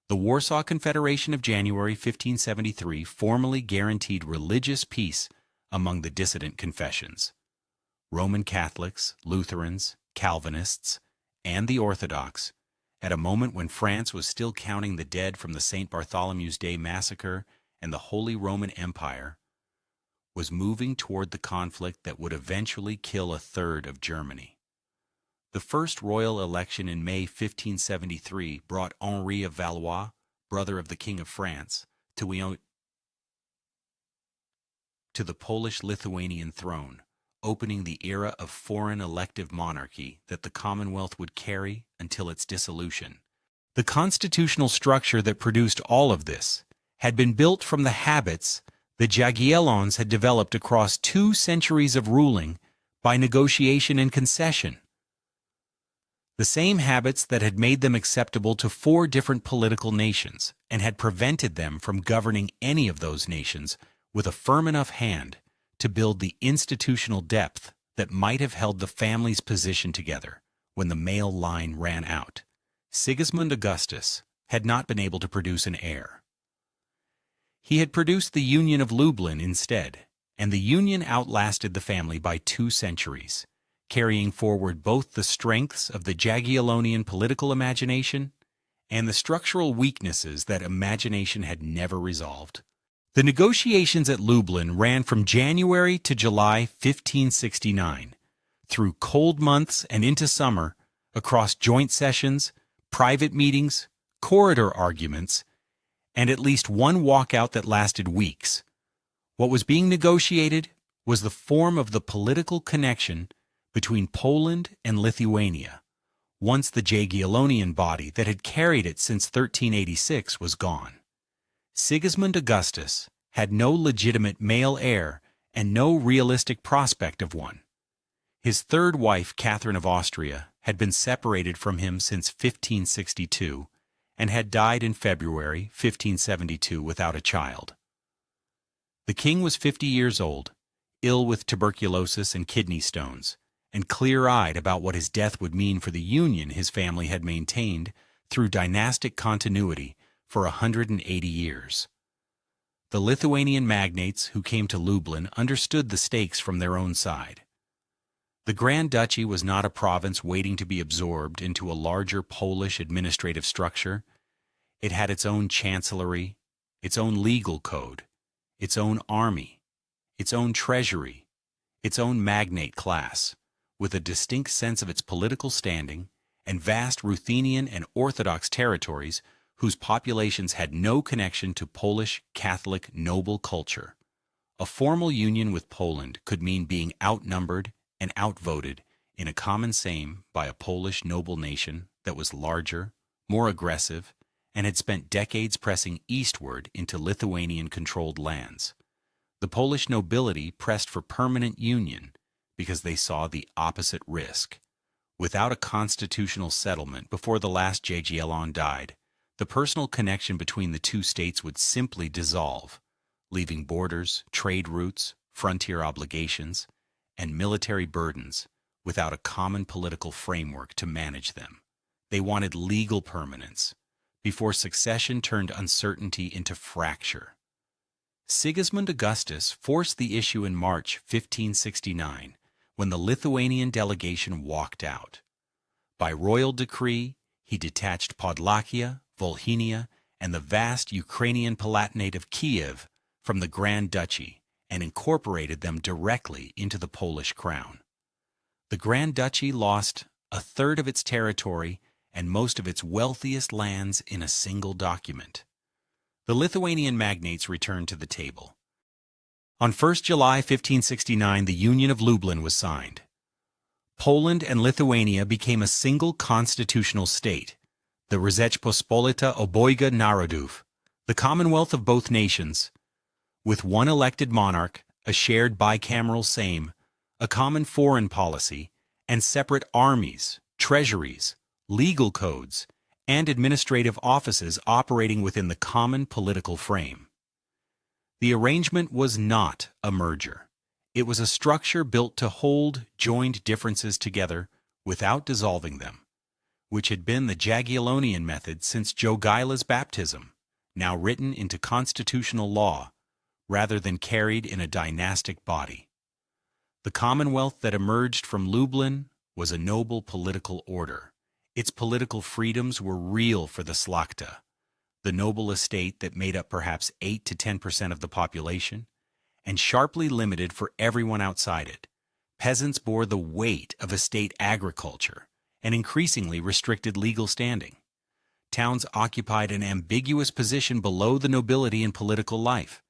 The Warsaw Confederation of January 1573 formally guaranteed religious peace among the dissident confessions. Roman Catholics, Lutherans, Calvinists, and the Orthodox, at a moment when France was still counting the dead from the St. Bartholomew's Day massacre and the Holy Roman Empire, was moving toward the conflict that would eventually kill a third of Germany. The first royal election in May 1573 brought Henri of Valois, brother of the King of France, to to the Polish-Lithuanian throne, opening the era of foreign elective monarchy that the Commonwealth would carry until its dissolution. The constitutional structure that produced all of this had been built from the habits the Jagiellons had developed across 2 centuries of ruling by negotiation and concession. The same habits that had made them acceptable to 4 different political nations and had prevented them from governing any of those nations with a firm enough hand to build the institutional depth that might have held the family's position together when the male line ran out. Sigismund Augustus had not been able to produce an heir. He had produced the Union of Lublin instead, and the union outlasted the family by 2 centuries, carrying forward both the strengths of the Jagiellonian political imagination and the structural weaknesses that imagination had never resolved. The negotiations at Lublin ran from January to July 1569, through cold months and into summer, across joint sessions, private meetings, corridor arguments, and at least one walkout that lasted weeks. What was being negotiated was the form of the political connection between Poland and Lithuania, once the Jagiellonian body that had carried it since 1386 was gone. Sigismund Augustus had no legitimate male heir and no realistic prospect of one. His 3rd wife, Catherine of Austria, had been separated from him since 1562 and had died in February 1572 without a child. The king was 50 years old, ill with tuberculosis and kidney stones, and clear-eyed about what his death would mean for the union his family had maintained through dynastic continuity for 180 years. The Lithuanian magnates who came to Lublin understood the stakes from their own side. The Grand Duchy was not a province waiting to be absorbed into a larger Polish administrative structure. It had its own chancellery, its own legal code, its own army, its own treasury, its own magnate class, with a distinct sense of its political standing, and vast Ruthenian and Orthodox territories whose populations had no connection to Polish Catholic noble culture. A formal union with Poland could mean being outnumbered and outvoted in a common same by a Polish noble nation that was larger, more aggressive, and had spent decades pressing eastward into Lithuanian-controlled lands. The Polish nobility pressed for permanent union because they saw the opposite risk. Without a constitutional settlement before the last Jagiellon died, the personal connection between the 2 states would simply dissolve, leaving borders, trade routes, frontier obligations, and military burdens without a common political framework to manage them. They wanted legal permanence before succession turned uncertainty into fracture. Sigismund Augustus forced the issue in March 1569 when the Lithuanian delegation walked out. By royal decree, he detached Podlakia, Volhynia, and the vast Ukrainian Palatinate of Kiev from the Grand Duchy and incorporated them directly into the Polish crown. The Grand Duchy lost 1/3 of its territory and most of its wealthiest lands in a single document. The Lithuanian magnates returned to the table. On 1 July 1569, the Union of Lublin was signed. Poland and Lithuania became a single constitutional state, the Rzeczpospolita Obojga Narodów, the Commonwealth of both nations, with one elected monarch, a shared bicameral Sejm, a common foreign policy, and separate armies, treasuries, legal codes, and administrative offices operating within the common political frame. The arrangement was not a merger. It was a structure built to hold joined differences together without dissolving them, which had been the Jagiellonian method since Jogaila's baptism, now written into constitutional law, rather than carried in a dynastic body. The Commonwealth that emerged from Lublin was a noble political order. Its political freedoms were real for the Szlachta, the noble estate that made up perhaps 8 to 10% of the population, and sharply limited for everyone outside it. Peasants bore the weight of estate agriculture and increasingly restricted legal standing. Towns occupied an ambiguous position below the nobility in political life.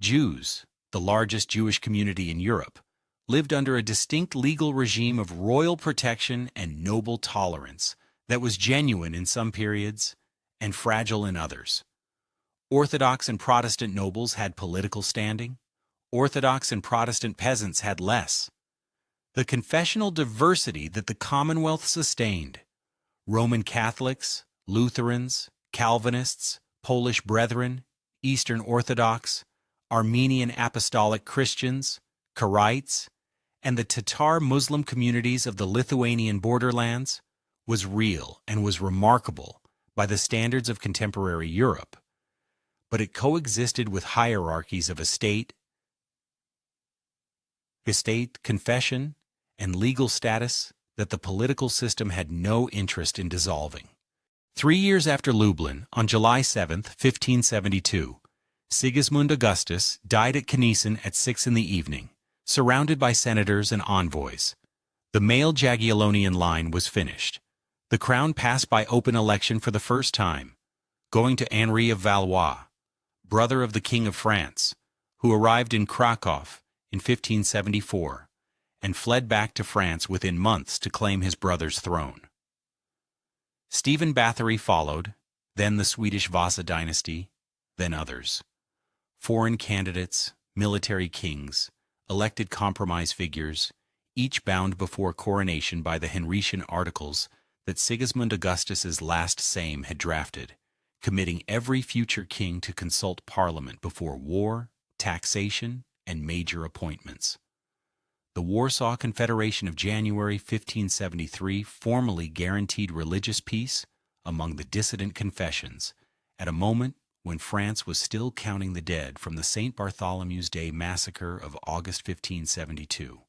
Jews, the largest Jewish community in Europe, lived under a distinct legal regime of royal protection and noble tolerance that was genuine in some periods and fragile in others. Orthodox and Protestant nobles had political standing. Orthodox and Protestant peasants had less. The confessional diversity that the Commonwealth sustained, Roman Catholics, Lutherans, Calvinists, Polish Brethren, Eastern Orthodox, Armenian Apostolic Christians, Karaites, and the Tatar Muslim communities of the Lithuanian borderlands, was real and was remarkable by the standards of contemporary Europe. But it coexisted with hierarchies of estate, confession, and legal status that the political system had no interest in dissolving. 3 years after Lublin, on July 7, 1572, Sigismund Augustus died at Kniessen at 6 in the evening, surrounded by senators and envoys. The male Jagiellonian line was finished. The crown passed by open election for the first time, going to Henri of Valois, brother of the King of France, who arrived in Kraków in 1574 and fled back to France within months to claim his brother's throne. Stephen Bathory followed, then the Swedish Vasa dynasty, then others. Foreign candidates, military kings, elected compromise figures, each bound before coronation by the Henrician articles that Sigismund Augustus's last Sejm had drafted, committing every future king to consult Parliament before war, taxation, and major appointments. The Warsaw Confederation of January 1573 formally guaranteed religious peace among the dissident confessions at a moment when France was still counting the dead from the St. Bartholomew's Day massacre of August 1572.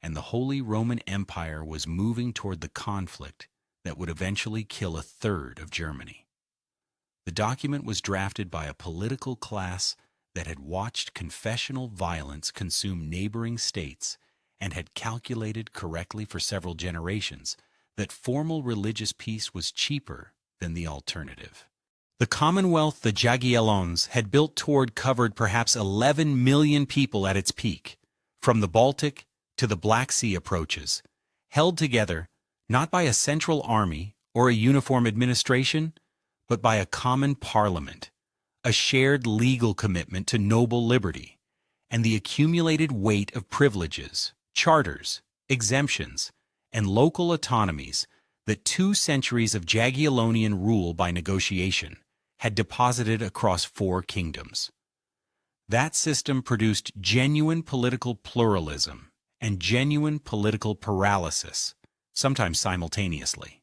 And the Holy Roman Empire was moving toward the conflict that would eventually kill a third of Germany. The document was drafted by a political class that had watched confessional violence consume neighboring states and had calculated correctly for several generations that formal religious peace was cheaper than the alternative. The Commonwealth the Jagiellons had built toward covered perhaps 11 million people at its peak, from the Baltic to the Black Sea approaches, held together not by a central army or a uniform administration, but by a common parliament, a shared legal commitment to noble liberty, and the accumulated weight of privileges, charters, exemptions, and local autonomies that 2 centuries of Jagiellonian rule by negotiation had deposited across 4 kingdoms. That system produced genuine political pluralism and genuine political paralysis, sometimes simultaneously.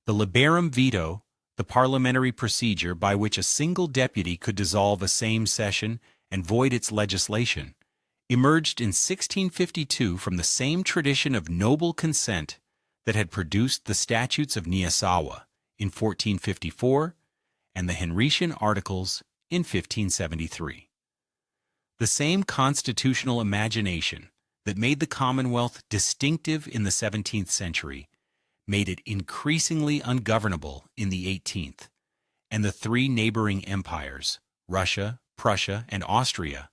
The liberum veto, the parliamentary procedure by which a single deputy could dissolve a Sejm session and void its legislation, emerged in 1652 from the same tradition of noble consent that had produced the Statutes of Nysawa in 1454 and the Henrician Articles in 1573. The same constitutional imagination that made the Commonwealth distinctive in the 17th century made it increasingly ungovernable in the 18th, and the 3 neighboring empires, Russia, Prussia, and Austria,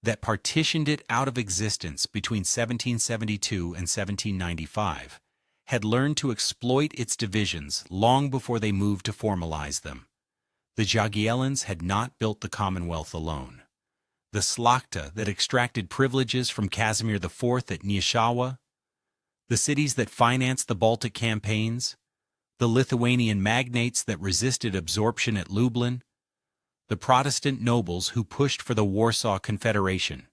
that partitioned it out of existence between 1772 and 1795, had learned to exploit its divisions long before they moved to formalize them. The Jagiellons had not built the Commonwealth alone. The Szlachta that extracted privileges from Casimir IV at Nysawa, the cities that financed the Baltic campaigns, the Lithuanian magnates that resisted absorption at Lublin, the Protestant nobles who pushed for the Warsaw Confederation,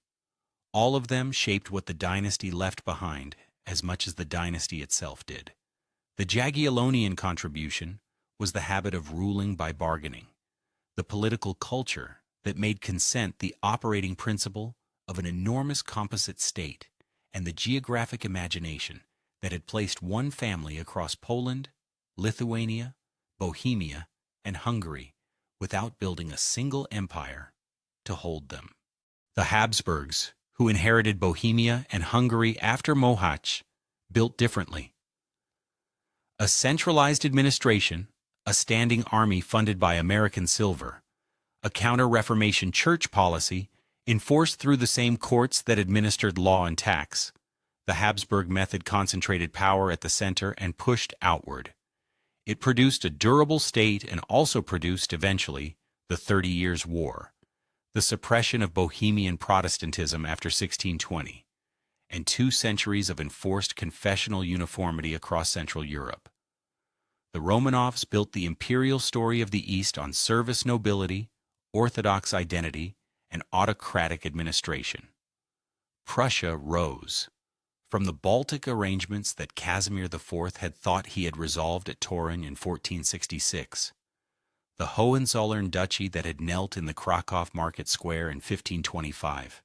all of them shaped what the dynasty left behind as much as the dynasty itself did. The Jagiellonian contribution was the habit of ruling by bargaining, the political culture that made consent the operating principle of an enormous composite state, and the geographic imagination that had placed one family across Poland, Lithuania, Bohemia, and Hungary without building a single empire to hold them. The Habsburgs, who inherited Bohemia and Hungary after Mohács, built differently. A centralized administration, a standing army funded by American silver, a counter-Reformation church policy Enforced through the same courts that administered law and tax, the Habsburg method concentrated power at the center and pushed outward. It produced a durable state and also produced, eventually, the 30 Years' War, the suppression of Bohemian Protestantism after 1620, and 2 centuries of enforced confessional uniformity across Central Europe. The Romanovs built the imperial story of the East on service nobility, orthodox identity, and autocratic administration. Prussia rose. From the Baltic arrangements that Casimir IV had thought he had resolved at Torun in 1466, the Hohenzollern Duchy that had knelt in the Kraków market square in 1525,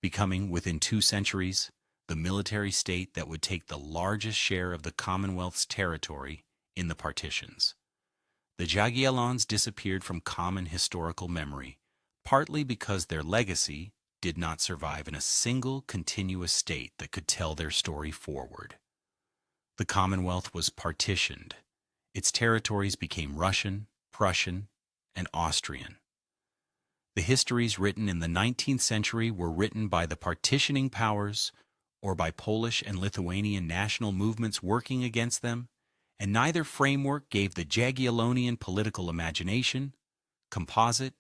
becoming, within 2 centuries, the military state that would take the largest share of the Commonwealth's territory in the partitions. The Jagiellons disappeared from common historical memory, partly because their legacy did not survive in a single continuous state that could tell their story forward. The Commonwealth was partitioned. Its territories became Russian, Prussian, and Austrian. The histories written in the 19th century were written by the partitioning powers or by Polish and Lithuanian national movements working against them, and neither framework gave the Jagiellonian political imagination, composite,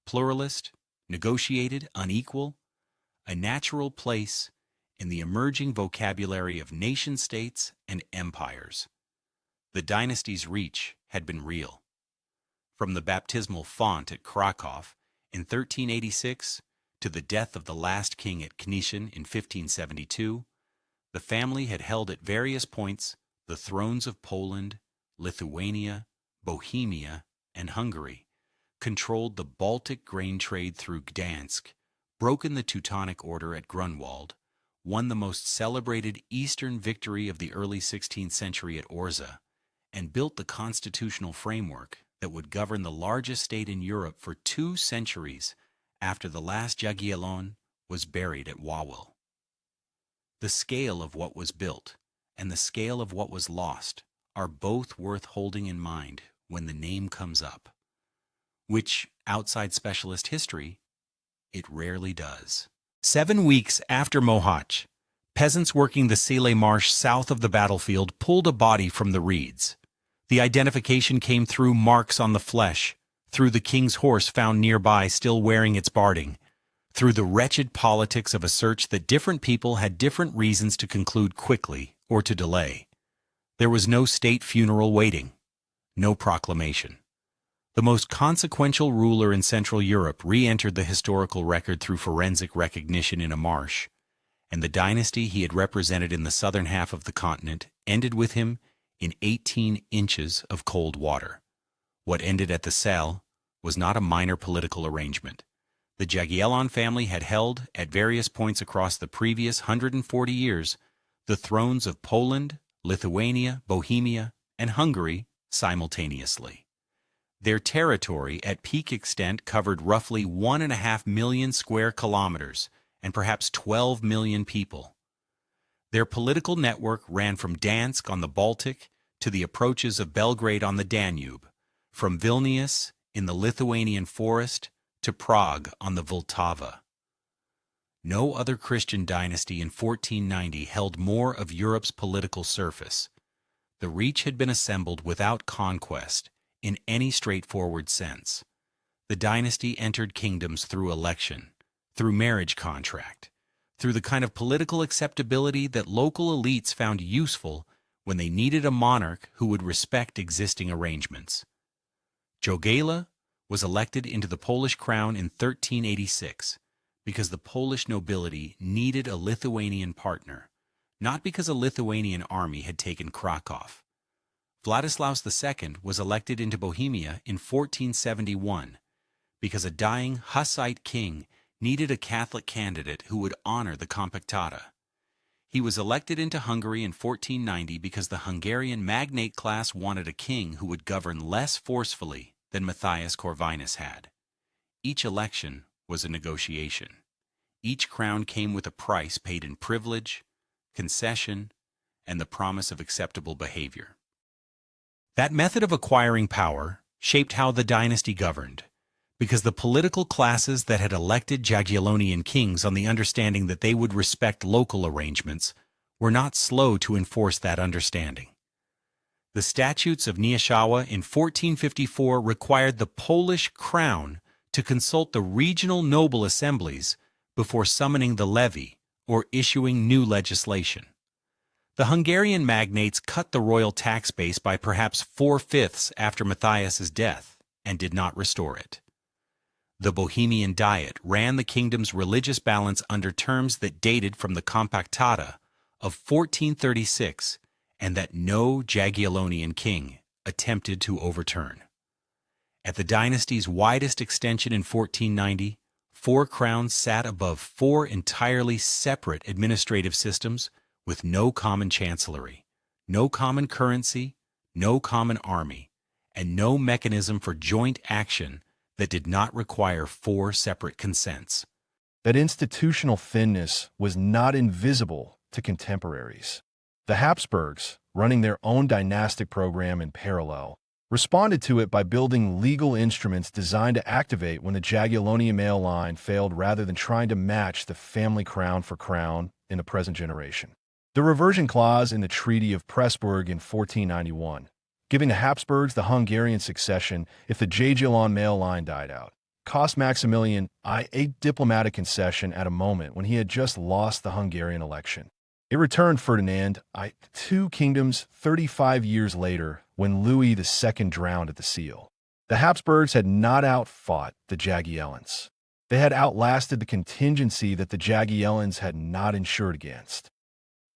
pluralist, negotiated, unequal, a natural place in the emerging vocabulary of nation-states and empires. The dynasty's reach had been real. From the baptismal font at Kraków in 1386 to the death of the last king at Knieschen in 1572, the family had held at various points the thrones of Poland, Lithuania, Bohemia, and Hungary, controlled the Baltic grain trade through Gdansk, broken the Teutonic Order at Grunwald, won the most celebrated Eastern victory of the early 16th century at Orza, and built the constitutional framework that would govern the largest state in Europe for 2 centuries after the last Jagiellon was buried at Wawel. The scale of what was built and the scale of what was lost are both worth holding in mind when the name comes up, which, outside specialist history, it rarely does. 7 weeks after Mohács, peasants working the Sile Marsh south of the battlefield pulled a body from the reeds. The identification came through marks on the flesh, through the king's horse found nearby still wearing its barding, through the wretched politics of a search that different people had different reasons to conclude quickly or to delay. There was no state funeral waiting, no proclamation. The most consequential ruler in Central Europe re-entered the historical record through forensic recognition in a marsh, and the dynasty he had represented in the southern half of the continent ended with him in 18 inches of cold water. What ended at the cell was not a minor political arrangement. The Jagiellon family had held, at various points across the previous 140 years, the thrones of Poland, Lithuania, Bohemia, and Hungary simultaneously. Their territory at peak extent covered roughly 1.5 million square kilometers and perhaps 12 million people. Their political network ran from Gdansk on the Baltic to the approaches of Belgrade on the Danube, from Vilnius in the Lithuanian forest to Prague on the Vltava. No other Christian dynasty in 1490 held more of Europe's political surface. The reach had been assembled without conquest, in any straightforward sense. The dynasty entered kingdoms through election, through marriage contract, through the kind of political acceptability that local elites found useful when they needed a monarch who would respect existing arrangements. Jogaila was elected into the Polish crown in 1386 because the Polish nobility needed a Lithuanian partner, not because a Lithuanian army had taken Kraków. Vladislaus II was elected into Bohemia in 1471 because a dying Hussite king needed a Catholic candidate who would honor the Compactata. He was elected into Hungary in 1490 because the Hungarian magnate class wanted a king who would govern less forcefully than Matthias Corvinus had. Each election was a negotiation. Each crown came with a price paid in privilege, concession, and the promise of acceptable behavior. That method of acquiring power shaped how the dynasty governed, because the political classes that had elected Jagiellonian kings on the understanding that they would respect local arrangements were not slow to enforce that understanding. The Statutes of Nieshawa in 1454 required the Polish crown to consult the regional noble assemblies before summoning the levy or issuing new legislation. The Hungarian magnates cut the royal tax base by perhaps 4/5 after Matthias's death and did not restore it. The Bohemian Diet ran the kingdom's religious balance under terms that dated from the Compactata of 1436 and that no Jagiellonian king attempted to overturn. At the dynasty's widest extension in 1490, 4 crowns sat above 4 entirely separate administrative systems with no common chancellery, no common currency, no common army, and no mechanism for joint action that did not require 4 separate consents. That institutional thinness was not invisible to contemporaries. The Habsburgs, running their own dynastic program in parallel, responded to it by building legal instruments designed to activate when the Jagiellonian male line failed rather than trying to match the family crown for crown in the present generation. The reversion clause in the Treaty of Pressburg in 1491, giving the Habsburgs the Hungarian succession if the Jagiellon male line died out, cost Maximilian a diplomatic concession at a moment when he had just lost the Hungarian election. It returned Ferdinand 2 kingdoms 35 years later when Louis II drowned at the seal. The Habsburgs had not outfought the Jagiellons. They had outlasted the contingency that the Jagiellons had not insured against.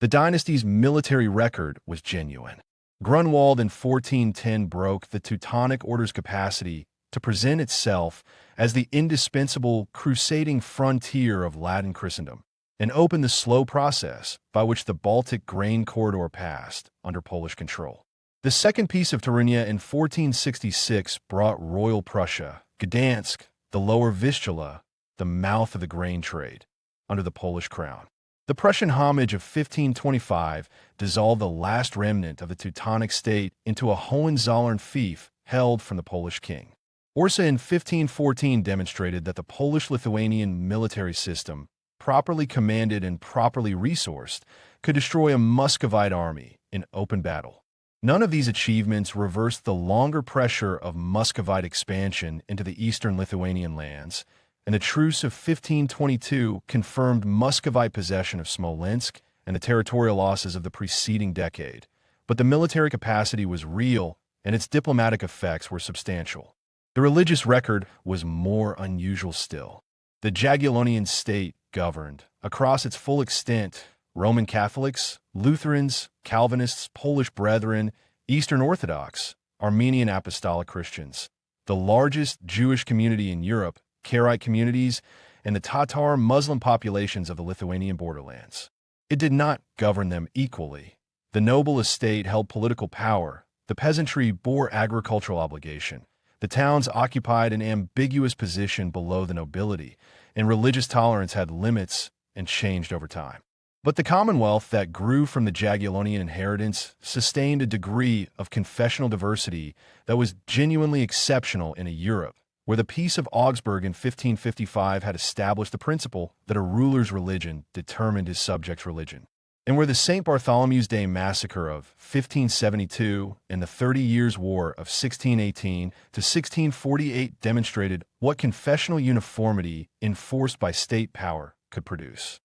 The dynasty's military record was genuine. Grunwald in 1410 broke the Teutonic Order's capacity to present itself as the indispensable crusading frontier of Latin Christendom, and opened the slow process by which the Baltic grain corridor passed under Polish control. The Second Peace of Turynia in 1466 brought Royal Prussia, Gdansk, the Lower Vistula, the mouth of the grain trade, under the Polish crown. The Prussian homage of 1525 dissolved the last remnant of the Teutonic state into a Hohenzollern fief held from the Polish king. Orsa in 1514 demonstrated that the Polish-Lithuanian military system, properly commanded and properly resourced, could destroy a Muscovite army in open battle. None of these achievements reversed the longer pressure of Muscovite expansion into the eastern Lithuanian lands, and the Truce of 1522 confirmed Muscovite possession of Smolensk and the territorial losses of the preceding decade. But the military capacity was real, and its diplomatic effects were substantial. The religious record was more unusual still. The Jagiellonian state governed, across its full extent, Roman Catholics, Lutherans, Calvinists, Polish Brethren, Eastern Orthodox, Armenian Apostolic Christians, the largest Jewish community in Europe, Karaite communities, and the Tatar Muslim populations of the Lithuanian borderlands. It did not govern them equally. The noble estate held political power, the peasantry bore agricultural obligation, the towns occupied an ambiguous position below the nobility, and religious tolerance had limits and changed over time. But the Commonwealth that grew from the Jagiellonian inheritance sustained a degree of confessional diversity that was genuinely exceptional in a Europe where the Peace of Augsburg in 1555 had established the principle that a ruler's religion determined his subjects' religion, and where the St. Bartholomew's Day massacre of 1572 and the 30 Years' War of 1618 to 1648 demonstrated what confessional uniformity enforced by state power could produce.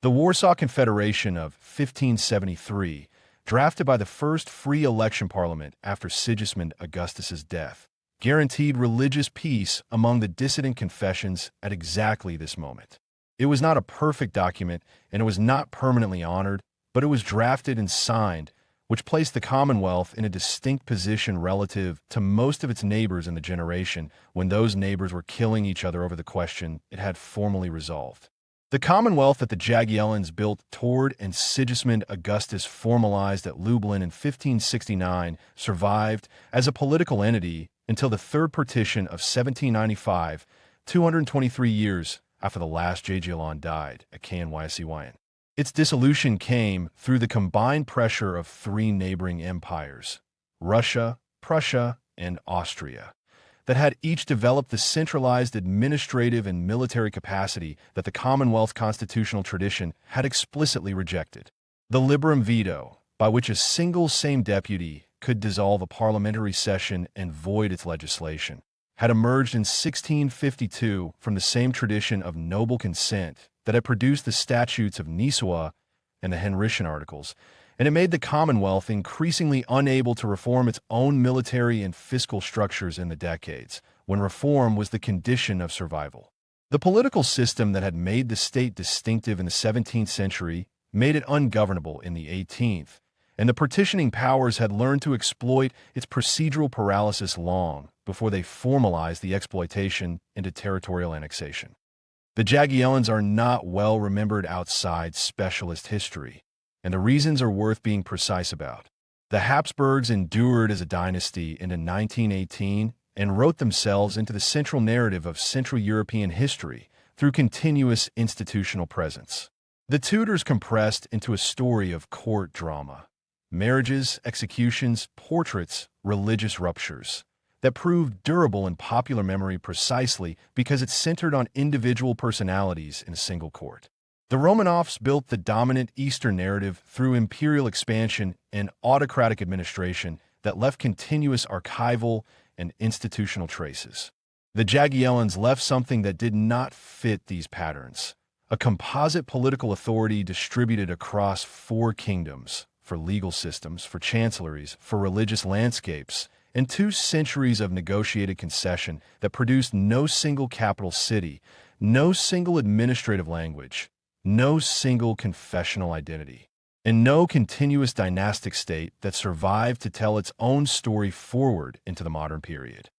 The Warsaw Confederation of 1573, drafted by the first free election parliament after Sigismund Augustus's death, guaranteed religious peace among the dissident confessions at exactly this moment. It was not a perfect document, and it was not permanently honored, but it was drafted and signed, which placed the Commonwealth in a distinct position relative to most of its neighbors in the generation when those neighbors were killing each other over the question it had formally resolved. The Commonwealth that the Jagiellons built toward and Sigismund Augustus formalized at Lublin in 1569 survived as a political entity until the Third Partition of 1795, 223 years after the last Jagiellon died at Kanysywan. Its dissolution came through the combined pressure of 3 neighboring empires, Russia, Prussia, and Austria. that had each developed the centralized administrative and military capacity that the Commonwealth constitutional tradition had explicitly rejected. The liberum veto, by which a single Sejm deputy could dissolve a parliamentary session and void its legislation, had emerged in 1652 from the same tradition of noble consent that had produced the statutes of Nicaea and the Henrician Articles, and it made the Commonwealth increasingly unable to reform its own military and fiscal structures in the decades, when reform was the condition of survival. The political system that had made the state distinctive in the 17th century made it ungovernable in the 18th, and the partitioning powers had learned to exploit its procedural paralysis long before they formalized the exploitation into territorial annexation. The Jagiellons are not well remembered outside specialist history, and the reasons are worth being precise about. The Habsburgs endured as a dynasty into 1918 and wrote themselves into the central narrative of Central European history through continuous institutional presence. The Tudors compressed into a story of court drama, marriages, executions, portraits, religious ruptures, that proved durable in popular memory precisely because it centered on individual personalities in a single court. The Romanovs built the dominant Eastern narrative through imperial expansion and autocratic administration that left continuous archival and institutional traces. The Jagiellons left something that did not fit these patterns: a composite political authority distributed across 4 kingdoms, for legal systems, for chancelleries, for religious landscapes, and 2 centuries of negotiated concession that produced no single capital city, no single administrative language, no single confessional identity, and no continuous dynastic state that survived to tell its own story forward into the modern period.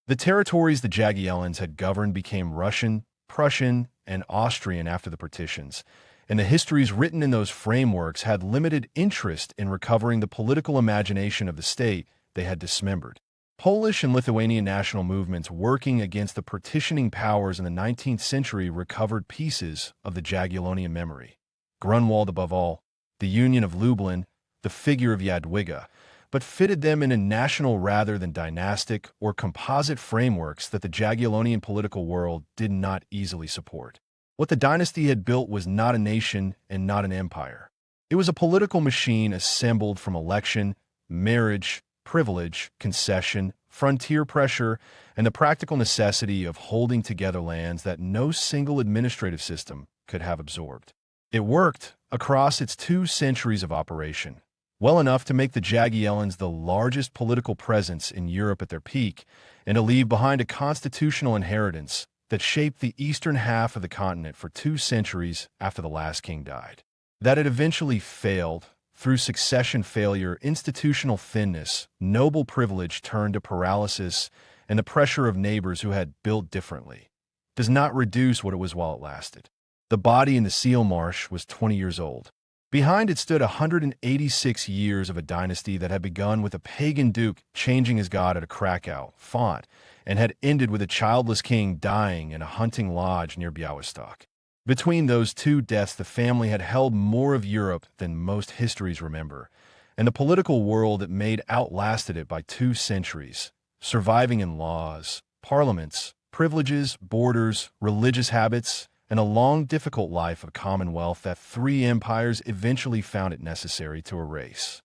The territories the Jagiellons had governed became Russian, Prussian, and Austrian after the partitions, and the histories written in those frameworks had limited interest in recovering the political imagination of the state they had dismembered. Polish and Lithuanian national movements working against the partitioning powers in the 19th century recovered pieces of the Jagiellonian memory. Grunwald above all, the Union of Lublin, the figure of Jadwiga, but fitted them into national rather than dynastic or composite frameworks that the Jagiellonian political world did not easily support. What the dynasty had built was not a nation and not an empire. It was a political machine assembled from election, marriage, privilege, concession, frontier pressure, and the practical necessity of holding together lands that no single administrative system could have absorbed. It worked across its 2 centuries of operation, well enough to make the Jagiellons the largest political presence in Europe at their peak, and to leave behind a constitutional inheritance that shaped the eastern half of the continent for 2 centuries after the last king died. That it eventually failed through succession failure, institutional thinness, noble privilege turned to paralysis, and the pressure of neighbors who had built differently, does not reduce what it was while it lasted. The body in the seal marsh was 20 years old. Behind it stood 186 years of a dynasty that had begun with a pagan duke changing his god at a Kraków font, and had ended with a childless king dying in a hunting lodge near Białystok. Between those 2 deaths, the family had held more of Europe than most histories remember, and the political world it made outlasted it by 2 centuries, surviving in laws, parliaments, privileges, borders, religious habits, and a long, difficult life of Commonwealth that 3 empires eventually found it necessary to erase.